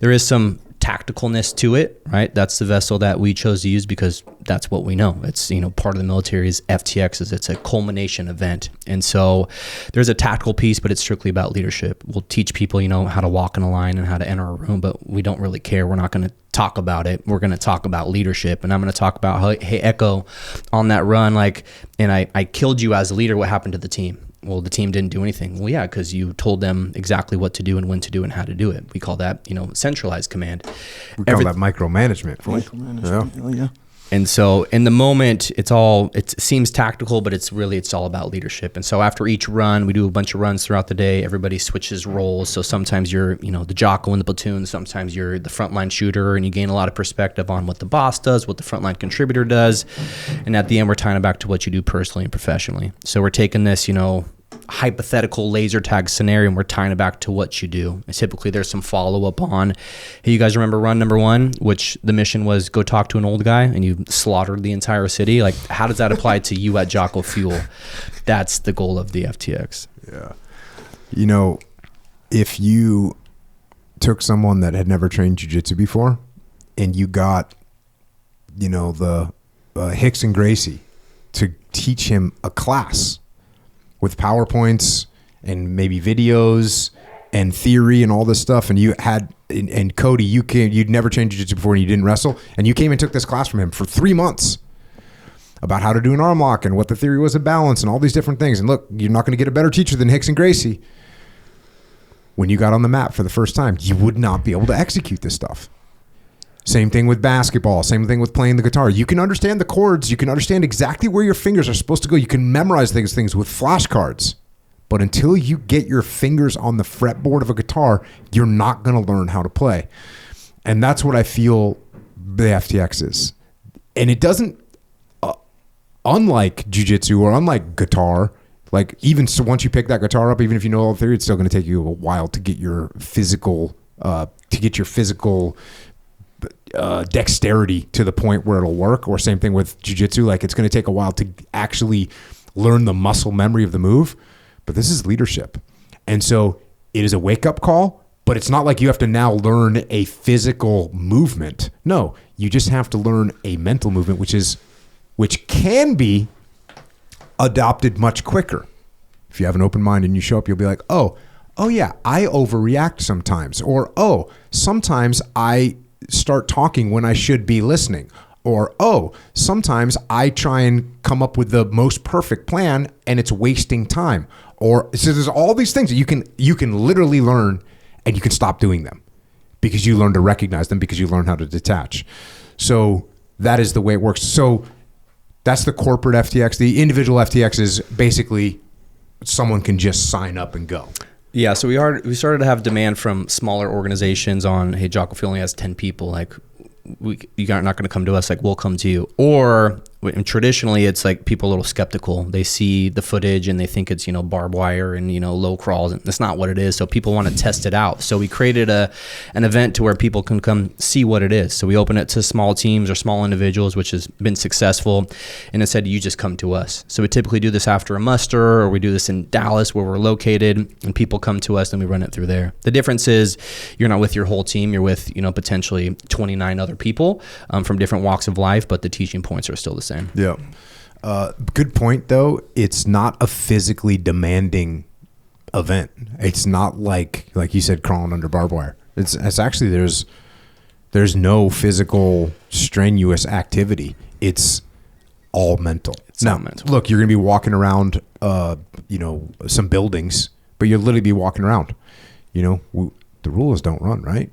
There is some tacticalness to it, right? That's the vessel that we chose to use because that's what we know. It's, part of the military is FTXs. It's a culmination event. And so there's a tactical piece, but it's strictly about leadership. We'll teach people, how to walk in a line and how to enter a room, but we don't really care. We're not going to talk about it. We're going to talk about leadership. And I'm going to talk about how, hey, Echo, on that run, and I killed you as a leader. What happened to the team? Well, the team didn't do anything. Well, yeah, because you told them exactly what to do and when to do and how to do it. We call that, centralized command. We call that micromanagement. Micromanagement. Yeah. Yeah. And so in the moment, it seems tactical, but it's all about leadership. And so after each run, we do a bunch of runs throughout the day. Everybody switches roles. So sometimes you're, the Jocko in the platoon. Sometimes you're the frontline shooter, and you gain a lot of perspective on what the boss does, what the frontline contributor does. And at the end, we're tying it back to what you do personally and professionally. So we're taking this, hypothetical laser tag scenario, and we're tying it back to what you do. And typically there's some follow-up on, hey, you guys remember run number 1, which the mission was go talk to an old guy and you slaughtered the entire city? Like, how does that apply to you at Jocko Fuel? That's the goal of the FTX. Yeah. If you took someone that had never trained jiu-jitsu before and you got, the Hicks and Gracie to teach him a class with PowerPoints and maybe videos and theory and all this stuff, and you had, and Cody, you'd never trained jiu-jitsu before and you didn't wrestle, and you came and took this class from him for 3 months about how to do an arm lock and what the theory was of balance and all these different things. And look, you're not going to get a better teacher than Hicks and Gracie. When you got on the mat for the first time, you would not be able to execute this stuff. Same thing with basketball. Same thing with playing the guitar. You can understand the chords. You can understand exactly where your fingers are supposed to go. You can memorize things with flashcards. But until you get your fingers on the fretboard of a guitar, you're not going to learn how to play. And that's what I feel the FTX is. And it doesn't, unlike jiu-jitsu or unlike guitar, like even so once you pick that guitar up, even if you know all the theory, it's still going to take you a while to get your physical, dexterity to the point where it'll work. Or same thing with jiu-jitsu, like it's going to take a while to actually learn the muscle memory of the move. But this is leadership, and so it is a wake-up call, but it's not like you have to now learn a physical movement. No, you just have to learn a mental movement, which can be adopted much quicker. If you have an open mind and you show up, you'll be like, oh yeah, I overreact sometimes, or sometimes I start talking when I should be listening, or sometimes I try and come up with the most perfect plan and it's wasting time. Or so there's all these things that you can literally learn, and you can stop doing them because you learn to recognize them, because you learn how to detach. So that is the way it works. So that's the corporate FTX. The individual FTX is basically someone can just sign up and go. Yeah, so we started to have demand from smaller organizations on, hey, Jocko only has 10 people. Like, you're not going to come to us, like we'll come to you. Or traditionally it's like people are a little skeptical. They see the footage and they think it's, barbed wire and, low crawls, and that's not what it is. So people want to test it out. So we created an event to where people can come see what it is. So we open it to small teams or small individuals, which has been successful. And it said, you just come to us. So we typically do this after a muster, or we do this in Dallas where we're located, and people come to us and we run it through there. The difference is you're not with your whole team. You're with, potentially 29 other people from different walks of life, but the teaching points are still the same. Yeah. Good point, though. It's not a physically demanding event. It's not like you said, crawling under barbed wire. It's actually, there's no physical strenuous activity. It's all mental. Now, look, you're going to be walking around, some buildings, but you'll literally be walking around. The rule is don't run, right?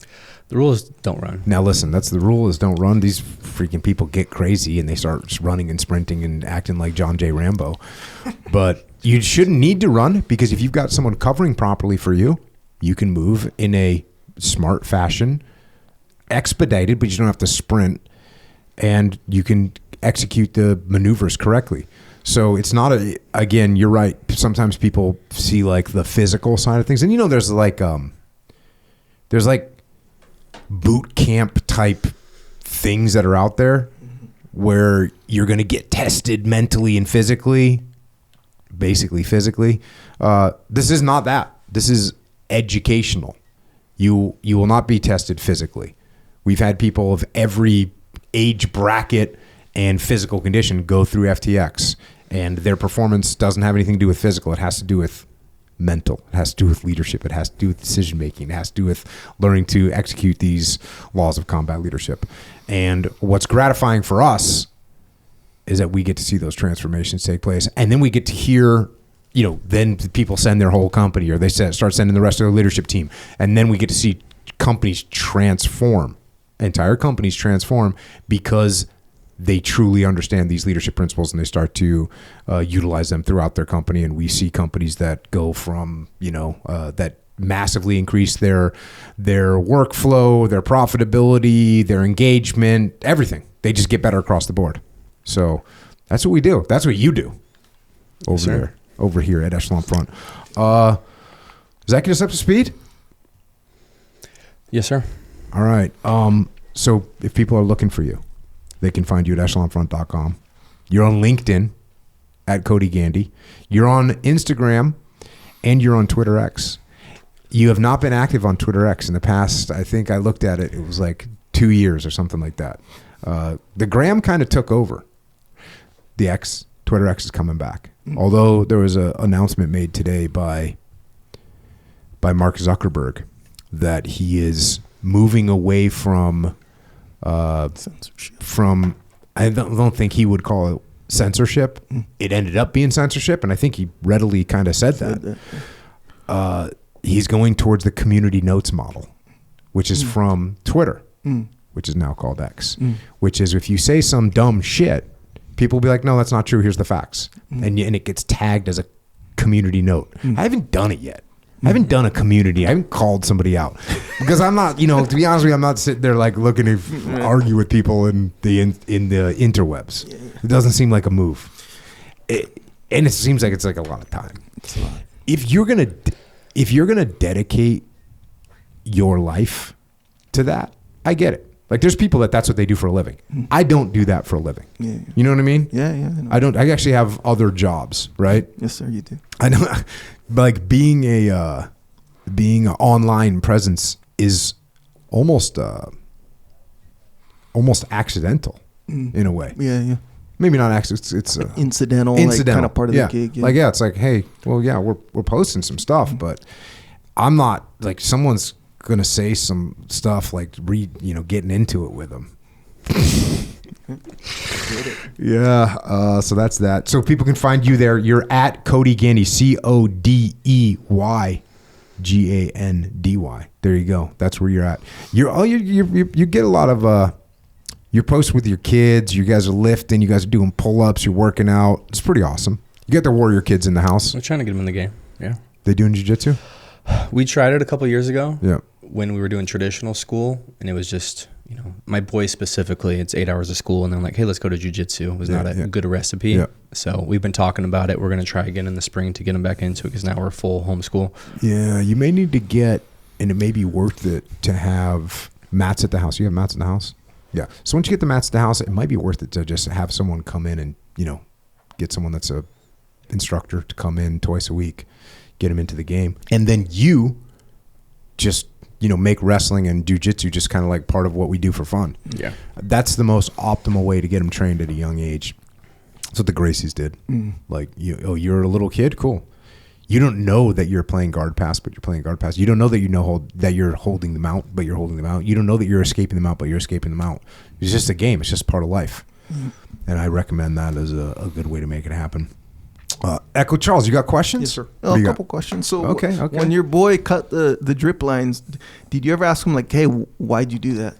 The rule is don't run. Now listen, that's the rule is don't run. These freaking people get crazy and they start just running and sprinting and acting like John J. Rambo. But you shouldn't need to run, because if you've got someone covering properly for you, you can move in a smart fashion, expedited, but you don't have to sprint, and you can execute the maneuvers correctly. So it's not again, you're right. Sometimes people see like the physical side of things, and there's like boot camp type things that are out there where you're going to get tested mentally and physically, basically physically. This is not that. This is educational. You will not be tested physically. We've had people of every age bracket and physical condition go through FTX, and their performance doesn't have anything to do with physical. It has to do with mental. It has to do with leadership. It has to do with decision making. It has to do with learning to execute these laws of combat leadership. And what's gratifying for us is that we get to see those transformations take place, and then we get to hear, then people send their whole company, or they start sending the rest of their leadership team, and then we get to see companies transform, entire companies transform, because they truly understand these leadership principles and they start to utilize them throughout their company. And we see companies that go from, that massively increase their workflow, their profitability, their engagement, everything. They just get better across the board. So that's what we do. That's what you do over here at Echelon Front. Does that get us up to speed? Yes, sir. All right. So if people are looking for you, they can find you at echelonfront.com. You're on LinkedIn at Codey Gandy. You're on Instagram, and you're on Twitter X. You have not been active on Twitter X in the past. I think I looked at it. It was like 2 years or something like that. The Gram kind of took over. The Twitter X is coming back. Although there was an announcement made today by Mark Zuckerberg that he is moving away from censorship. I don't think he would call it censorship. It ended up being censorship, and I think he readily kind of said that. He's going towards the community notes model, which is from Twitter, which is now called X, which is if you say some dumb shit, people will be like, no, that's not true. Here's the facts. And it gets tagged as a community note. I haven't done it yet. I haven't done a community. I haven't called somebody out because I'm not, to be honest with you, I'm not sitting there like looking to argue with people in the interwebs. It doesn't seem like a move. And it seems like it's like a lot of time. It's a lot. If you're gonna dedicate your life to that, I get it. Like there's people that's what they do for a living. I don't do that for a living. Yeah. You know what I mean? Yeah, yeah. I don't. I actually have other jobs, right? Yes, sir. You do. I know. Like being an online presence is almost accidental in a way. Yeah, yeah. Maybe not accidental. It's incidental, like kind of part of the gig. Yeah. Like it's like, hey, well, yeah, we're posting some stuff, but I'm not like someone's gonna say some stuff like getting into it with them. Yeah. So that's that. So people can find you there. You're at Codey Gandy, CODEYGANDY. There you go. That's where you're at. You get a lot of your posts with your kids. You guys are lifting. You guys are doing pull-ups. You're working out. It's pretty awesome. You got the warrior kids in the house. We're trying to get them in the game. Yeah. They doing jiu-jitsu? We tried it a couple years ago. Yeah. When we were doing traditional school, and it was just, my boys specifically, it's 8 hours of school, and then like, hey, let's go to jiu-jitsu. It was not a good recipe. Yeah. So we've been talking about it. We're going to try again in the spring to get them back into it, because now we're full homeschool. Yeah, you may need to get, and it may be worth it to have mats at the house. You have mats in the house? Yeah. So once you get the mats at the house, it might be worth it to just have someone come in and, get someone that's a instructor to come in twice a week, get them into the game. And then you just, make wrestling and jiu-jitsu just kind of like part of what we do for fun. Yeah. That's the most optimal way to get them trained at a young age. That's what the Gracies did. Like, you're a little kid? Cool. You don't know that you're playing guard pass, but you're playing guard pass. You don't know that that you're holding them out, but you're holding them out. You don't know that you're escaping them out, but you're escaping them out. It's just a game. It's just part of life. And I recommend that as a good way to make it happen. Echo Charles, you got questions? Yes, sir. A couple questions. So okay. When your boy cut the drip lines, did you ever ask him like, hey, why'd you do that?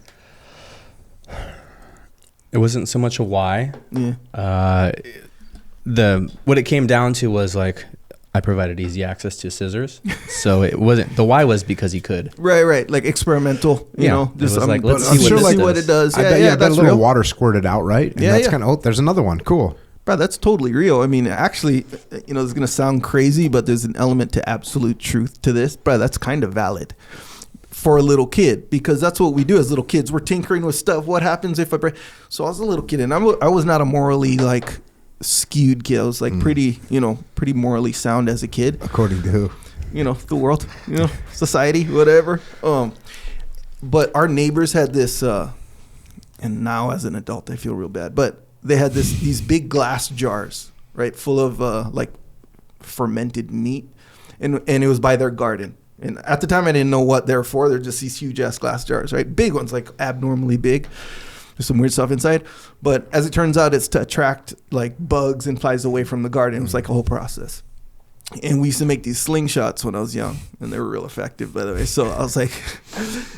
It wasn't so much a why. Yeah. What it came down to was like, I provided easy access to scissors. So it wasn't, the why was because he could. Right. Like experimental, you know. Just like, let's see what it does. I bet a little water squirted out, right? And that's kind of, there's another one. Cool. Bro, that's totally real. I mean, actually, it's going to sound crazy, but there's an element to absolute truth to this. Bro, that's kind of valid for a little kid, because that's what we do as little kids. We're tinkering with stuff. What happens if I break? So I was a little kid, and I was not a morally like skewed kid. I was like pretty morally sound as a kid. According to who? The world, society, whatever. But our neighbors had this, and now as an adult, I feel real bad, but they had these big glass jars, right, full of like fermented meat, and it was by their garden. And at the time, I didn't know what they're for. They're just these huge ass glass jars, right? Big ones, like abnormally big. There's some weird stuff inside. But as it turns out, it's to attract like bugs and flies away from the garden. It was like a whole process. And we used to make these slingshots when I was young, and they were real effective, by the way. So I was like,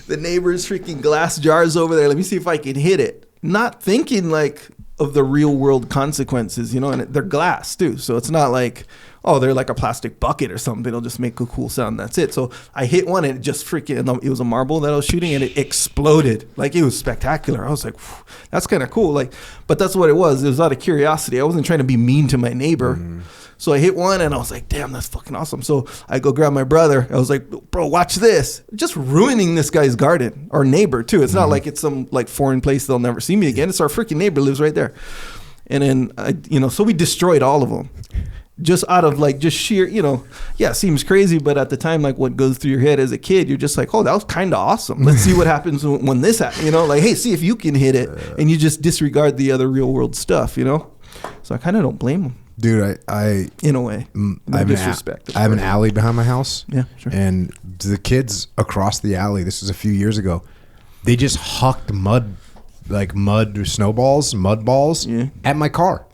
the neighbor's freaking glass jars over there. Let me see if I can hit it. Not thinking like of the real world consequences, and they're glass too. So it's not like, oh, they're like a plastic bucket or something. It'll just make a cool sound. That's it. So I hit one, and it just freaking, it was a marble that I was shooting, and it exploded. Like, it was spectacular. I was like, that's kind of cool. Like, but that's what it was. It was out of curiosity. I wasn't trying to be mean to my neighbor. So I hit one, and I was like, damn, that's fucking awesome. So I go grab my brother. I was like, bro, watch this. Just ruining this guy's garden. Our neighbor too. It's not like it's some like foreign place they'll never see me again. It's our freaking neighbor, lives right there. And then, so we destroyed all of them. Just out of like just sheer, it seems crazy, but at the time, like what goes through your head as a kid, you're just like, oh, that was kind of awesome. Let's see what happens when this happens, like, hey, see if you can hit it, and you just disregard the other real world stuff, So I kind of don't blame them. Dude, I in a way, I have an alley behind my house. Yeah, sure. And the kids across the alley, this was a few years ago, they just hucked mud balls at my car.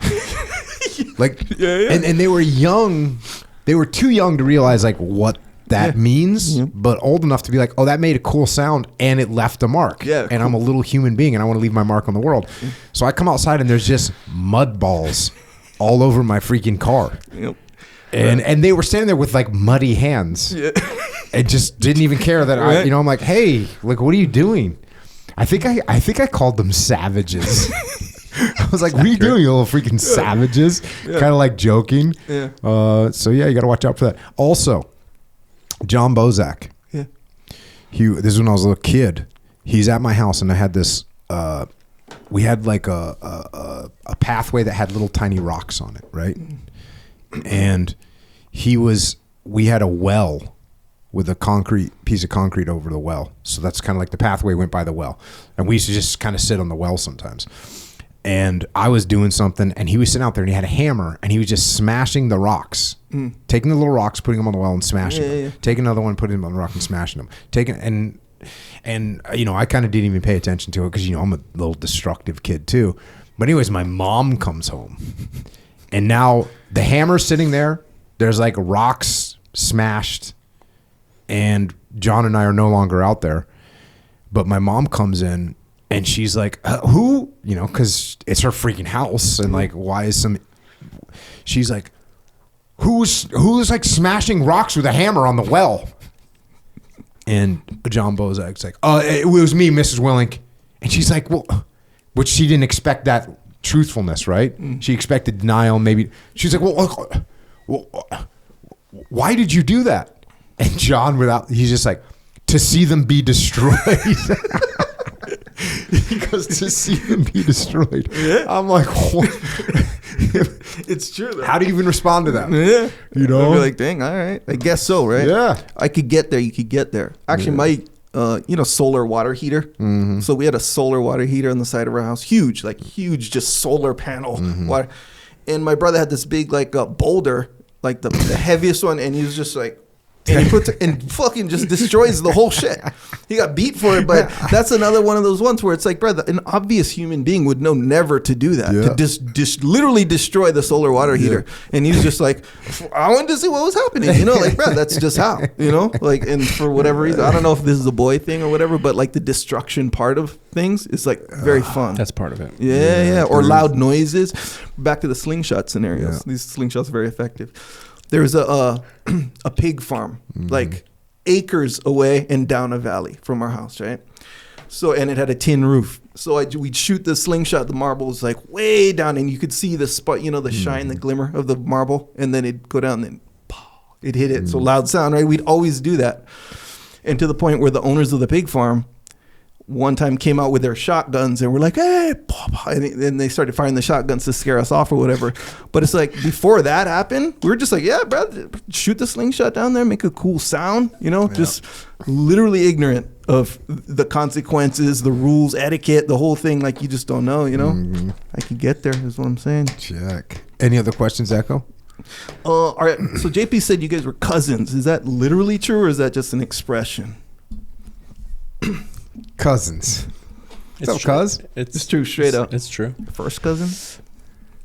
And they were young. They were too young to realize like what that means, but old enough to be like, oh, that made a cool sound and it left a mark. Yeah, and cool. I'm a little human being and I want to leave my mark on the world. So I come outside and there's just mud balls all over my freaking car. Yep. And they were standing there with like muddy hands. Yeah. And just didn't even care that I'm like, hey, like, what are you doing? I think I called them savages. I was like, what are you doing, you little freaking savages? Yeah. Kind of like joking. Yeah. So yeah, you got to watch out for that. Also, John Bozak. Yeah. This is when I was a little kid. He's at my house, and I had this. We had like a pathway that had little tiny rocks on it, right? And we had a well with a piece of concrete over the well. So that's kind of like the pathway went by the well. And we used to just kind of sit on the well sometimes. And I was doing something, and he was sitting out there, and he had a hammer, and he was just smashing the rocks, taking the little rocks, putting them on the well, and smashing them. Yeah. Taking another one, putting them on the rock, and smashing them. And I kind of didn't even pay attention to it because I'm a little destructive kid too. But anyways, my mom comes home, and now the hammer's sitting there. There's like rocks smashed, and John and I are no longer out there. But my mom comes in. And she's like, who? Because it's her freaking house. And like, why is she's like, who's like smashing rocks with a hammer on the well? And John Bozak's like, it was me, Mrs. Willink. And she's like, well, which she didn't expect that truthfulness, right? She expected denial, maybe. She's like, well, why did you do that? And John, he's just like, to see them be destroyed. He goes, to see them be destroyed. Yeah. I'm like, what? It's true, though. How do you even respond to that? Yeah. You know? I'd be like, dang, all right. I guess so, right? Yeah. I could get there. You could get there. Actually, my, solar water heater. Mm-hmm. So we had a solar water heater on the side of our house. Huge, just solar panel water. And my brother had this big, boulder, like the heaviest one. And he was just like, and he puts it and fucking just destroys the whole shit. He got beat for it, but that's another one of those ones where it's like, brother, an obvious human being would know never to do that, to literally destroy the solar water heater. And he's just like, I wanted to see what was happening, bro, that's just how, and for whatever reason, I don't know if this is a boy thing or whatever, but the destruction part of things is very fun. That's part of it. Yeah. Or loud noises. Back to the slingshot scenarios. Yeah. These slingshots are very effective. There's a pig farm, acres away and down a valley from our house, right? So, and it had a tin roof. So we'd shoot the slingshot. The marble was way down, and you could see the spot, the shine, the glimmer of the marble, and then it'd go down, and it hit it. So loud sound, right? We'd always do that, and to the point where the owners of the pig farm one time came out with their shotguns and were like, hey, and then they started firing the shotguns to scare us off or whatever. But it's before that happened, we were just like, yeah, bro, shoot the slingshot down there, make a cool sound, just literally ignorant of the consequences, the rules, etiquette, the whole thing. You just don't know, I could get there is what I'm saying. Check. Any other questions, Echo? All right. So JP said you guys were cousins. Is that literally true or is that just an expression? Cousins. It's true. Cuz? It's true, straight up. It's true. First cousin?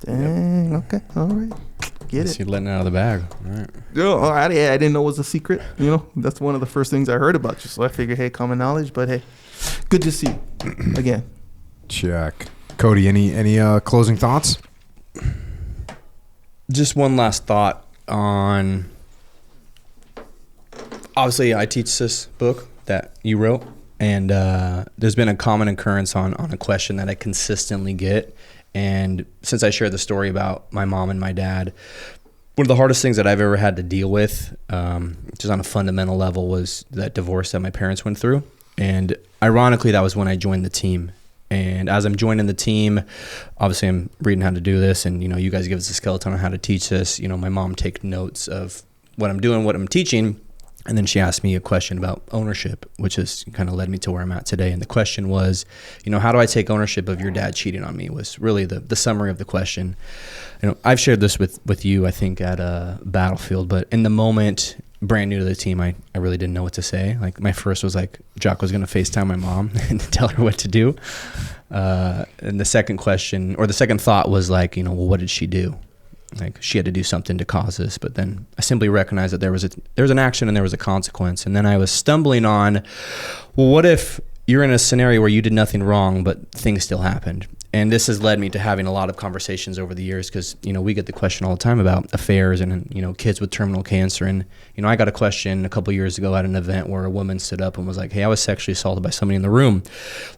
Dang, okay, all right. Get it. You're letting it out of the bag. All right. I didn't know it was a secret. That's one of the first things I heard about you. So I figured, hey, common knowledge, but hey, good to see you again. Check. Cody, any closing thoughts? Just one last thought on, obviously I teach this book that you wrote. And there's been a common occurrence on a question that I consistently get. And since I shared the story about my mom and my dad, one of the hardest things that I've ever had to deal with, just on a fundamental level, was that divorce that my parents went through. And ironically, that was when I joined the team. And as I'm joining the team, obviously I'm reading how to do this. And, you guys give us a skeleton on how to teach this. My mom takes notes of what I'm doing, what I'm teaching. And then she asked me a question about ownership, which has kind of led me to where I'm at today. And the question was, how do I take ownership of your dad cheating on me, was really the summary of the question. I've shared this with you, I think, at a Battlefield, but in the moment, brand new to the team, I really didn't know what to say. My first was Jocko's going to FaceTime my mom and tell her what to do. And the second question, or the second thought was well, what did she do? She had to do something to cause this, but then I simply recognized that there was an action and there was a consequence. And then I was stumbling on, well, what if you're in a scenario where you did nothing wrong, but things still happened? And this has led me to having a lot of conversations over the years because, we get the question all the time about affairs and, kids with terminal cancer. And, I got a question a couple years ago at an event where a woman stood up and was like, hey, I was sexually assaulted by somebody in the room.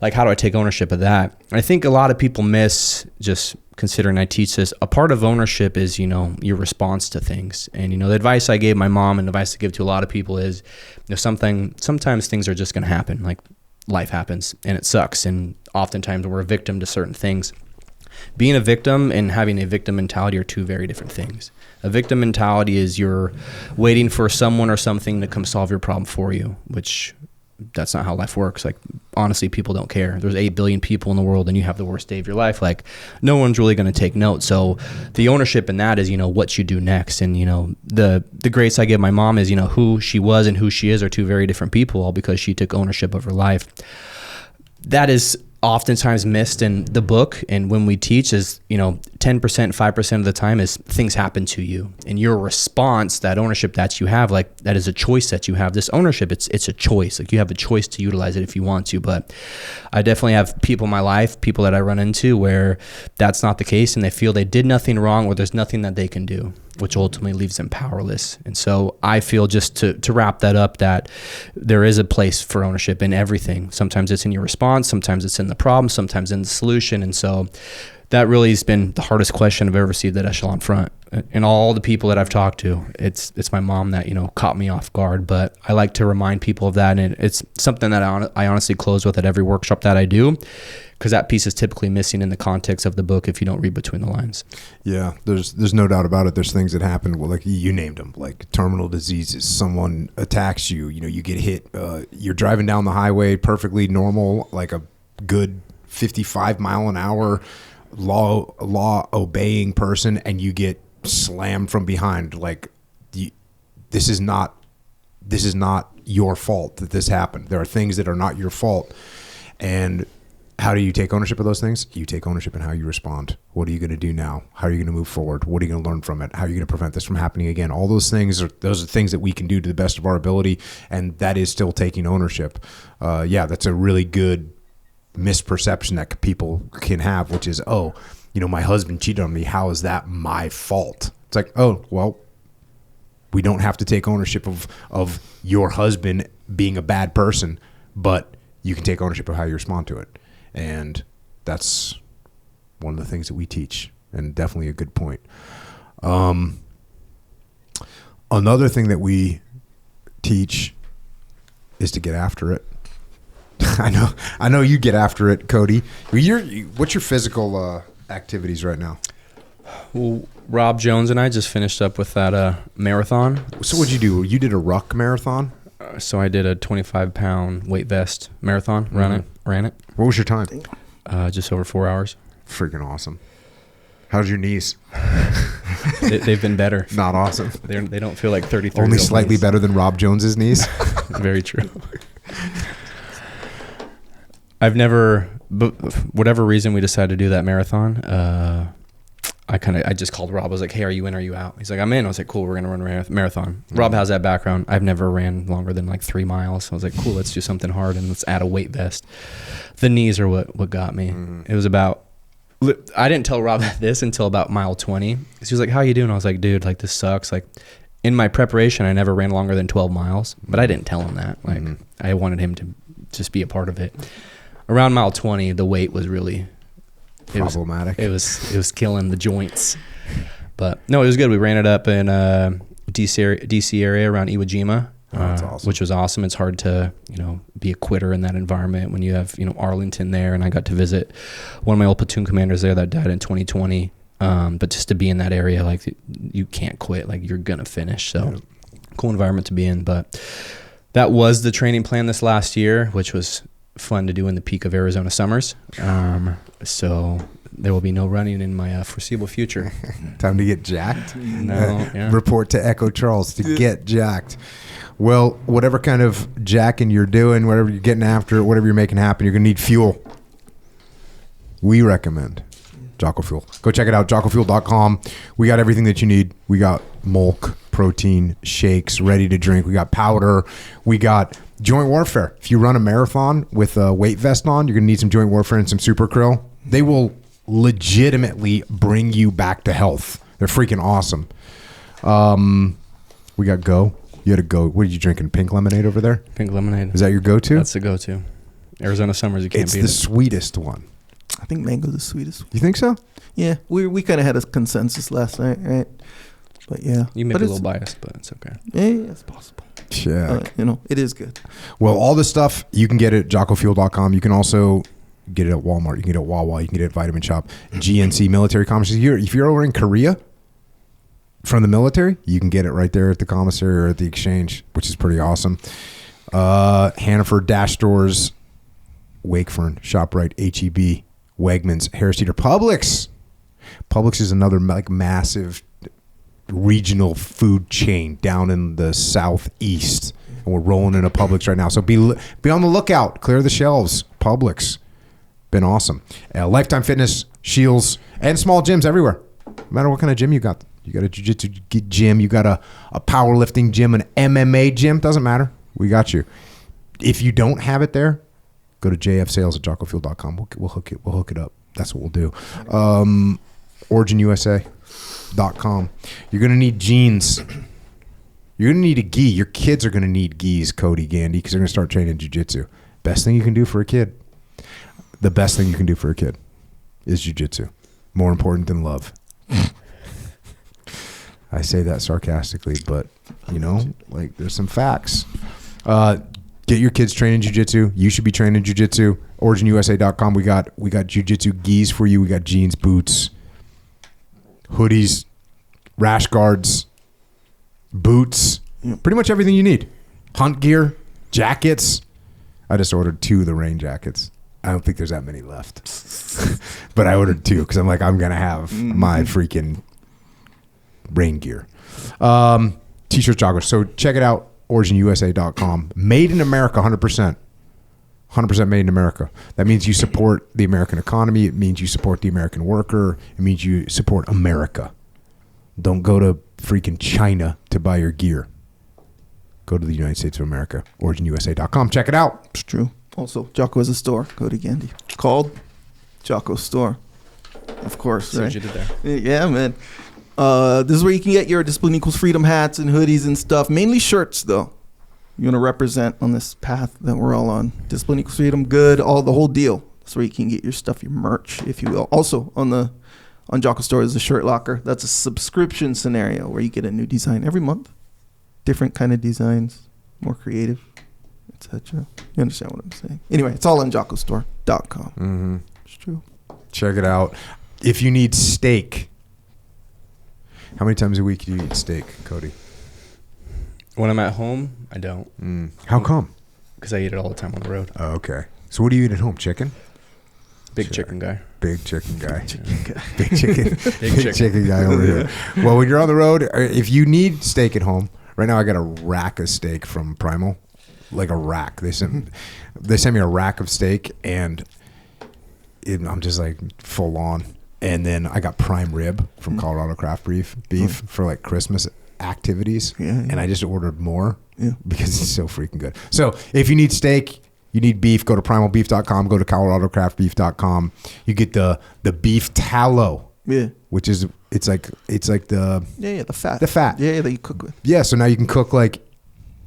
How do I take ownership of that? And I think a lot of people miss, just considering I teach this, a part of ownership is, your response to things. And, the advice I gave my mom and advice I give to a lot of people is, sometimes things are just going to happen. Life happens and it sucks. And oftentimes we're a victim to certain things. Being a victim and having a victim mentality are two very different things. A victim mentality is you're waiting for someone or something to come solve your problem for you, which that's not how life works. Honestly, people don't care. There's 8 billion people in the world and you have the worst day of your life. No one's really going to take note. So the ownership in that is, what you do next. And, the grace I give my mom is, who she was and who she is are two very different people, all because she took ownership of her life. That is oftentimes missed in the book. And when we teach is, 10%, 5% of the time is things happen to you and your response, that ownership that you have, that is a choice that you have. This ownership, it's a choice. You have a choice to utilize it if you want to, but I definitely have people in my life, people that I run into where that's not the case and they feel they did nothing wrong or there's nothing that they can do. which ultimately leaves them powerless. And so I feel, just to wrap that up, that there is a place for ownership in everything. Sometimes it's in your response, sometimes it's in the problem, sometimes in the solution. And so that really has been the hardest question I've ever received at Echelon Front. And all the people that I've talked to, it's my mom that, caught me off guard. But I like to remind people of that. And it's something that I honestly close with at every workshop that I do, because that piece is typically missing in the context of the book if you don't read between the lines. Yeah, there's no doubt about it. There's things that happen, well, like you named them, like terminal diseases. Someone attacks you, you get hit. You're driving down the highway perfectly normal, like a good 55 mile an hour law obeying person, and you get slammed from behind. Like, this is not your fault that this happened. There are things that are not your fault. And how do you take ownership of those things? You take ownership in how you respond. What are you going to do now? How are you going to move forward? What are you going to learn from it? How are you going to prevent this from happening again? All those things those are things that we can do to the best of our ability, and that is still taking ownership. That's a really good misperception that people can have, which is, my husband cheated on me. How is that my fault? It's like, well, we don't have to take ownership of your husband being a bad person, but you can take ownership of how you respond to it. And that's one of the things that we teach, and definitely a good point. Another thing that we teach is to get after it. I know you get after it, Cody. What's your physical activities right now? Well, Rob Jones and I just finished up with that marathon. So what'd you do? You did a ruck marathon? So I did a 25-pound weight vest marathon. Ran it. What was your time? Just over 4 hours. Freaking awesome. How's your knees? They've been better. Not awesome. They don't feel like 33. Only slightly knees. Better than Rob Jones's knees. Very true. I've never, but whatever reason we decided to do that marathon, I just called Rob. I was like, hey, are you in or are you out? He's like, I'm in. I was like, cool, we're going to run a marathon. Mm-hmm. Rob has that background. I've never ran longer than like 3 miles. So I was like, cool, let's do something hard and let's add a weight vest. The knees are what got me. Mm-hmm. It was about, I didn't tell Rob this until about mile 20. He was like, how you doing? I was like, dude, like this sucks. Like in my preparation, I never ran longer than 12 miles, but I didn't tell him that. Like I wanted him to just be a part of it. Around mile 20, the weight was really problematic. It was killing the joints. But no, it was good. We ran it up in DC area around Iwo Jima, that's awesome. Which was awesome. It's hard to be a quitter in that environment when you have Arlington there, and I got to visit one of my old platoon commanders there that died in 2020. But just to be in that area, like you can't quit. Like you're gonna finish. So cool environment to be in. But that was the training plan this last year, which was fun to do in the peak of Arizona summers. So there will be no running in my foreseeable future. Time to get jacked. No, yeah. Report to Echo Charles to get jacked. Well, whatever kind of jacking you're doing, whatever you're getting after, whatever you're making happen, you're gonna need fuel. We recommend Jocko Fuel. Go check it out, jockofuel.com. We got everything that you need. We got milk, protein, shakes, ready to drink. We got powder. We got joint warfare. If you run a marathon with a weight vest on, you're going to need some joint warfare and some super krill. They will legitimately bring you back to health. They're freaking awesome. We got Go. You had a Go. What are you drinking? Pink lemonade over there? Pink lemonade. Is that your go-to? That's the go-to. Arizona summers, you can't beat it. It's the sweetest one. I think mango's the sweetest. You think so? Yeah, we kind of had a consensus last night, right? But yeah, you may be a little biased, but it's okay. Yeah, it's possible. Yeah, it is good. Well, all this stuff you can get at jockofuel.com. You can also get it at Walmart. You can get it at Wawa. You can get it at Vitamin Shop. GNC Military Commissary. If you're over in Korea from the military, you can get it right there at the commissary or at the exchange, which is pretty awesome. Hannaford, Dash Stores, Wakefern, ShopRite, HEB, Wegmans, Harris Teeter, Publix. Publix is another massive regional food chain down in the southeast, and we're rolling into Publix right now. So be on the lookout. Clear the shelves. Publix, been awesome. Lifetime Fitness, Shields, and small gyms everywhere. No matter what kind of gym you got. You got a jiu-jitsu gym. You got a powerlifting gym, an MMA gym. Doesn't matter. We got you. If you don't have it there, go to jfsales@jockofuel.com. We'll hook it up. That's what we'll do. OriginUSA.com. You're going to need jeans. You're going to need a gi. Your kids are going to need gis, Codey Gandy, because they're going to start training jiu-jitsu. Best thing you can do for a kid. The best thing you can do for a kid is jiu-jitsu. More important than love. I say that sarcastically, but, like, there's some facts. Get your kids training jiu-jitsu. You should be training jiu-jitsu. OriginUSA.com. We got jiu-jitsu gis for you. We got jeans, boots, hoodies, rash guards, boots, pretty much everything you need. Hunt gear, jackets. I just ordered 2 of the rain jackets. I don't think there's that many left. But I ordered 2 because I'm like, I'm going to have my freaking rain gear. T-shirts, joggers. So check it out, OriginUSA.com. Made in America, 100%. 100% made in America. That means you support the American economy. It means you support the American worker. It means you support America. Don't go to freaking China to buy your gear. Go to the United States of America, OriginUSA.com. Check it out. It's true. Also, Jocko has a store, Codey Gandy, called Jocko Store. Of course, See right? what you did there. Yeah, man. This is where you can get your Discipline Equals Freedom hats and hoodies and stuff. Mainly shirts, though. You want to represent on this path that we're all on. Discipline Equals Freedom, good, the whole deal. That's where you can get your stuff, your merch, if you will. Also, on Jocko Store is a shirt locker. That's a subscription scenario where you get a new design every month. Different kind of designs, more creative, etc. You understand what I'm saying? Anyway, it's all on jockostore.com. Mm-hmm. It's true. Check it out. If you need steak, how many times a week do you eat steak, Codey? When I'm at home, I don't. How come? Because I eat it all the time on the road. Oh, okay. So what do you eat at home? Chicken? Big chicken guy. Big chicken guy. Big chicken. Big chicken guy over here. Well, when you're on the road, if you need steak at home, right now I got a rack of steak from Primal. Like a rack. They sent me a rack of steak, and I'm just like full on. And then I got prime rib from Colorado Craft Beef for like Christmas activities. Yeah. And I just ordered more because it's so freaking good. So if you need steak, you need beef, go to primalbeef.com, go to coloradocraftbeef.com. You get the beef tallow. Yeah. Which is it's like the the fat. The fat. Yeah, that you cook with. Yeah, so now you can cook like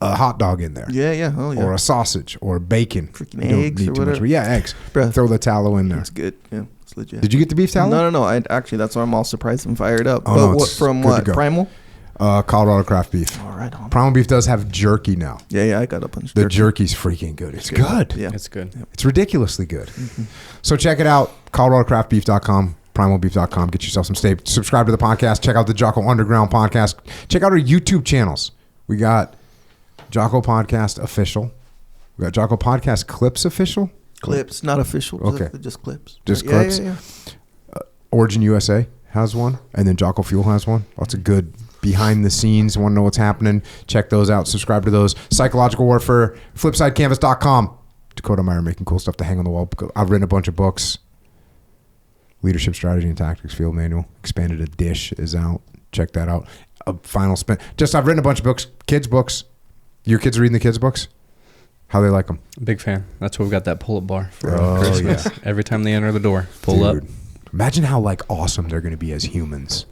a hot dog in there. Yeah. Oh, yeah. Or a sausage or bacon. Freaking eggs or whatever. Yeah, eggs. Bruh. Throw the tallow in there. It's good. Yeah, it's legit. Did you get the beef tallow? No. Actually, that's why I'm all surprised and fired up. Oh, but no, what it's from good what? to go. Primal? Colorado Craft Beef. All right. On. Primal Beef does have jerky now. Yeah, I got a bunch of The jerky. jerky's freaking good. It's good. Yeah. It's good. It's ridiculously good. So check it out. coloradocraftbeef.com, primalbeef.com. Get yourself some steak. Subscribe to the podcast. Check out the Jocko Underground podcast. Check out our YouTube channels. We got Jocko Podcast Official. We got Jocko Podcast Clips Official. Clips, not official. Okay. Just clips. Just Yeah, clips. Yeah. Origin USA has one, and then Jocko Fuel has one. Lots of good behind the scenes. Want to know what's happening? Check those out. Subscribe to those. Psychological Warfare, flipsidecanvas.com. Dakota Meyer making cool stuff to hang on the wall. I've written a bunch of books. Leadership Strategy and Tactics Field Manual. Expanded Edition is out. Check that out. A final spin. I've written a bunch of books. Kids books. Your kids are reading the kids books? How they like them? Big fan. That's why we've got that pull-up bar for Oh, Christmas. yeah. Every time they enter the door, pull up. Imagine how like awesome they're going to be as humans.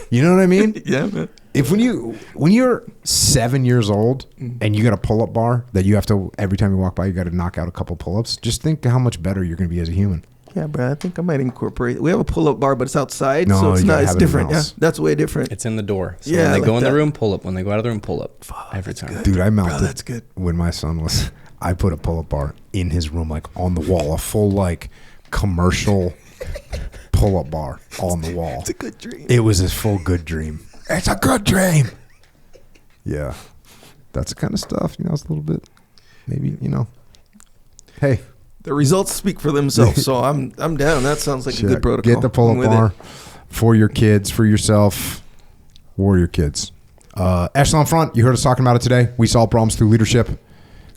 You know what I mean? Yeah, man. If when you're 7 years old and you got a pull-up bar that you have to, every time you walk by, you got to knock out a couple pull-ups, just think how much better you're going to be as a human. Yeah, bro. I think I might incorporate. We have a pull-up bar, but it's outside, No, so it's you not. gotta It's have it in the different. Yeah, house. that's way different. It's in the door. So Yeah, when I they like go in that. the room, pull up. When they go out of the room, pull up. Every time. Dude, I mounted. Bro, that's good. When my son was, I put a pull-up bar in his room, like on the wall, a full like commercial pull-up bar on the wall. It's a good dream. It was a full good dream. It's a good dream. Yeah, that's the kind of stuff. It's a little bit, maybe Hey, The results speak for themselves, so I'm down. That sounds like a good protocol. Get the pull-up bar for your kids, for yourself, warrior kids. Echelon Front, you heard us talking about it today. We solve problems through leadership.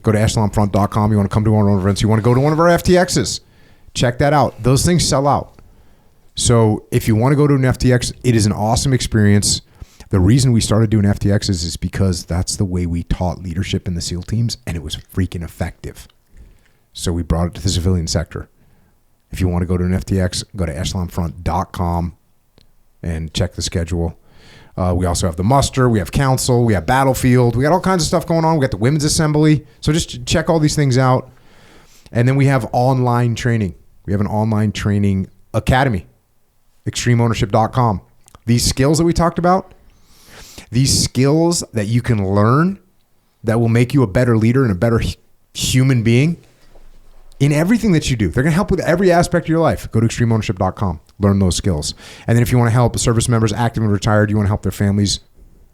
Go to echelonfront.com. You want to come to one of our events. You want to go to one of our FTXs. Check that out. Those things sell out. So if you want to go to an FTX, it is an awesome experience. The reason we started doing FTXs is because that's the way we taught leadership in the SEAL teams, and it was freaking effective. So we brought it to the civilian sector. If you want to go to an FTX, go to echelonfront.com. and check the schedule. We also have the muster, we have council, we have battlefield, we got all kinds of stuff going on. We got the women's assembly. So just check all these things out. And then we have online training. We have an online training academy, extremeownership.com. These skills that we talked about, these skills that you can learn that will make you a better leader and a better human being in everything that you do. They're going to help with every aspect of your life. Go to extremeownership.com. Learn those skills. And then if you want to help service members, active and retired, you want to help their families,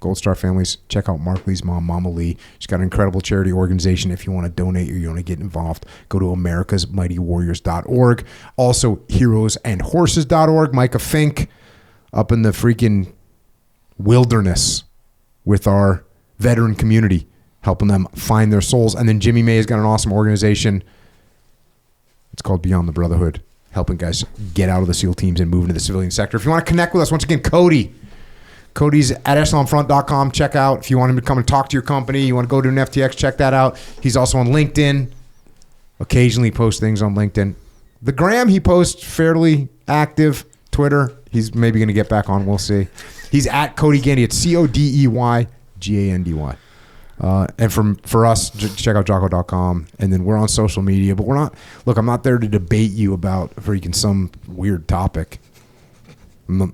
Gold Star families, check out Mark Lee's mom, Mama Lee. She's got an incredible charity organization. If you want to donate or you want to get involved, go to americasmightywarriors.org. Also, heroesandhorses.org. Micah Fink up in the freaking wilderness with our veteran community, helping them find their souls. And then Jimmy May has got an awesome organization. It's called Beyond the Brotherhood, helping guys get out of the SEAL teams and move into the civilian sector. If you want to connect with us, once again, Codey. Cody's at echelonfront.com. Check out. If you want him to come and talk to your company, you want to go to an FTX, check that out. He's also on LinkedIn. Occasionally posts things on LinkedIn. The gram, he posts fairly active. Twitter, he's maybe going to get back on. We'll see. He's at Codey Gandy. It's CODEYGANDY. And for us, check out Jocko.com. And then we're on social media. But we're not, look, I'm not there to debate you about freaking some weird topic. No.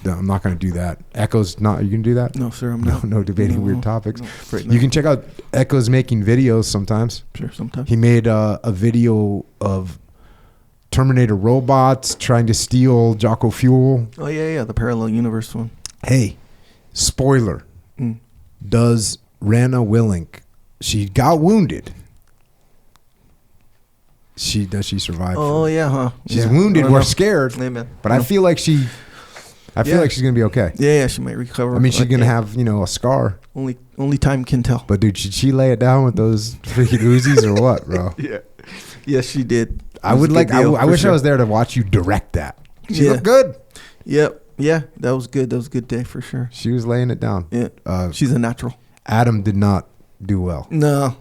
I'm not going to do that. Echo's not, are you going to do that? No, sir, I'm not. No debating weird topics. No, you can check out Echo's making videos sometimes. Sure, sometimes. He made a video of Terminator robots trying to steal Jocko fuel. Oh, yeah, the parallel universe one. Hey, spoiler. Does Rana Willink, she got wounded. Does she survive? Oh, yeah, huh? She's wounded. We're scared. Amen. But I feel like she's going to be okay. Yeah, she might recover. I mean, she's going to have, a scar. Only time can tell. But dude, should she lay it down with those freaking Uzis or what, bro? Yeah. Yes, she did. I wish I was there to watch you direct that. She looked good. Yep. Yeah, that was good. That was a good day for sure. She was laying it down. Yeah. She's a natural. Adam did not do well. No,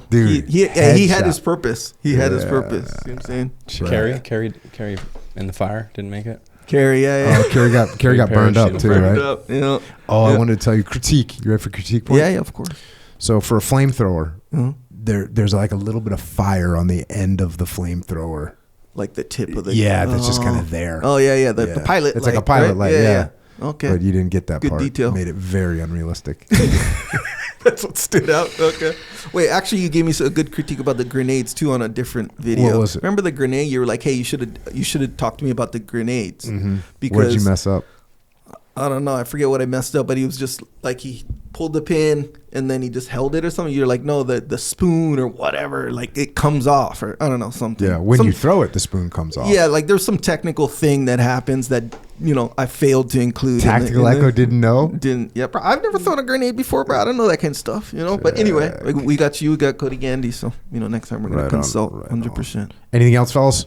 dude, he had his purpose. He had his purpose. You know what I'm saying? Carrie in the fire didn't make it. Carrie, yeah. Oh, Carrie got burned up too, right? Yeah. I wanted to tell you critique. You ready for critique point? Yeah, of course. So for a flamethrower, there's like a little bit of fire on the end of the flamethrower. Like the tip of the... Yeah, that's just kind of there. Oh, yeah. The pilot It's like a pilot light, yeah. Okay. But you didn't get that Good part. detail. Made it very unrealistic. That's what stood out. Okay. Wait, actually, you gave me a good critique about the grenades too on a different video. What was it? Remember the grenade? You were like, "Hey, you should have talked to me about the grenades." Mm-hmm. Because what did you mess up? I don't know. I forget what I messed up, but he was just like he pulled the pin and then he just held it or something. You're like, no, the spoon or whatever, like it comes off or I don't know something. Yeah, when you throw it, the spoon comes off. Yeah, like there's some technical thing that happens that I failed to include. Tactical Echo didn't know. Yeah, bro. I've never thrown a grenade before, bro. I don't know that kind of stuff, But anyway, like, we got Codey Gandy, so next time we're gonna consult 100%. Anything else, fellas?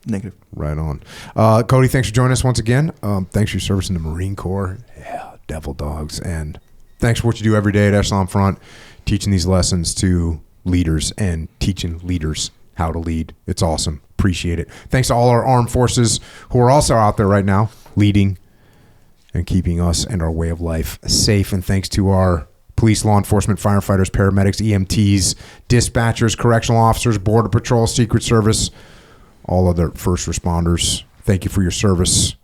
Negative. Right on. Codey, thanks for joining us once again. Thanks for your service in the Marine Corps. Yeah, devil dogs. And thanks for what you do every day at Echelon Front, teaching these lessons to leaders and teaching leaders how to lead. It's awesome. Appreciate it. Thanks to all our armed forces who are also out there right now leading and keeping us and our way of life safe. And thanks to our police, law enforcement, firefighters, paramedics, EMTs, dispatchers, correctional officers, Border Patrol, Secret Service, all other first responders. Thank you for your service.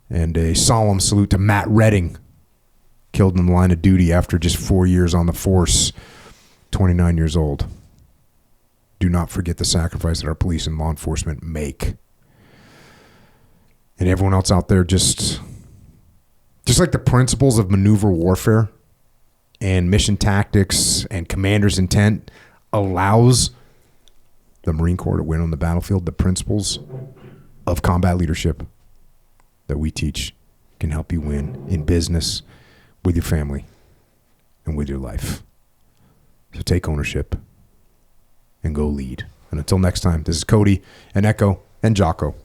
And a solemn salute to Matt Redding, killed in the line of duty after just 4 years on the force, 29 years old. Do not forget the sacrifice that our police and law enforcement make. And everyone else out there, just like the principles of maneuver warfare and mission tactics and commander's intent allows the Marine Corps to win on the battlefield, the principles of combat leadership that we teach can help you win in business, with your family, and with your life. So take ownership and go lead. And until next time, this is Codey and Echo and Jocko